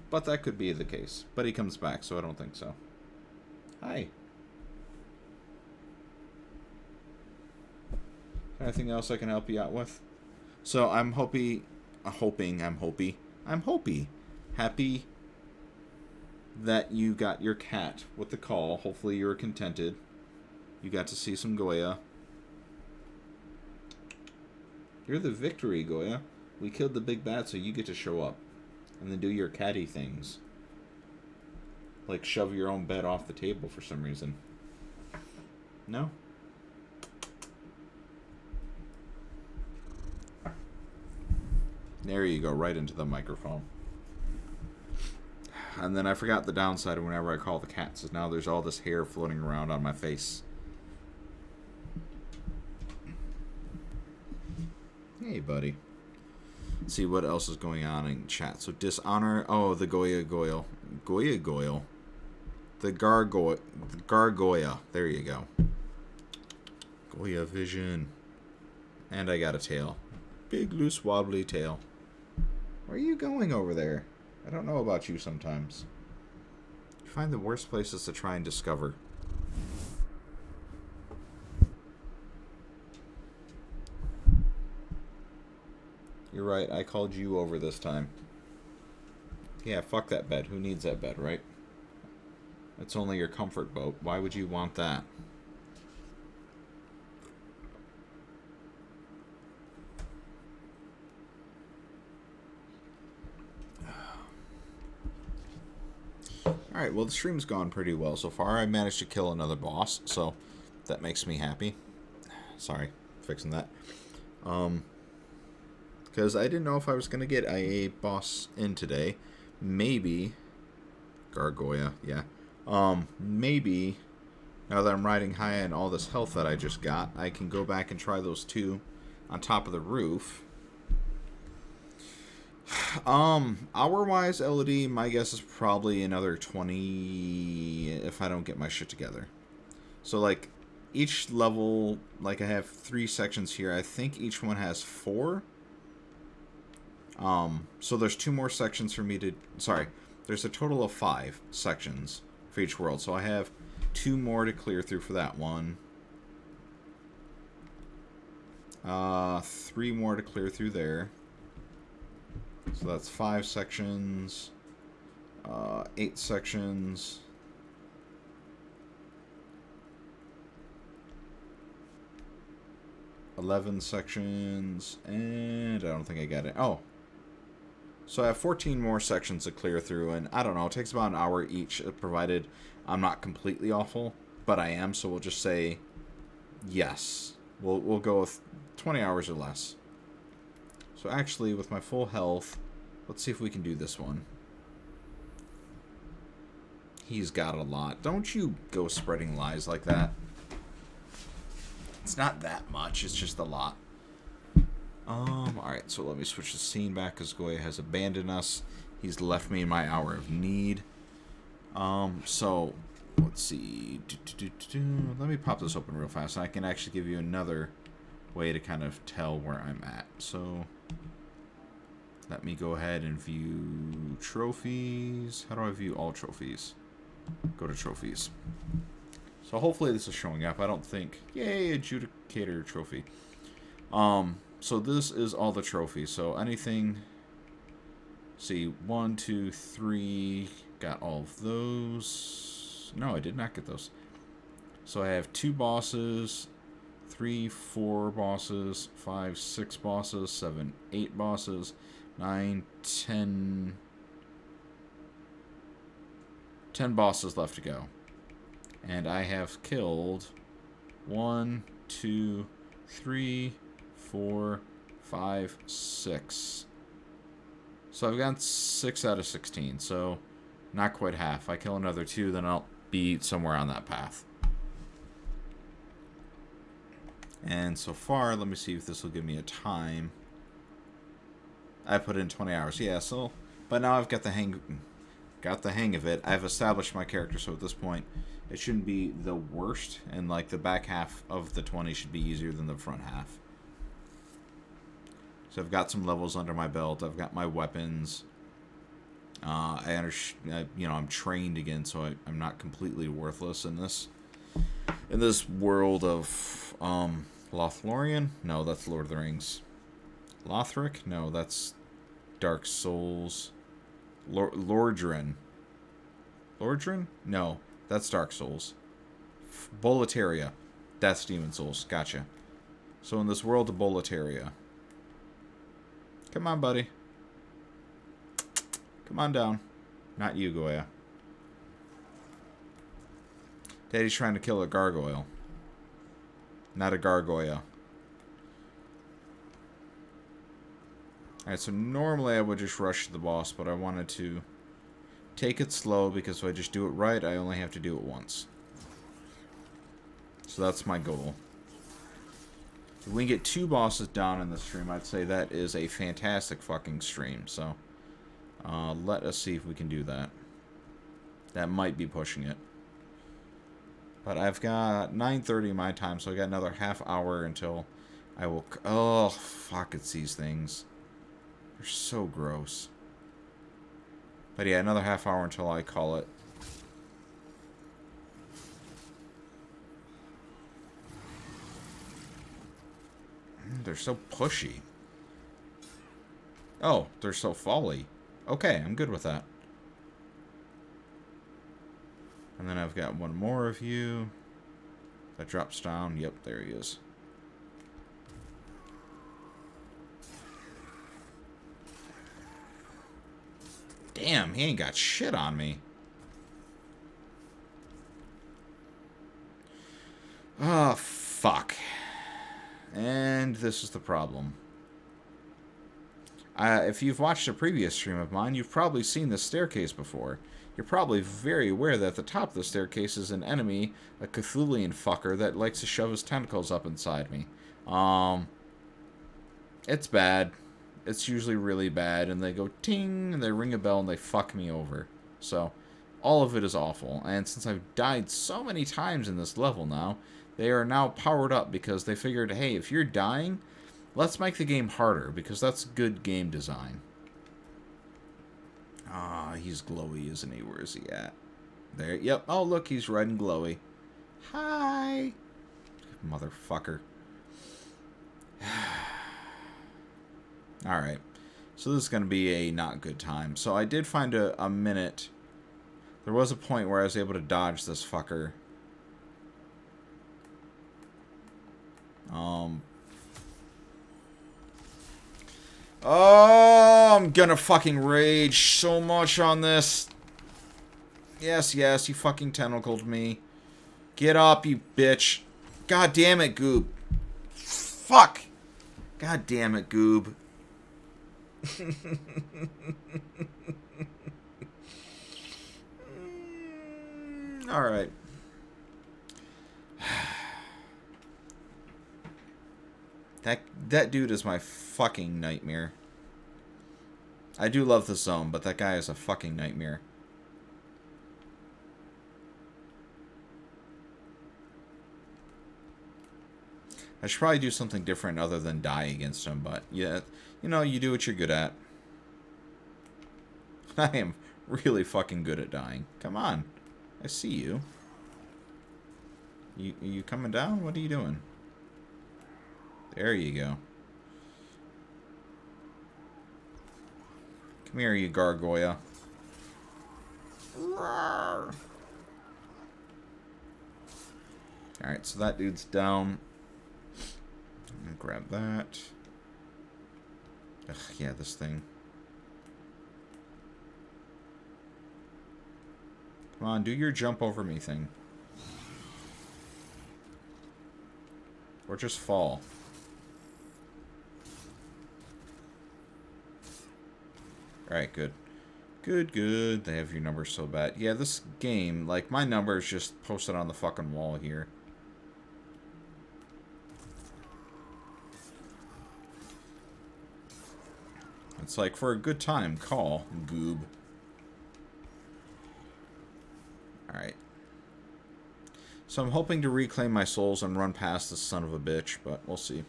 But that could be the case. But he comes back, so I don't think so. Hi. Anything else I can help you out with? So I'm happy that you got your cat with the call. Hopefully you were contented. You got to see some Goya. You're the victory, Goya. We killed the big bad, so you get to show up. And then do your catty things. Like shove your own bed off the table for some reason. No? There you go, right into the microphone. And then I forgot the downside of whenever I call the cats is now there's all this hair floating around on my face. Hey, buddy. Let's see what else is going on in chat. So dishonor. Oh, the Goya Goyle. Goya Goyle. The Gargoya. There you go. Goya vision. And I got a tail. Big, loose, wobbly tail. Where are you going over there? I don't know about you sometimes. You find the worst places to try and discover. You're right, I called you over this time. Yeah, fuck that bed. Who needs that bed, right? It's only your comfort boat. Why would you want that? Alright, well the stream's gone pretty well so far. I managed to kill another boss, so that makes me happy. Sorry, fixing that. Because I didn't know if I was going to get a boss in today. Maybe. Gargoya, yeah. Maybe, now that I'm riding high on all this health that I just got, I can go back and try those two on top of the roof. Hour-wise, LED, my guess is probably another 20 if I don't get my shit together. So, like, each level, like, I have 3 sections here. I think each one has 4. So there's 2 more sections for me to... Sorry, there's a total of 5 sections for each world. So I have 2 more to clear through for that one. 3 more to clear through there. So that's 5 sections, 8 sections, 11 sections, and I don't think I got it. Oh, so I have 14 more sections to clear through, and I don't know, it takes about an hour each, provided I'm not completely awful, but I am, so we'll just say yes. We'll go with 20 hours or less. So actually, with my full health, let's see if we can do this one. He's got a lot. Don't you go spreading lies like that. It's not that much, it's just a lot. Alright, so let me switch the scene back because Goya has abandoned us. He's left me in my hour of need. So, let's see. Let me pop this open real fast, and I can actually give you another way to kind of tell where I'm at. So... let me go ahead and view trophies. How do I view all trophies? Go to trophies. So hopefully this is showing up. I don't think... Yay, adjudicator trophy. So this is all the trophies. So anything... see, 1, 2, 3... got all of those. No, I did not get those. So I have 2 bosses... 3, 4 bosses... 5, 6 bosses... 7, 8 bosses... 9, 10 bosses left to go. And I have killed 1, 2, 3, 4, 5, 6. So I've got 6 out of 16, so not quite half. If I kill another 2, then I'll be somewhere on that path. And so far, let me see if this will give me a time. I put in 20 hours. Yeah, so... but now I've got the hang of it. I've established my character, so at this point, it shouldn't be the worst. And, like, the back half of the 20 should be easier than the front half. So I've got some levels under my belt. I've got my weapons. I'm trained again, so I'm not completely worthless in this world of Lothlorien. No, that's Lord of the Rings. Lothric? No, that's Dark Souls. Lordran. Lordran? No, that's Dark Souls. Boletaria. That's Demon Souls. Gotcha. So in this world of Boletaria. Come on, buddy. Come on down. Not you, Goya. Daddy's trying to kill a gargoyle. Not a gargoyle. Alright, so normally I would just rush the boss, but I wanted to take it slow, because if I just do it right, I only have to do it once. So that's my goal. If we can get 2 bosses down in the stream, I'd say that is a fantastic fucking stream. So, let us see if we can do that. That might be pushing it. But I've got 9:30 my time, so I got another half hour until I will... Oh, fuck, it's these things. They're so gross. But yeah, another half hour until I call it. They're so pushy. Oh, they're so folly. Okay, I'm good with that. And then I've got one more of you. That drops down. Yep, there he is. Damn, he ain't got shit on me. Oh, fuck. And this is the problem. If you've watched a previous stream of mine, you've probably seen this staircase before. You're probably very aware that at the top of the staircase is an enemy, a Cthulhian fucker, that likes to shove his tentacles up inside me. It's bad. It's usually really bad, and they go ting, and they ring a bell, and they fuck me over. So, all of it is awful. And since I've died so many times in this level now, they are now powered up because they figured, hey, if you're dying, let's make the game harder, because that's good game design. Ah, he's glowy, isn't he? Where is he at? There. Yep. Oh, look, he's red and glowy. Hi. Motherfucker. Alright. So this is going to be a not good time. So I did find a minute. There was a point where I was able to dodge this fucker. Oh, I'm gonna fucking rage so much on this. Yes, yes, you fucking tentacled me. Get up, you bitch. God damn it, Goob. Fuck. God damn it, Goob. Alright. That dude is my fucking nightmare. I do love the zone, but that guy is a fucking nightmare. I should probably do something different other than die against him, but yeah, you know, you do what you're good at. I am really fucking good at dying. Come on. I see you. You coming down? What are you doing? There you go. Come here, you gargoyle. Alright, so that dude's down. I'm gonna grab that. Ugh, yeah, this thing. Come on, do your jump over me thing. Or just fall. Alright, good. Good, good. They have your number so bad. Yeah, this game, like, my number is just posted on the fucking wall here. It's like, for a good time, call, goob. Alright. So I'm hoping to reclaim my souls and run past this son of a bitch, but we'll see.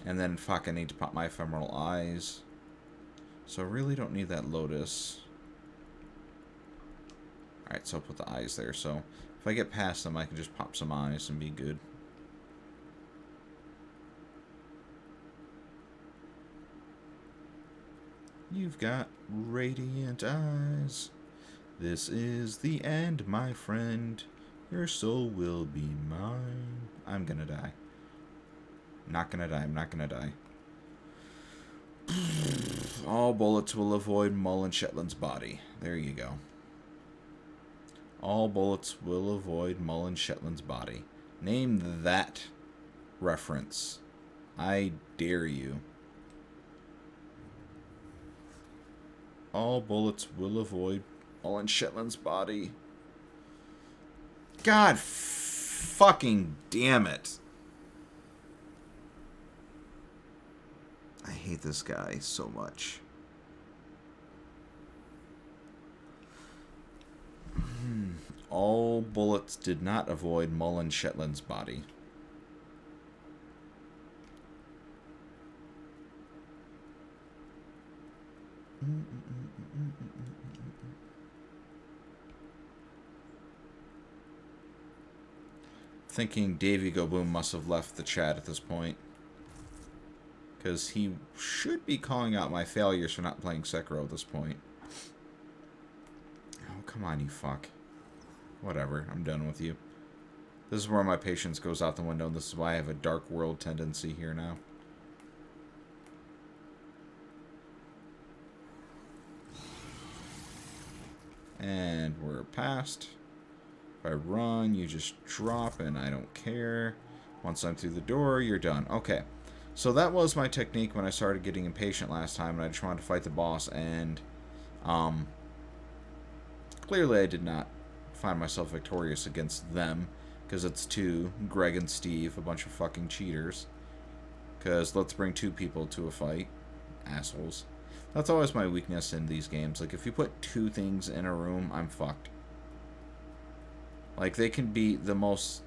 And then, fuck, I need to pop my ephemeral eyes. So I really don't need that lotus. Alright, so I'll put the eyes there. So if I get past them, I can just pop some eyes and be good. You've got radiant eyes. This is the end, my friend. Your soul will be mine. I'm gonna die. Not gonna die. I'm not gonna die. All bullets will avoid Mullen Shetland's body. There you go. All bullets will avoid Mullen Shetland's body. Name that reference. I dare you. All bullets will avoid Mullen Shetland's body. God fucking damn it. I hate this guy so much. All bullets did not avoid Mullen Shetland's body. Thinking Davey Go Boom must have left the chat at this point. Because he should be calling out my failures for not playing Sekiro at this point. Oh, come on, you fuck. Whatever, I'm done with you. This is where my patience goes out the window, and this is why I have a dark world tendency here now. And we're past. If I run, you just drop, and I don't care. Once I'm through the door, you're done. Okay. So that was my technique when I started getting impatient last time, and I just wanted to fight the boss, and clearly I did not find myself victorious against them, because it's two, Greg and Steve, a bunch of fucking cheaters. Because let's bring two people to a fight. Assholes. That's always my weakness in these games. Like, if you put two things in a room, I'm fucked. Like, they can be the most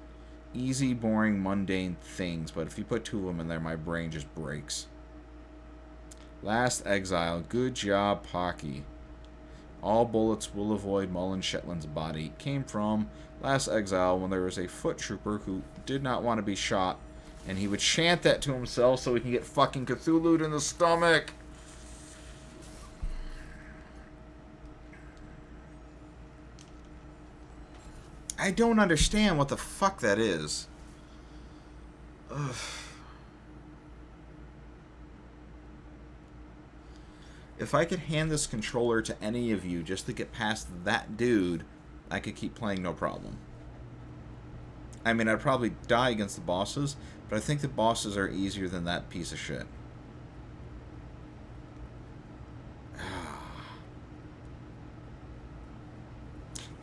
easy, boring, mundane things, but if you put two of them in there, my brain just breaks. Last Exile. Good job, Pocky. All bullets will avoid Mullen Shetland's body. Came from Last Exile when there was a foot trooper who did not want to be shot, and he would chant that to himself so he can get fucking Cthulhu'd in the stomach. I don't understand what the fuck that is. Ugh. If I could hand this controller to any of you just to get past that dude, I could keep playing no problem. I mean, I'd probably die against the bosses, but I think the bosses are easier than that piece of shit.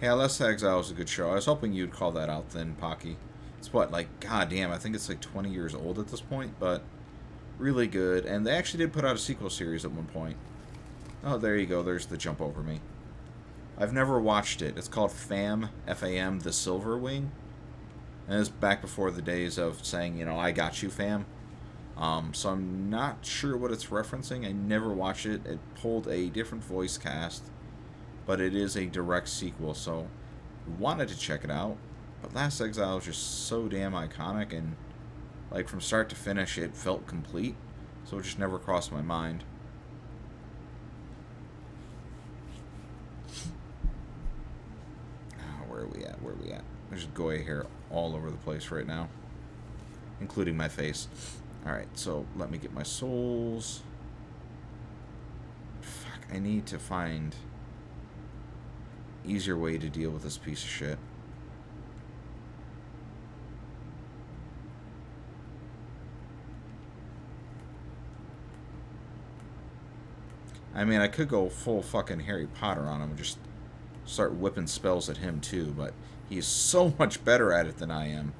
Yeah, Last Exile was a good show. I was hoping you'd call that out then, Pocky. It's what, like, goddamn, I think it's like 20 years old at this point, but really good. And they actually did put out a sequel series at one point. Oh, there you go. There's the jump over me. I've never watched it. It's called FAM, F-A-M, The Silver Wing. And it's back before the days of saying, you know, I got you, fam. So I'm not sure what it's referencing. I never watched it. It pulled a different voice cast. But it is a direct sequel, so wanted to check it out. But Last Exile is just so damn iconic, and like from start to finish, it felt complete. So it just never crossed my mind. Oh, where are we at? Where are we at? There's Goya hair all over the place right now, including my face. Alright, so let me get my souls. Fuck, I need to find easier way to deal with this piece of shit. I mean, I could go full fucking Harry Potter on him and just start whipping spells at him too, but he's so much better at it than I am.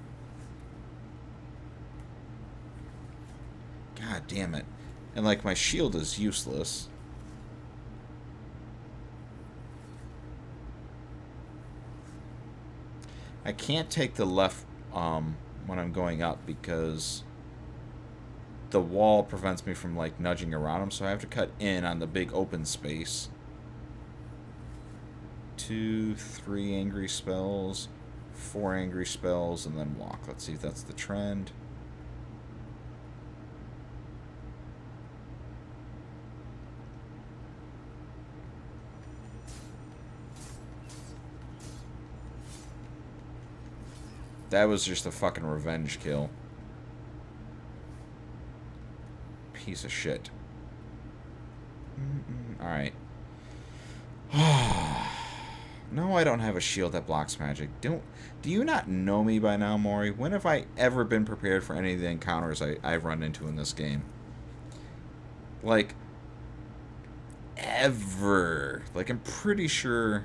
God damn it. And like, my shield is useless. I can't take the left when I'm going up because the wall prevents me from, like, nudging around them, so I have to cut in on the big open space. 2, 3 angry spells, 4 angry spells, and then walk. Let's see if that's the trend. That was just a fucking revenge kill. Piece of shit. Alright. No, I don't have a shield that blocks magic. Do you not know me by now, Maury? When have I ever been prepared for any of the encounters I've run into in this game? Like, ever. Like, I'm pretty sure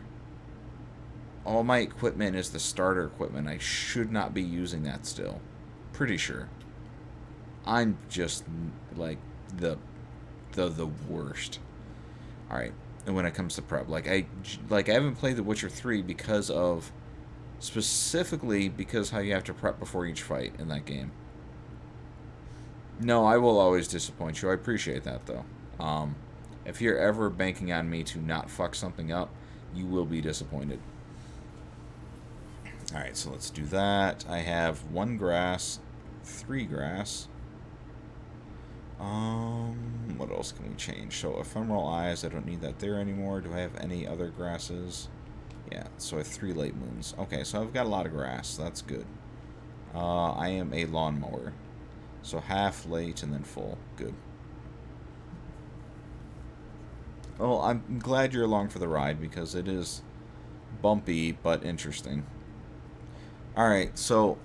all my equipment is the starter equipment. I should not be using that still. Pretty sure. I'm just, like, the worst. Alright. And when it comes to prep, I haven't played The Witcher 3 because of, specifically because how you have to prep before each fight in that game. No, I will always disappoint you. I appreciate that, though. If you're ever banking on me to not fuck something up, you will be disappointed. Alright, so let's do that. I have 1 grass, 3 grass. What else can we change? So, ephemeral eyes, I don't need that there anymore. Do I have any other grasses? Yeah, so I have 3 late moons. Okay, so I've got a lot of grass. That's good. I am a lawnmower. So half late and then full. Good. Well, I'm glad you're along for the ride because it is bumpy but interesting. Alright, so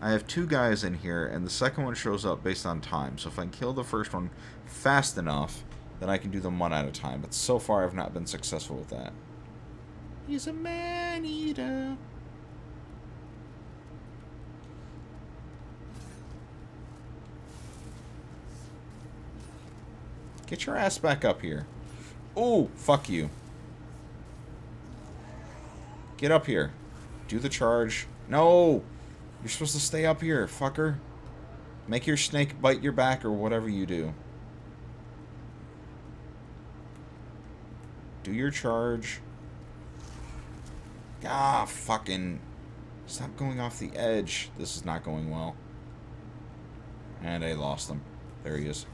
I have 2 guys in here, and the second one shows up based on time. So if I can kill the first one fast enough, then I can do them one at a time. But so far, I've not been successful with that. He's a man-eater. Get your ass back up here. Oh, fuck you. Get up here. Do the charge. No! You're supposed to stay up here, fucker. Make your snake bite your back or whatever you do. Do your charge. Ah, fucking... Stop going off the edge. This is not going well. And I lost him. There he is.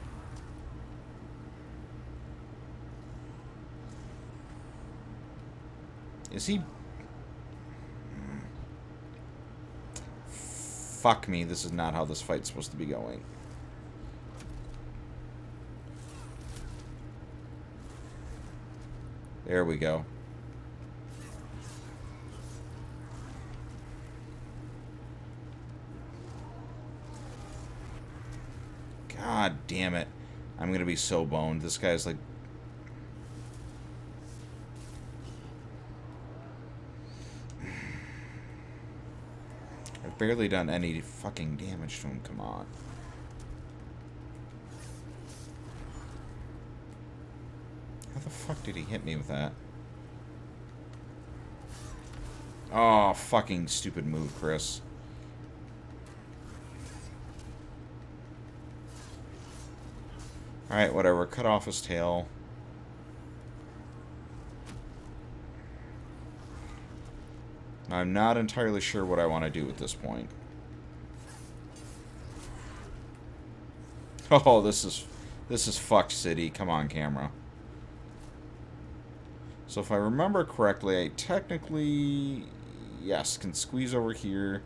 Is he... Fuck me, this is not how this fight's supposed to be going. There we go. God damn it. I'm gonna be so boned. This guy's like... I've barely done any fucking damage to him. Come on. How the fuck did he hit me with that? Oh, fucking stupid move, Chris. Alright, whatever. Cut off his tail. I'm not entirely sure what I want to do at this point. Oh, this is fucked city. Come on, camera. So if I remember correctly, I technically, yes, can squeeze over here,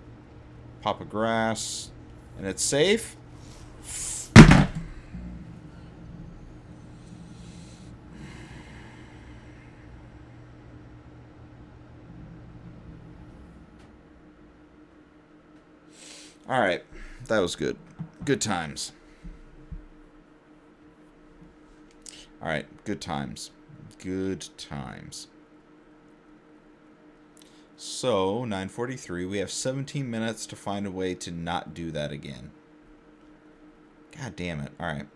pop a grass, and it's safe. Alright, that was good. Good times. Alright, good times. Good times. So, 9:43, we have 17 minutes to find a way to not do that again. God damn it. Alright.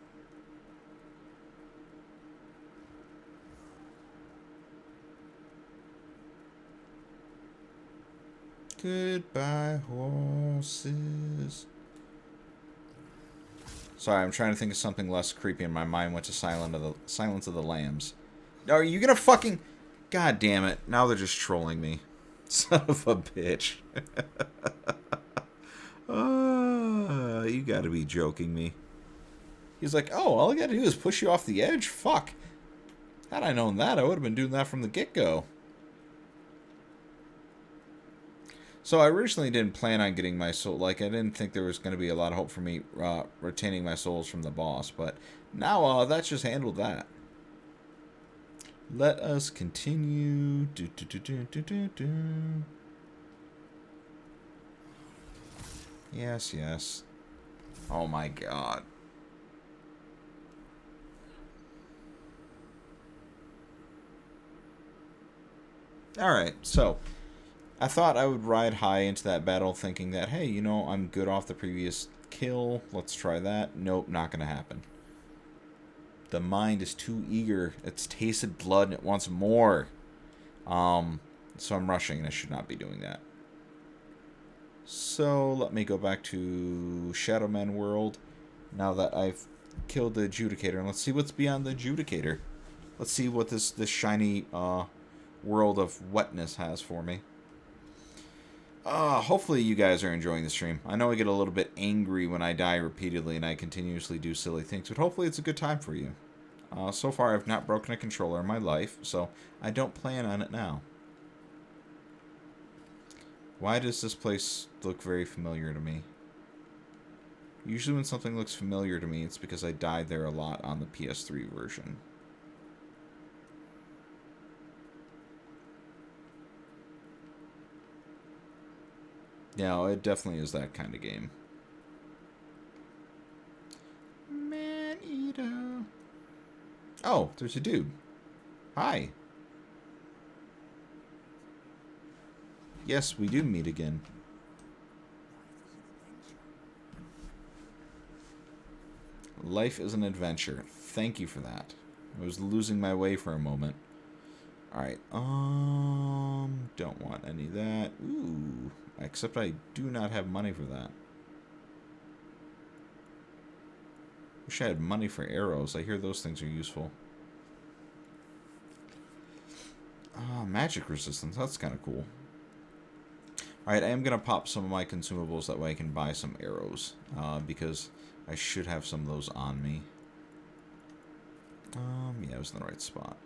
Goodbye, horses. Sorry, I'm trying to think of something less creepy, and my mind went to Silence of the Lambs. Are you gonna fucking... God damn it. Now they're just trolling me. Son of a bitch. You gotta be joking me. He's like, oh, all I gotta do is push you off the edge? Fuck. Had I known that, I would have been doing that from the get-go. So I originally didn't plan on getting my soul. Like, I didn't think there was going to be a lot of hope for me retaining my souls from the boss. But now that's just handled that. Let us continue. Yes, yes. Oh my god. Alright, so I thought I would ride high into that battle thinking that, hey, you know, I'm good off the previous kill. Let's try that. Nope, not going to happen. The mind is too eager. It's tasted blood and it wants more. So I'm rushing and I should not be doing that. So let me go back to Shadowman World now that I've killed the Adjudicator. And let's see what's beyond the Adjudicator. Let's see what this shiny world of wetness has for me. Hopefully you guys are enjoying the stream. I know I get a little bit angry when I die repeatedly and I continuously do silly things, but hopefully it's a good time for you. So far I've not broken a controller in my life, so I don't plan on it now. Why does this place look very familiar to me? Usually when something looks familiar to me, it's because I died there a lot on the PS3 version. Yeah, it definitely is that kind of game. Man-eater. Oh, there's a dude. Hi. Yes, we do meet again. Life is an adventure. Thank you for that. I was losing my way for a moment. Alright, don't want any of that. Ooh, except I do not have money for that. Wish I had money for arrows. I hear those things are useful. Magic resistance. That's kind of cool. Alright, I am going to pop some of my consumables. That way I can buy some arrows. Because I should have some of those on me. Yeah, I was in the right spot.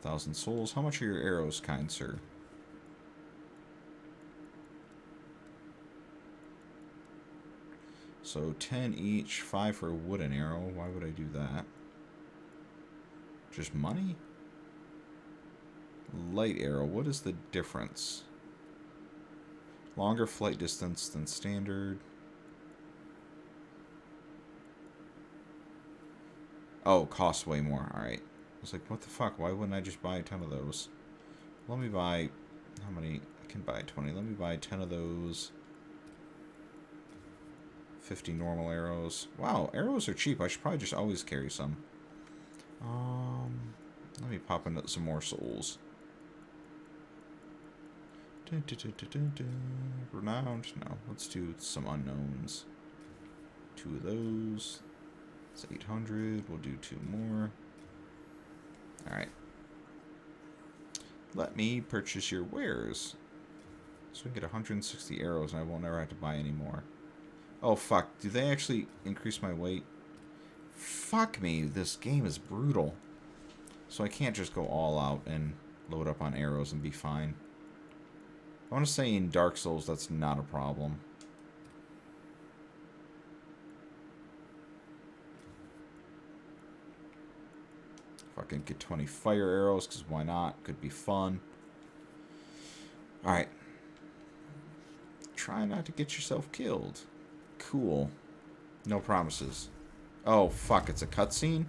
1,000 souls. How much are your arrows, kind sir? So 10 each, 5 for a wooden arrow. Why would I do that? Just money? Light arrow. What is the difference? Longer flight distance than standard. Oh, costs way more. Alright. I was like, what the fuck? Why wouldn't I just buy a ton of those? Let me buy... How many? I can buy 20. Let me buy 10 of those. 50 normal arrows. Wow, arrows are cheap. I should probably just always carry some. Let me pop into some more souls. Renowned? No. Let's do some unknowns. 2 of those. It's 800. We'll do 2 more. Alright. Let me purchase your wares. So we can get 160 arrows and I won't ever have to buy any more. Oh, fuck. Do they actually increase my weight? Fuck me. This game is brutal. So I can't just go all out and load up on arrows and be fine. I want to say in Dark Souls that's not a problem. Fucking get 20 fire arrows, because why not? Could be fun. Alright. Try not to get yourself killed. Cool. No promises. Oh, fuck, it's a cutscene?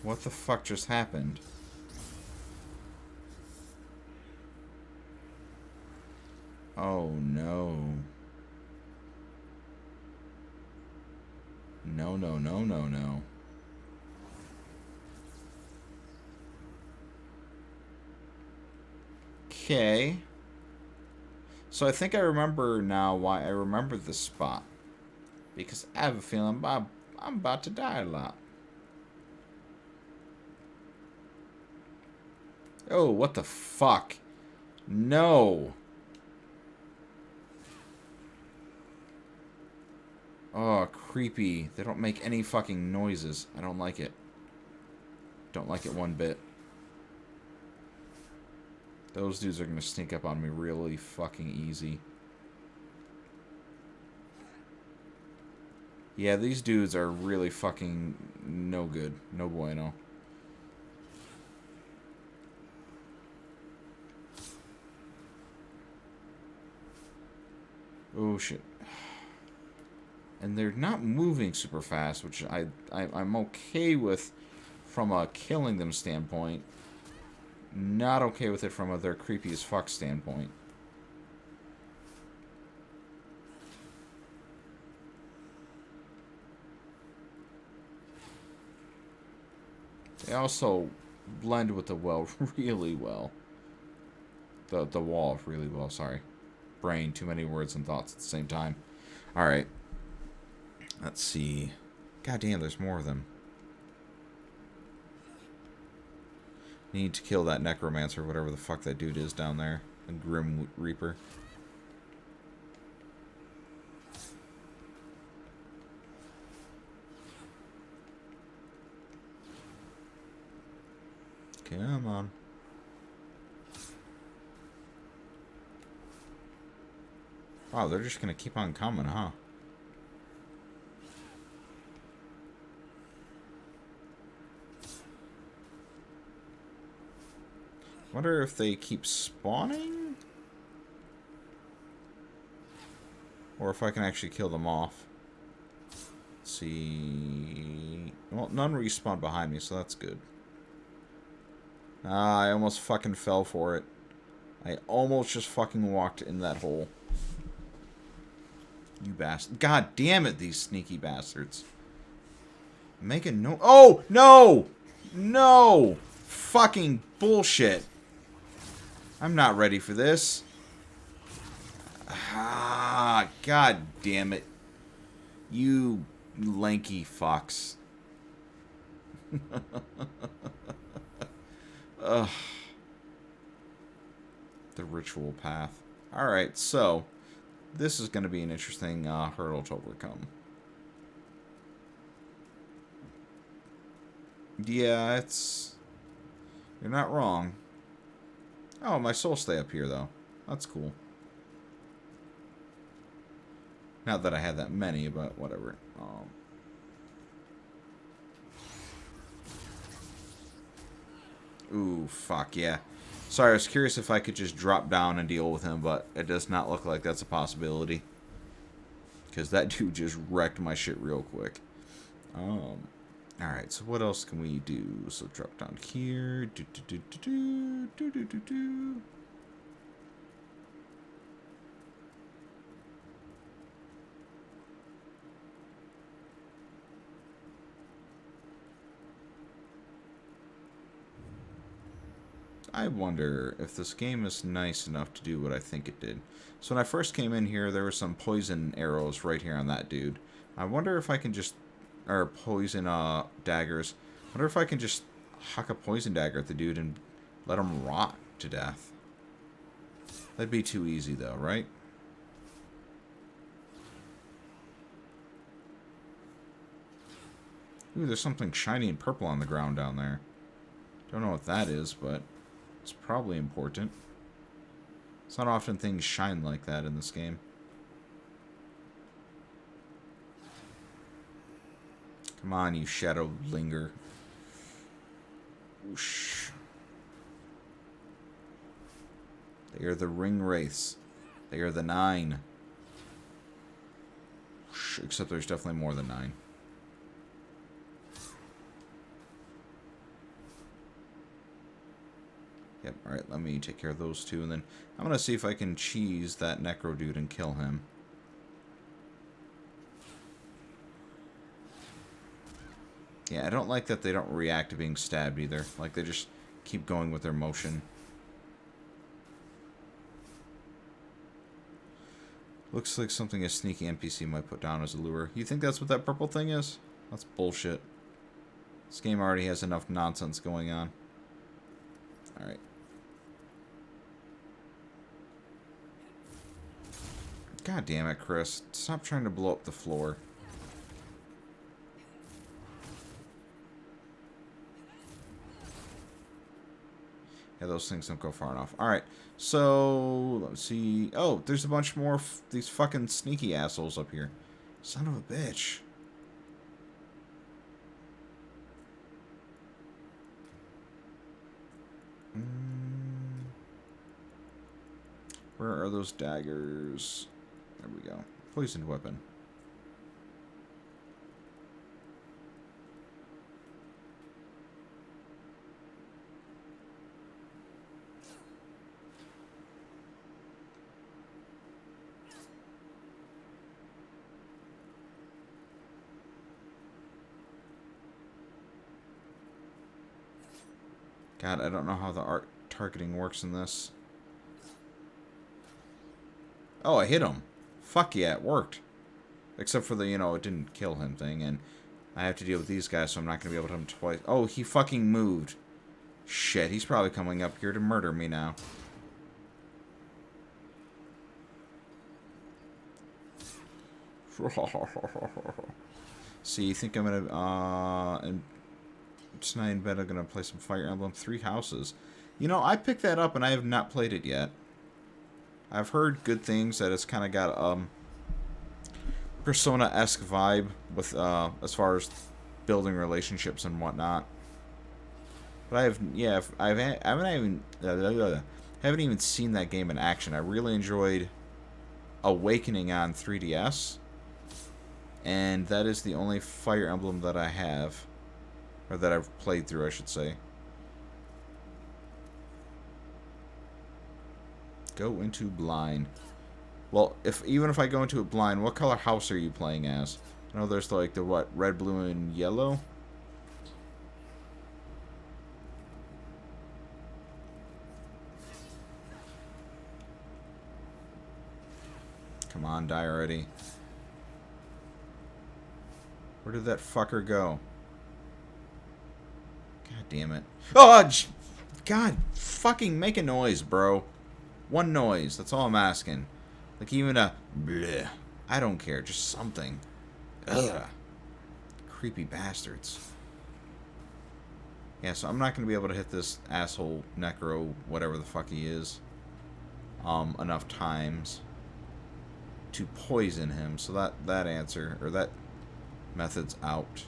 What the fuck just happened? Oh, no. No, no, no, no, no. Okay. So I think I remember now why I remember this spot. Because I have a feeling I'm about to die a lot. Oh, what the fuck? No. Oh, creepy. They don't make any fucking noises. I don't like it. Don't like it one bit. Those dudes are gonna sneak up on me really fucking easy. Yeah, these dudes are really fucking no good. No bueno. Oh, shit. And they're not moving super fast, which I'm okay with from a killing them standpoint. Not okay with it from a they're creepy as fuck standpoint. They also blend with the well really well. The wall really well, sorry. Brain, too many words and thoughts at the same time. Alright. Let's see. God damn, there's more of them. Need to kill that necromancer, whatever the fuck that dude is down there. The Grim Reaper. Come on. Wow, they're just gonna keep on coming, huh? Wonder if they keep spawning? Or if I can actually kill them off. Let's see... Well, none respawn behind me, so that's good. Ah, I almost fucking fell for it. I almost just fucking walked in that hole. You bastard. God damn it, these sneaky bastards. Making no... Oh! No! No! Fucking bullshit. I'm not ready for this. Ah, god damn it. You lanky fox. Ugh. The ritual path. Alright, so this is going to be an interesting hurdle to overcome. Yeah, it's... You're not wrong. Oh, my souls stay up here, though. That's cool. Not that I had that many, but whatever. Ooh, fuck, yeah. Sorry, I was curious if I could just drop down and deal with him, but it does not look like that's a possibility. Because that dude just wrecked my shit real quick. Alright, so what else can we do? So drop down here. I wonder if this game is nice enough to do what I think it did. So when I first came in here, there were some poison arrows right here on that dude. I wonder if I can just... Or poison daggers. I wonder if I can just huck a poison dagger at the dude and let him rot to death. That'd be too easy though, right? Ooh, there's something shiny and purple on the ground down there. Don't know what that is, but it's probably important. It's not often things shine like that in this game. Come on, you shadow linger. Whoosh. They are the ring wraiths. They are the 9. Whoosh. Except there's definitely more than 9. Yep, alright, let me take care of those two, and then I'm gonna see if I can cheese that necro dude and kill him. Yeah, I don't like that they don't react to being stabbed either. Like, they just keep going with their motion. Looks like something a sneaky NPC might put down as a lure. You think that's what that purple thing is? That's bullshit. This game already has enough nonsense going on. Alright. God damn it, Chris. Stop trying to blow up the floor. Yeah, those things don't go far enough. Alright, so let's see. Oh, there's a bunch more of these fucking sneaky assholes up here. Son of a bitch. Where are those daggers? There we go. Poisoned weapon. God, I don't know how the art targeting works in this. Oh, I hit him. Fuck yeah, it worked. Except for the, you know, it didn't kill him thing, and I have to deal with these guys, so I'm not going to be able to hit him twice. Oh, he fucking moved. Shit, he's probably coming up here to murder me now. See, you think I'm going to, and tonight in bed I'm going to play some Fire Emblem 3 Houses. You know, I picked that up and I have not played it yet. I've heard good things, that it's kind of got, Persona-esque vibe with, as far as building relationships and whatnot. But I haven't even seen that game in action. I really enjoyed Awakening on 3DS, and that is the only Fire Emblem that I have, or that I've played through, I should say. Go into blind. Well, even if I go into it blind, what color house are you playing as? I know there's like the what, red, blue, and yellow. Come on, die already. Where did that fucker go? God damn it. Oh, God, fucking make a noise, bro. One noise, that's all I'm asking. Like even a bleh. I don't care, just something. Ugh. Creepy bastards. Yeah, so I'm not going to be able to hit this asshole Necro, whatever the fuck he is, enough times to poison him. So that answer, or that method's out.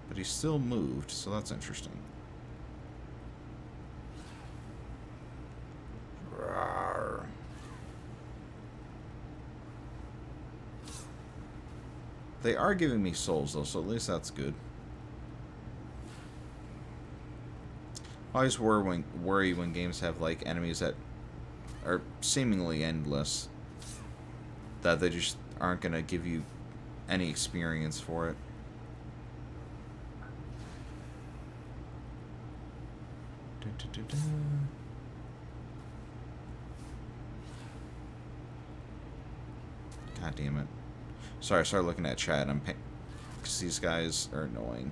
But he's still moved, so that's interesting. Rawr. They are giving me souls, though, so at least that's good. I always worry when games have, like, enemies that are seemingly endless, that they just aren't going to give you any experience for it. God damn it. Sorry, I started looking at chat. Because these guys are annoying.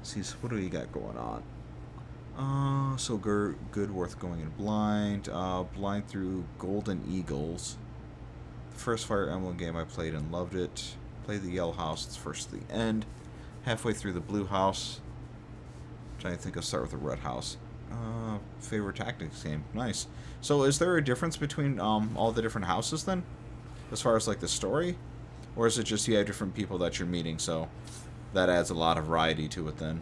See, so what do you got going on? So good, worth going in blind. Blind through Golden Eagles. The first Fire Emblem game I played and loved it. Played the Yellow House, it's first to the end. Halfway through the Blue House. Trying to think, I'll start with the Red House. Favorite tactics game. Nice. So is there a difference between all the different houses then? As far as like the story? Or is it just you have different people that you're meeting, so that adds a lot of variety to it then?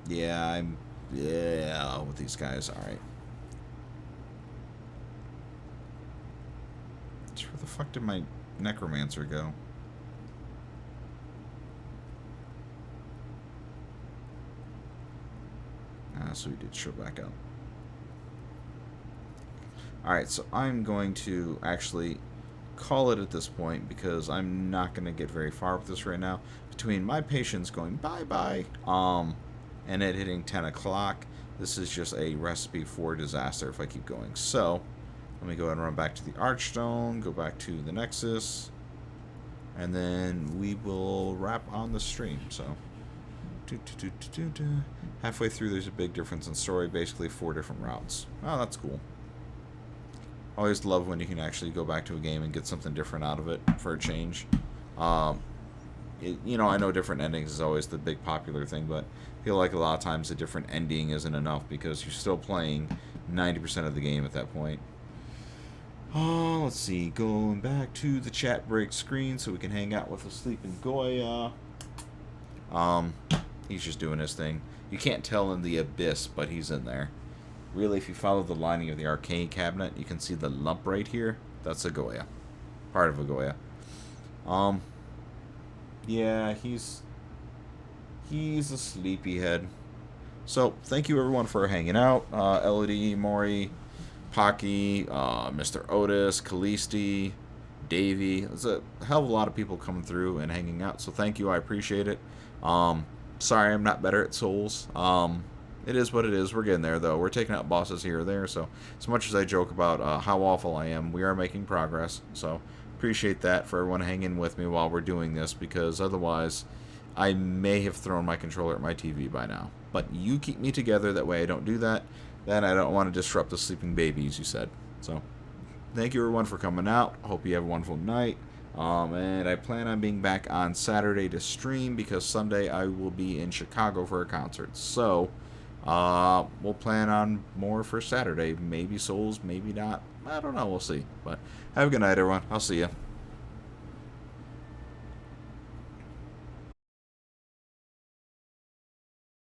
Yeah, with these guys, alright. Where the fuck did my necromancer go? so he did show back up. Alright, so I'm going to actually call it at this point because I'm not going to get very far with this right now. Between my patience going bye-bye, and it hitting 10 o'clock, this is just a recipe for disaster if I keep going. So, let me go ahead and run back to the Archstone, go back to the Nexus, and then we will wrap on the stream. So, halfway through, there's a big difference in story, basically 4 different routes. Oh, that's cool. Always love when you can actually go back to a game and get something different out of it for a change. You know, I know different endings is always the big popular thing, but I feel like a lot of times a different ending isn't enough because you're still playing 90% of the game at that point. Let's see. Going back to the chat break screen so we can hang out with the sleeping Goya. He's just doing his thing. You can't tell in the abyss, but he's in there. Really, if you follow the lining of the arcade cabinet, you can see the lump right here. That's a Goya. Part of a Goya. Yeah, he's a sleepyhead. So, thank you everyone for hanging out. Elodie, Maury, Pocky, Mr. Otis, Callisti, Davey. There's a hell of a lot of people coming through and hanging out, so thank you, I appreciate it. Sorry I'm not better at Souls. It is what it is. We're getting there, though. We're taking out bosses here or there, so as much as I joke about how awful I am, we are making progress, so appreciate that for everyone hanging with me while we're doing this, because otherwise I may have thrown my controller at my TV by now. But you keep me together, that way I don't do that. Then I don't want to disrupt the sleeping babies, you said. So, thank you everyone for coming out. Hope you have a wonderful night. And I plan on being back on Saturday to stream, because Sunday I will be in Chicago for a concert. So, we'll plan on more for Saturday. Maybe Souls, maybe not. I don't know. We'll see. But have a good night, everyone. I'll see you.